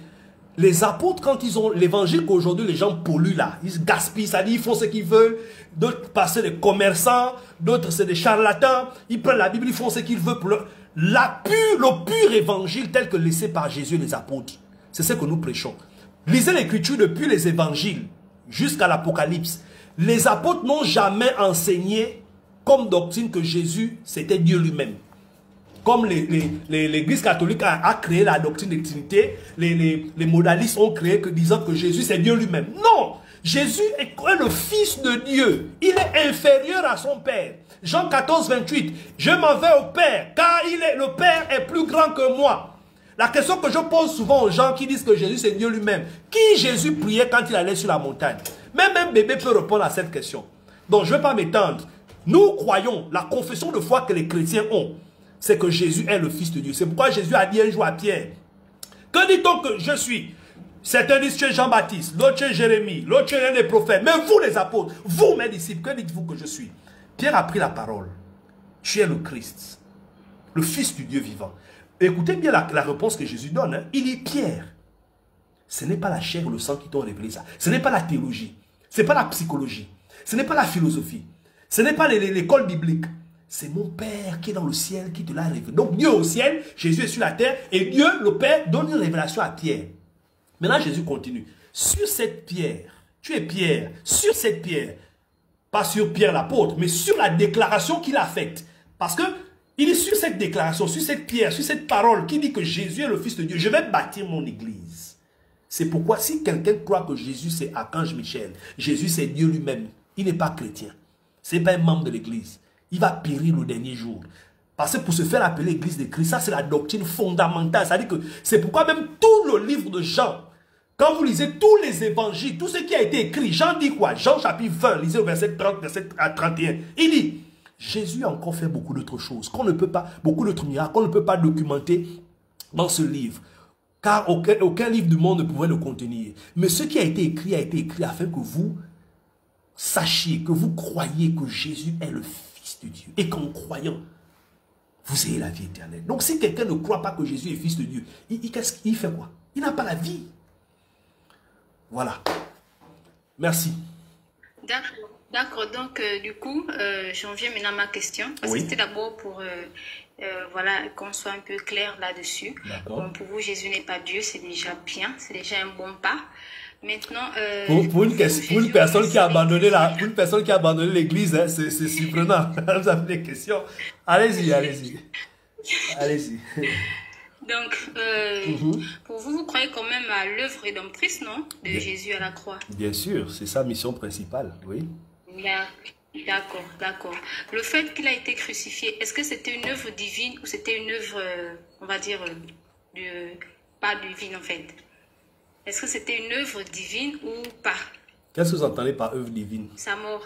les apôtres, quand ils ont l'évangile qu'aujourd'hui les gens polluent là, ils gaspillent, ça dit, ils font ce qu'ils veulent, d'autres passent des commerçants, d'autres c'est des charlatans, ils prennent la Bible, ils font ce qu'ils veulent pour le pur évangile tel que laissé par Jésus et les apôtres. C'est ce que nous prêchons. Lisez l'écriture depuis les évangiles jusqu'à l'Apocalypse. Les apôtres n'ont jamais enseigné comme doctrine que Jésus, c'était Dieu lui-même. Comme l'Église catholique a créé la doctrine de Trinité, les modalistes ont créé disant que Jésus c'est Dieu lui-même. Non! Jésus est le Fils de Dieu. Il est inférieur à son Père. Jean 14, 28. Je m'en vais au Père, car le Père est plus grand que moi. La question que je pose souvent aux gens qui disent que Jésus c'est Dieu lui-même. Qui Jésus priait quand il allait sur la montagne? Même un bébé peut répondre à cette question. Donc je ne vais pas m'étendre. Nous croyons, la confession de foi que les chrétiens ont, c'est que Jésus est le Fils de Dieu. C'est pourquoi Jésus a dit un jour à Pierre, que dit-on que je suis? Certains disent tu es Jean-Baptiste, l'autre tu es Jérémie, l'autre tu es l'un des prophètes. Mais vous les apôtres, vous mes disciples, que dites-vous que je suis? Pierre a pris la parole. Tu es le Christ, le Fils du Dieu vivant. Écoutez bien la réponse que Jésus donne. Hein. Il dit Pierre, ce n'est pas la chair ou le sang qui t'ont révélé ça. Ce n'est pas la théologie. Ce n'est pas la psychologie. Ce n'est pas la philosophie. Ce n'est pas l'école biblique. C'est mon Père qui est dans le ciel qui te l'a révélé. Donc Dieu au ciel, Jésus est sur la terre et Dieu, le Père, donne une révélation à Pierre. Maintenant Jésus continue. Sur cette pierre, tu es Pierre, sur cette pierre, pas sur Pierre l'apôtre, mais sur la déclaration qu'il a faite. Parce que il est sur cette déclaration, sur cette pierre, sur cette parole qui dit que Jésus est le Fils de Dieu. Je vais bâtir mon église. C'est pourquoi si quelqu'un croit que Jésus c'est Archange Michel, Jésus c'est Dieu lui-même, il n'est pas chrétien. Ce n'est pas un membre de l'église. Il va périr le dernier jour. Parce que pour se faire appeler l'église de Christ, ça c'est la doctrine fondamentale. C'est-à-dire que c'est pourquoi même tout le livre de Jean, quand vous lisez tous les évangiles, tout ce qui a été écrit, Jean dit quoi? Jean chapitre 20, lisez au verset 30, verset 31. Il dit, Jésus a encore fait beaucoup d'autres choses, qu'on ne peut pas, beaucoup d'autres miracles, qu'on ne peut pas documenter dans ce livre. Car aucun livre du monde ne pouvait le contenir. Mais ce qui a été écrit afin que vous sachiez, que vous croyez que Jésus est le Fils de Dieu. Et qu'en croyant, vous ayez la vie éternelle. Donc si quelqu'un ne croit pas que Jésus est Fils de Dieu, il fait quoi? Il n'a pas la vie. Voilà. Merci. D'accord. Donc, du coup, j'en viens maintenant à ma question. Parce que c'était d'abord pour voilà, qu'on soit un peu clair là-dessus. Bon, pour vous, Jésus n'est pas Dieu, c'est déjà bien. C'est déjà un bon pas. Maintenant, pour une personne qui a abandonné l'église, hein, c'est surprenant. Vous avez des questions. Allez-y. Donc, pour vous, vous croyez quand même à l'œuvre rédemptrice, non? De Jésus à la croix. Bien sûr, c'est sa mission principale, oui. D'accord. Le fait qu'il a été crucifié, est-ce que c'était une œuvre divine ou c'était une œuvre, on va dire, pas divine en fait? Est-ce que c'était une œuvre divine ou pas? Qu'est-ce que vous entendez par œuvre divine? Sa mort.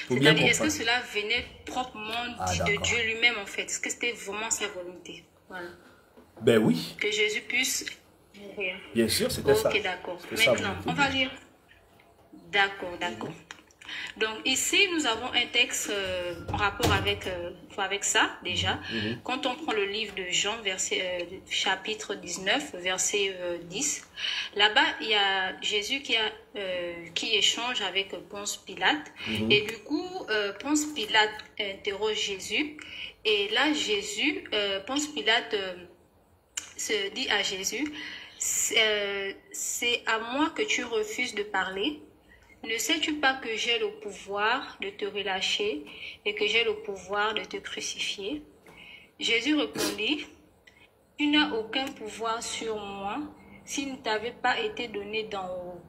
C'est-à-dire, est-ce que cela venait proprement de Dieu lui-même en fait? Est-ce que c'était vraiment sa volonté? Voilà. Ben oui. Que Jésus puisse mourir. Bien sûr, c'était ça. Ok, d'accord. Maintenant, on va lire. D'accord. Donc ici, nous avons un texte en rapport avec ça déjà. Quand on prend le livre de Jean, chapitre 19, verset 10, là-bas, il y a Jésus qui échange avec Ponce Pilate. Et du coup, Ponce Pilate interroge Jésus. Et là, Ponce Pilate se dit à Jésus, c'est à moi que tu refuses de parler. Ne sais-tu pas que j'ai le pouvoir de te relâcher et que j'ai le pouvoir de te crucifier? Jésus répondit, tu n'as aucun pouvoir sur moi s'il ne t'avait pas été donné d'en haut.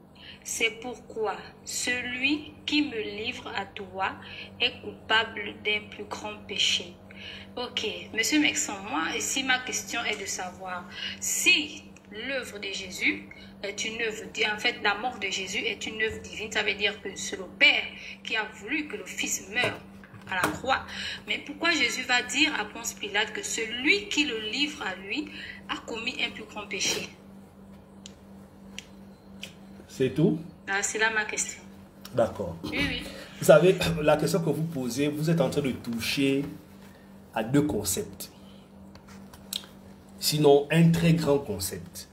C'est pourquoi celui qui me livre à toi est coupable d'un plus grand péché. Ok, Monsieur Mexon, moi, ici ma question est de savoir si l'œuvre de Jésus est une œuvre, en fait la mort de Jésus est une œuvre divine, ça veut dire que c'est le Père qui a voulu que le Fils meure à la croix. Mais pourquoi Jésus va dire à Ponce Pilate que celui qui le livre à lui a commis un plus grand péché? C'est tout? C'est là ma question. D'accord. Oui. Vous savez, la question que vous posez, vous êtes en train de toucher à deux concepts. Sinon, un très grand concept.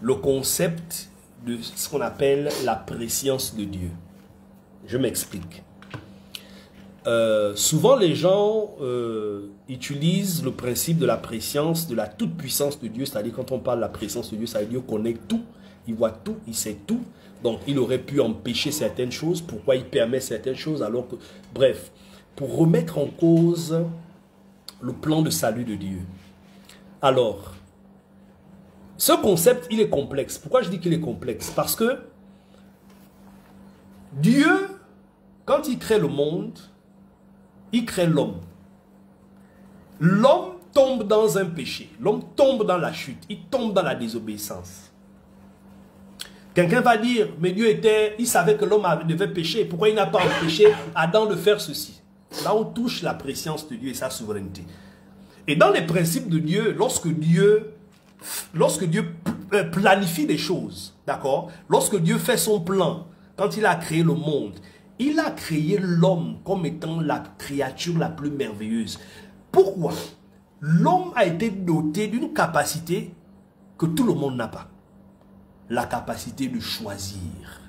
Le concept de ce qu'on appelle la préscience de Dieu. Je m'explique. souvent les gens utilisent le principe de la préscience, de la toute-puissance de Dieu. C'est-à-dire quand on parle de la présence de Dieu, ça veut dire Dieu connaît tout, il voit tout, il sait tout. Donc il aurait pu empêcher certaines choses. Pourquoi il permet certaines choses alors que... Bref, pour remettre en cause le plan de salut de Dieu. Alors, ce concept, il est complexe. Pourquoi je dis qu'il est complexe? Parce que Dieu, quand il crée le monde, il crée l'homme. L'homme tombe dans un péché. L'homme tombe dans la chute. Il tombe dans la désobéissance. Quelqu'un va dire, mais Dieu il savait que l'homme devait pécher. Pourquoi il n'a pas empêché Adam de faire ceci? Là, on touche la préscience de Dieu et sa souveraineté. Et dans les principes de Dieu, lorsque Dieu planifie des choses, d'accord? Lorsque Dieu fait son plan, quand il a créé le monde, il a créé l'homme comme étant la créature la plus merveilleuse. Pourquoi? L'homme a été doté d'une capacité que tout le monde n'a pas. La capacité de choisir.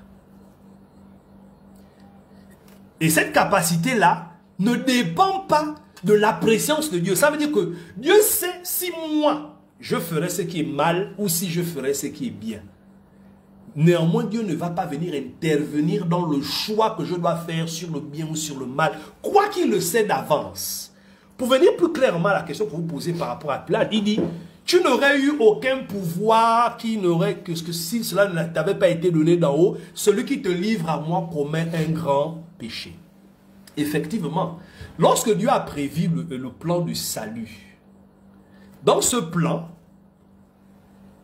Et cette capacité-là ne dépend pas de la préscience de Dieu. Ça veut dire que Dieu sait si moi, je ferai ce qui est mal ou si je ferai ce qui est bien. Néanmoins, Dieu ne va pas venir intervenir dans le choix que je dois faire sur le bien ou sur le mal, quoi qu'il le sait d'avance. Pour venir plus clairement à la question que vous posez par rapport à Pilate, il dit, tu n'aurais eu aucun pouvoir qui n'aurait que si cela ne t'avait pas été donné d'en haut, celui qui te livre à moi commet un grand péché. Effectivement, lorsque Dieu a prévu le plan du salut, dans ce plan,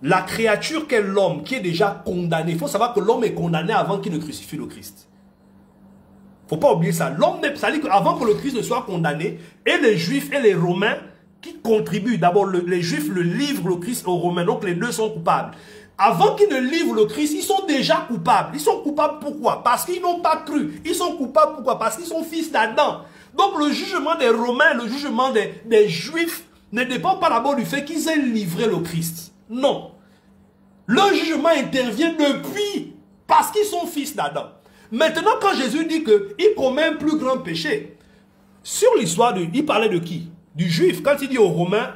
la créature qu'est l'homme, qui est déjà condamné, il faut savoir que l'homme est condamné avant qu'il ne crucifie le Christ. Il ne faut pas oublier ça. L'homme, ça dit qu'avant que le Christ ne soit condamné, et les Juifs et les Romains qui contribuent, d'abord les Juifs le livrent le Christ aux Romains, donc les deux sont coupables. Avant qu'ils ne livrent le Christ, ils sont déjà coupables. Ils sont coupables pourquoi? Parce qu'ils n'ont pas cru. Ils sont coupables pourquoi? Parce qu'ils sont fils d'Adam. Donc le jugement des Romains, le jugement des Juifs ne dépend pas d'abord du fait qu'ils aient livré le Christ. Non. Le jugement intervient depuis parce qu'ils sont fils d'Adam. Maintenant, quand Jésus dit qu'il commet un plus grand péché, sur l'histoire, il parlait de qui? Du Juif. Quand il dit aux Romains,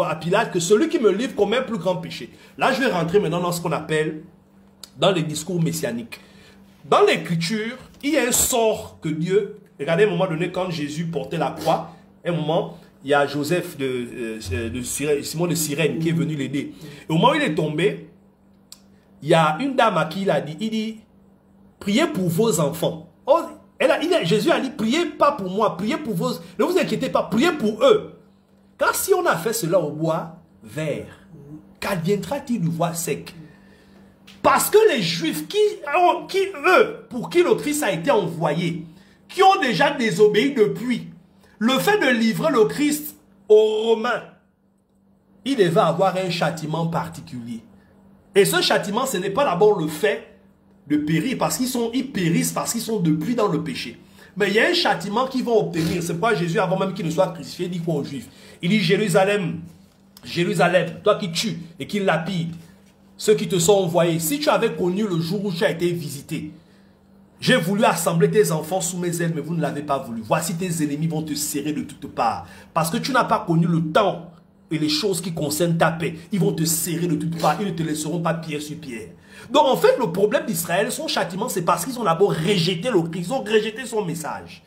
à Pilate, que celui qui me livre commet un plus grand péché. Là, je vais rentrer maintenant dans ce qu'on appelle, dans les discours messianiques. Dans l'écriture, il y a un sort que Dieu... Regardez, à un moment donné, quand Jésus portait la croix, à un moment, il y a Joseph Simon de Cyrène qui est venu l'aider. Et au moment où il est tombé, il y a une dame à qui il dit, priez pour vos enfants. Oh, Jésus a dit, priez pas pour moi, priez pour vos... Ne vous inquiétez pas, priez pour eux. Car si on a fait cela au bois vert, qu'adviendra-t-il du bois sec? Parce que les Juifs, pour qui le Christ a été envoyé, qui ont déjà désobéi depuis, le fait de livrer le Christ aux Romains, il devait avoir un châtiment particulier. Et ce châtiment, ce n'est pas d'abord le fait de périr, parce qu'ils périssent parce qu'ils sont depuis dans le péché. Mais il y a un châtiment qu'ils vont obtenir. C'est pourquoi Jésus, avant même qu'il ne soit crucifié, dit quoi aux Juifs? Il dit, Jérusalem, Jérusalem, toi qui tues et qui lapides ceux qui te sont envoyés, si tu avais connu le jour où tu as été visité, j'ai voulu assembler tes enfants sous mes ailes, mais vous ne l'avez pas voulu. Voici tes ennemis vont te serrer de toutes parts. Parce que tu n'as pas connu le temps et les choses qui concernent ta paix. Ils vont te serrer de toutes parts. Ils ne te laisseront pas pierre sur pierre. Donc en fait, le problème d'Israël, son châtiment, c'est parce qu'ils ont d'abord rejeté le Christ. Ils ont rejeté son message.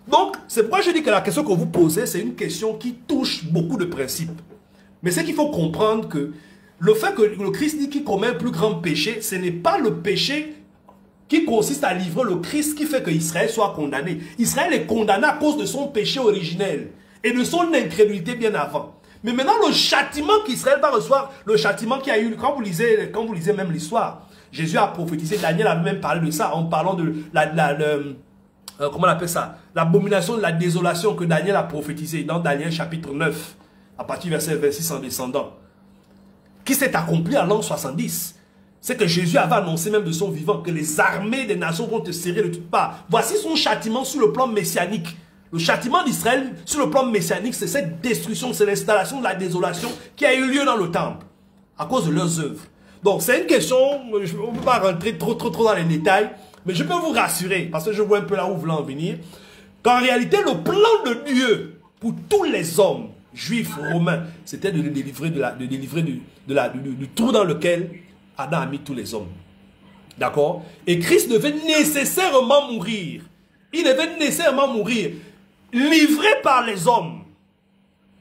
Donc, c'est pourquoi je dis que la question que vous posez, c'est une question qui touche beaucoup de principes. Mais c'est qu'il faut comprendre que le fait que le Christ dit qu'il commet un plus grand péché, ce n'est pas le péché qui consiste à livrer le Christ qui fait que Israël soit condamné. Israël est condamné à cause de son péché originel et de son incrédulité bien avant. Mais maintenant, le châtiment qu'Israël va recevoir, le châtiment qui a eu, quand vous lisez même l'histoire, Jésus a prophétisé, Daniel a même parlé de ça en parlant de comment on appelle ça? L'abomination de la désolation que Daniel a prophétisé dans Daniel chapitre 9, à partir du verset 26 en descendant, qui s'est accompli en l'an 70. C'est que Jésus avait annoncé même de son vivant que les armées des nations vont te serrer de toutes parts. Voici son châtiment sur le plan messianique. Le châtiment d'Israël sur le plan messianique, c'est cette destruction, c'est l'installation de la désolation qui a eu lieu dans le temple à cause de leurs œuvres. Donc c'est une question, je ne peux pas rentrer trop dans les détails, mais je peux vous rassurer, parce que je vois un peu là où vous voulez en venir, qu'en réalité, le plan de Dieu pour tous les hommes, juifs, romains, c'était de les délivrer, du trou dans lequel Adam a mis tous les hommes. D'accord? Et Christ devait nécessairement mourir. Il devait nécessairement mourir. Livré par les hommes.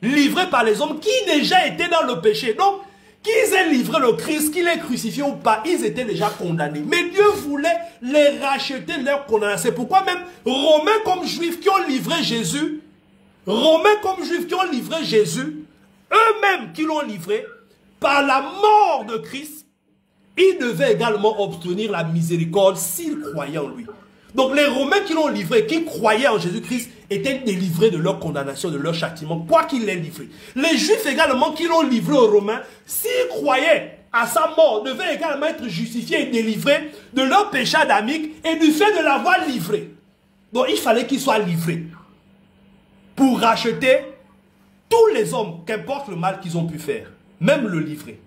Livré par les hommes qui déjà étaient dans le péché. Donc, qu'ils aient livré le Christ, qu'ils l'aient crucifié ou pas, ils étaient déjà condamnés. Mais Dieu voulait les racheter de leur condamnation. C'est pourquoi même Romains comme Juifs qui ont livré Jésus, eux-mêmes qui l'ont livré, par la mort de Christ, ils devaient également obtenir la miséricorde s'ils croyaient en lui. Donc les Romains qui l'ont livré, qui croyaient en Jésus-Christ, étaient délivrés de leur condamnation, de leur châtiment, quoi qu'il l'ait livré. Les Juifs également qui l'ont livré aux Romains, s'ils croyaient à sa mort, devaient également être justifiés et délivrés de leur péché adamique et du fait de l'avoir livré. Donc il fallait qu'ils soient livrés pour racheter tous les hommes, qu'importe le mal qu'ils ont pu faire, même le livrer.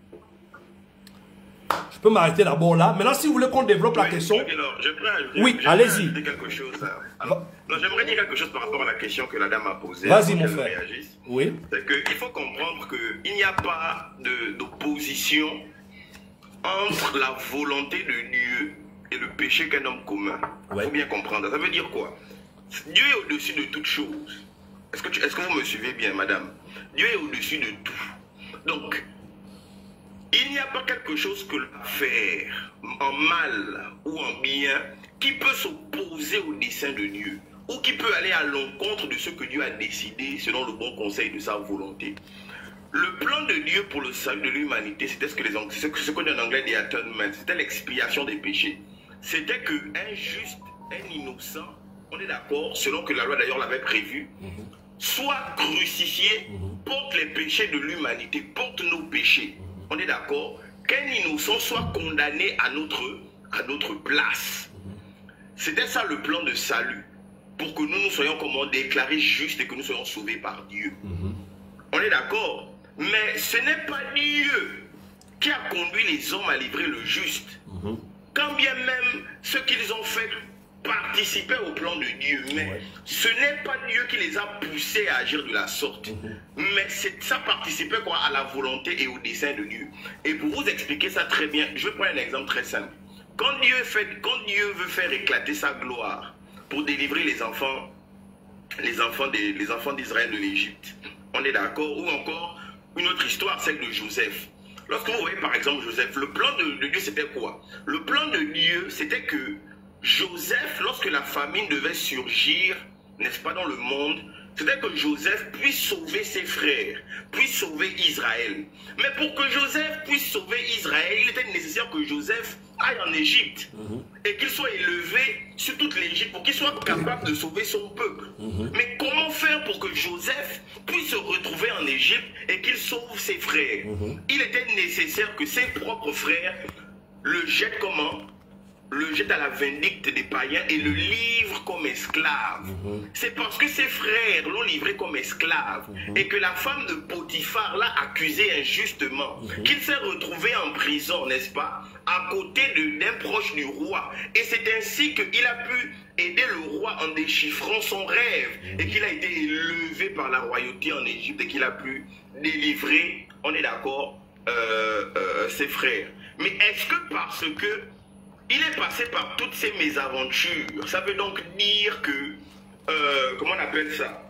Je peux m'arrêter d'abord là. Maintenant, si vous voulez qu'on développe la question... Oui, allez-y. J'aimerais dire quelque chose par rapport à la question que la dame a posée. Vas-y, mon frère. Oui. C'est qu'il faut comprendre qu'il n'y a pas d'opposition entre la volonté de Dieu et le péché qu'un homme commun. Il faut bien comprendre. Ça veut dire quoi? Dieu est au-dessus de toute chose. Est-ce que vous me suivez bien, madame? Dieu est au-dessus de tout. Donc, il n'y a pas quelque chose que l'on va faire en mal ou en bien qui peut s'opposer au dessein de Dieu ou qui peut aller à l'encontre de ce que Dieu a décidé selon le bon conseil de sa volonté. Le plan de Dieu pour le salut de l'humanité, c'était ce qu'on dit en anglais, the atonement, c'était l'expiation des péchés. C'était qu'un juste, un innocent, on est d'accord, selon que la loi d'ailleurs l'avait prévu, soit crucifié, porte les péchés de l'humanité, porte nos péchés. On est d'accord, qu'un innocent soit condamné à notre place. C'était ça le plan de salut, pour que nous soyons déclarés justes et que nous soyons sauvés par Dieu. On est d'accord, mais ce n'est pas Dieu qui a conduit les hommes à livrer le juste. Quand bien même ce qu'ils ont fait participaient au plan de Dieu, mais ce n'est pas Dieu qui les a poussés à agir de la sorte, mais ça participait à la volonté et au dessein de Dieu. Et pour vous expliquer ça très bien, je vais prendre un exemple très simple. Quand Dieu veut faire éclater sa gloire pour délivrer les enfants d'Israël de l'Égypte, on est d'accord? Ou encore une autre histoire, celle de Joseph. Lorsque vous voyez par exemple Joseph, le plan de Dieu c'était quoi? Le plan de Dieu c'était que Joseph, lorsque la famine devait surgir, n'est-ce pas, dans le monde, c'était que Joseph puisse sauver ses frères, puisse sauver Israël. Mais pour que Joseph puisse sauver Israël, il était nécessaire que Joseph aille en Égypte et qu'il soit élevé sur toute l'Égypte pour qu'il soit capable de sauver son peuple. Mais comment faire pour que Joseph puisse se retrouver en Égypte et qu'il sauve ses frères? Il était nécessaire que ses propres frères le jettent comment? Le jette à la vindicte des païens et le livre comme esclave. C'est parce que ses frères l'ont livré comme esclave et que la femme de Potiphar l'a accusé injustement, qu'il s'est retrouvé en prison, n'est-ce pas, à côté d'un proche du roi. Et c'est ainsi qu'il a pu aider le roi en déchiffrant son rêve et qu'il a été élevé par la royauté en Égypte et qu'il a pu délivrer, on est d'accord, ses frères. Mais est-ce que parce que il est passé par toutes ces mésaventures, ça veut donc dire que, comment on appelle ça,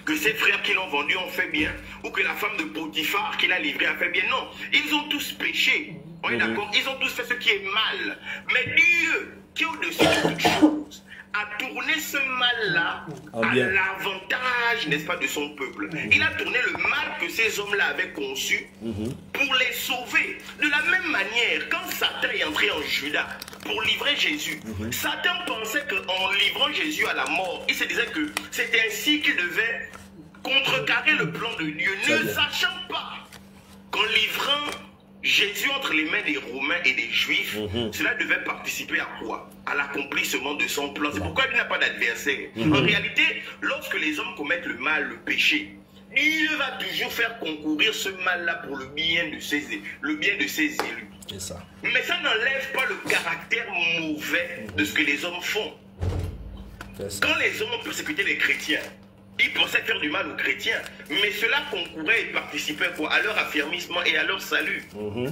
que ses frères qui l'ont vendu ont fait bien, ou que la femme de Potiphar qui l'a livré a fait bien? Non, ils ont tous péché, on est d'accord, ils ont tous fait ce qui est mal. Mais Dieu, qui est au-dessus de toutes choses, a tourné ce mal-là à l'avantage, n'est-ce pas, de son peuple. Il a tourné le mal que ces hommes-là avaient conçu pour les sauver. De la même manière, quand Satan est entré en Judas pour livrer Jésus, Satan pensait qu'en livrant Jésus à la mort, il se disait que c'était ainsi qu'il devait contrecarrer le plan de Dieu, ne sachant pas qu'en livrant Jésus entre les mains des Romains et des Juifs, cela devait participer à quoi? À l'accomplissement de son plan. C'est pourquoi il n'a pas d'adversaire. En réalité, lorsque les hommes commettent le mal, le péché, Dieu va toujours faire concourir ce mal-là pour le bien de ses élus. C'est ça. Mais ça n'enlève pas le caractère mauvais de ce que les hommes font. Quand les hommes ont persécuté les chrétiens, ils pensaient faire du mal aux chrétiens, mais cela concourait et participait quoi, à leur affermissement et à leur salut.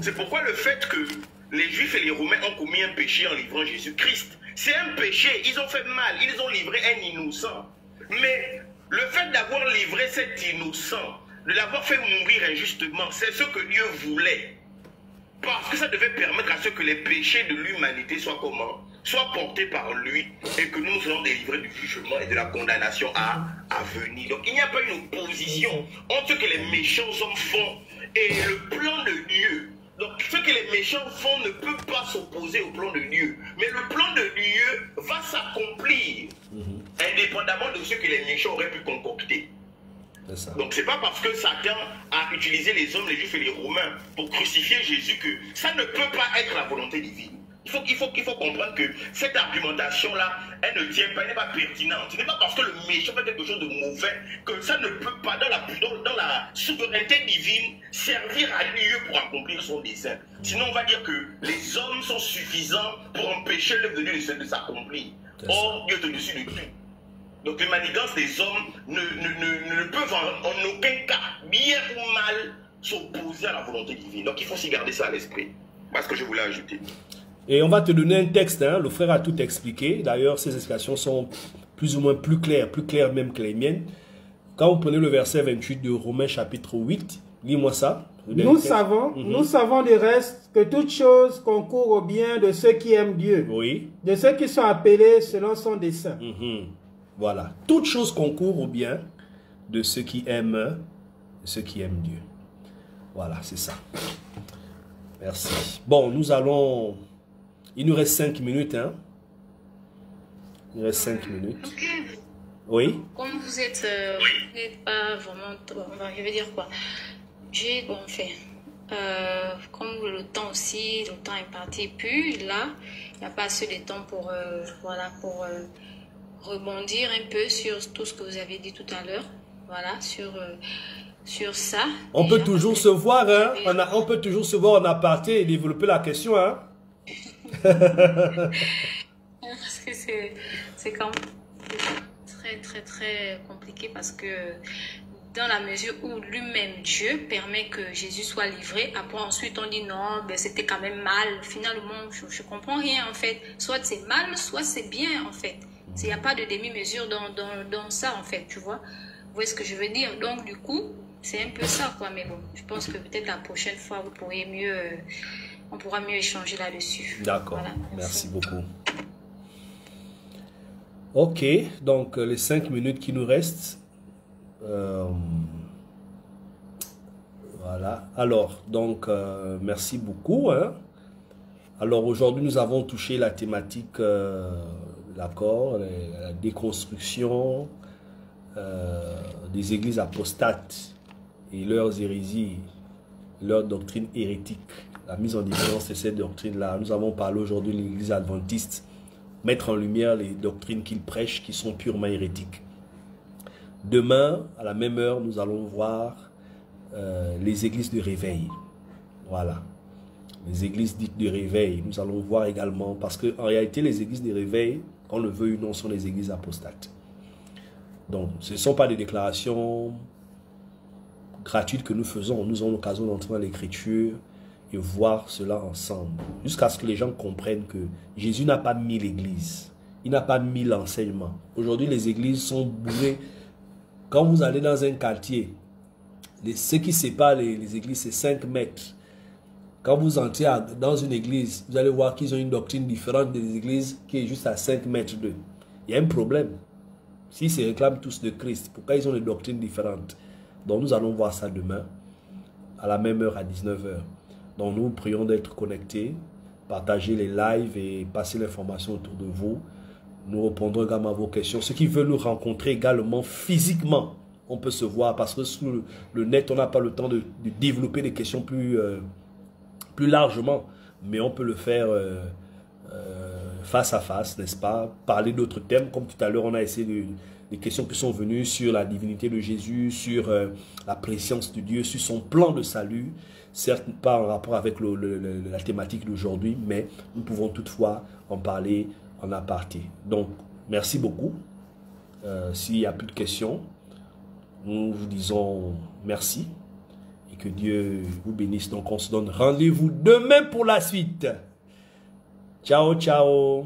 C'est pourquoi le fait que les Juifs et les Romains ont commis un péché en livrant Jésus-Christ, c'est un péché, ils ont fait mal, ils ont livré un innocent. Mais le fait d'avoir livré cet innocent, de l'avoir fait mourir injustement, c'est ce que Dieu voulait. Parce que ça devait permettre à ce que les péchés de l'humanité soient comment? Soient portés par lui et que nous soyons délivrés du jugement et de la condamnation à venir. Donc il n'y a pas une opposition entre ce que les méchants hommes font et le plan de Dieu. Donc ce que les méchants font ne peut pas s'opposer au plan de Dieu. Mais le plan de Dieu va s'accomplir indépendamment de ce que les méchants auraient pu concocter. Donc c'est pas parce que Satan a utilisé les hommes, les Juifs et les Romains pour crucifier Jésus que ça ne peut pas être la volonté divine. Il faut comprendre que cette argumentation-là, elle ne tient pas, elle n'est pas pertinente. Ce n'est pas parce que le méchant fait quelque chose de mauvais que ça ne peut pas, dans la souveraineté divine, servir à Dieu pour accomplir son dessein. Sinon, on va dire que les hommes sont suffisants pour empêcher l'œuvre de Dieu de s'accomplir. Or, Dieu est au-dessus de tout. Donc les manigances des hommes ne peuvent en aucun cas, bien ou mal, s'opposer à la volonté divine. Donc il faut s'y garder ça à l'esprit. Parce que je voulais ajouter. Et on va te donner un texte, hein. Le frère a tout expliqué. D'ailleurs, ces explications sont plus ou moins plus claires même que les miennes. Quand vous prenez le verset 28 de Romains chapitre 8, lis-moi ça. Nous savons du reste que toute chose concourt au bien de ceux qui aiment Dieu, de ceux qui sont appelés selon son dessein. Voilà. Toute chose concourt au bien de ceux qui aiment Dieu. Voilà, c'est ça. Merci. Bon, nous allons... Il nous reste 5 minutes, hein. Il nous reste 5 minutes. Ok. Oui. Comme vous êtes pas vraiment... je vais dire quoi. Bon, fait... comme le temps est parti, puis là, il n'y a pas assez de temps pour... rebondir un peu sur tout ce que vous avez dit tout à l'heure. Voilà, sur ça. On peut toujours se voir, hein. On peut toujours se voir en aparté et développer la question, hein. Parce que c'est quand même très, très, très compliqué parce que dans la mesure où lui-même, Dieu, permet que Jésus soit livré, après ensuite on dit non, ben, c'était quand même mal. Finalement, je ne comprends rien en fait. Soit c'est mal, soit c'est bien en fait. Il n'y a pas de demi-mesure dans ça, en fait, tu vois. Vous voyez ce que je veux dire? Donc, du coup, c'est un peu ça, quoi. Mais bon, je pense que peut-être la prochaine fois, vous pourrez mieux... on pourra mieux échanger là-dessus. D'accord. Voilà, merci beaucoup. Ok, donc les 5 minutes qui nous restent. Voilà. Alors, donc, merci beaucoup. Hein. Alors, aujourd'hui, nous avons touché la thématique... D'accord, la déconstruction des églises apostates et leurs hérésies, leurs doctrines hérétiques, la mise en différence de cette doctrine-là. Nous avons parlé aujourd'hui de l'église adventiste, mettre en lumière les doctrines qu'ils prêchent qui sont purement hérétiques. Demain, à la même heure, nous allons voir les églises de réveil. Voilà. Les églises dites de réveil. Nous allons voir également, parce qu'en réalité, les églises de réveil, qu'on le veuille ou non, sont les églises apostates. Donc, ce ne sont pas des déclarations gratuites que nous faisons. Nous avons l'occasion d'entrer dans l'Écriture et voir cela ensemble. Jusqu'à ce que les gens comprennent que Jésus n'a pas mis l'Église. Il n'a pas mis l'enseignement. Aujourd'hui, les églises sont bourrées. Quand vous allez dans un quartier, ce qui sépare les églises, c'est 5 mètres. Quand vous entrez dans une église, vous allez voir qu'ils ont une doctrine différente des églises qui est juste à 5 mètres d'eux. Il y a un problème. S'ils se réclament tous de Christ, pourquoi ils ont des doctrines différentes? Donc nous allons voir ça demain, à la même heure, à 19 h. Donc nous prions d'être connectés, partager les lives et passer l'information autour de vous. Nous répondrons également à vos questions. Ceux qui veulent nous rencontrer également physiquement, on peut se voir parce que sur le net, on n'a pas le temps de développer des questions plus largement, mais on peut le faire face à face, n'est-ce pas? Parler d'autres thèmes, comme tout à l'heure, on a essayé des questions qui sont venues sur la divinité de Jésus, sur la préscience de Dieu, sur son plan de salut, certes pas en rapport avec la thématique d'aujourd'hui, mais nous pouvons toutefois en parler en aparté. Donc, merci beaucoup S'il n'y a plus de questions, nous vous disons merci et que Dieu vous bénisse. Donc on se donne rendez-vous demain pour la suite. Ciao, ciao.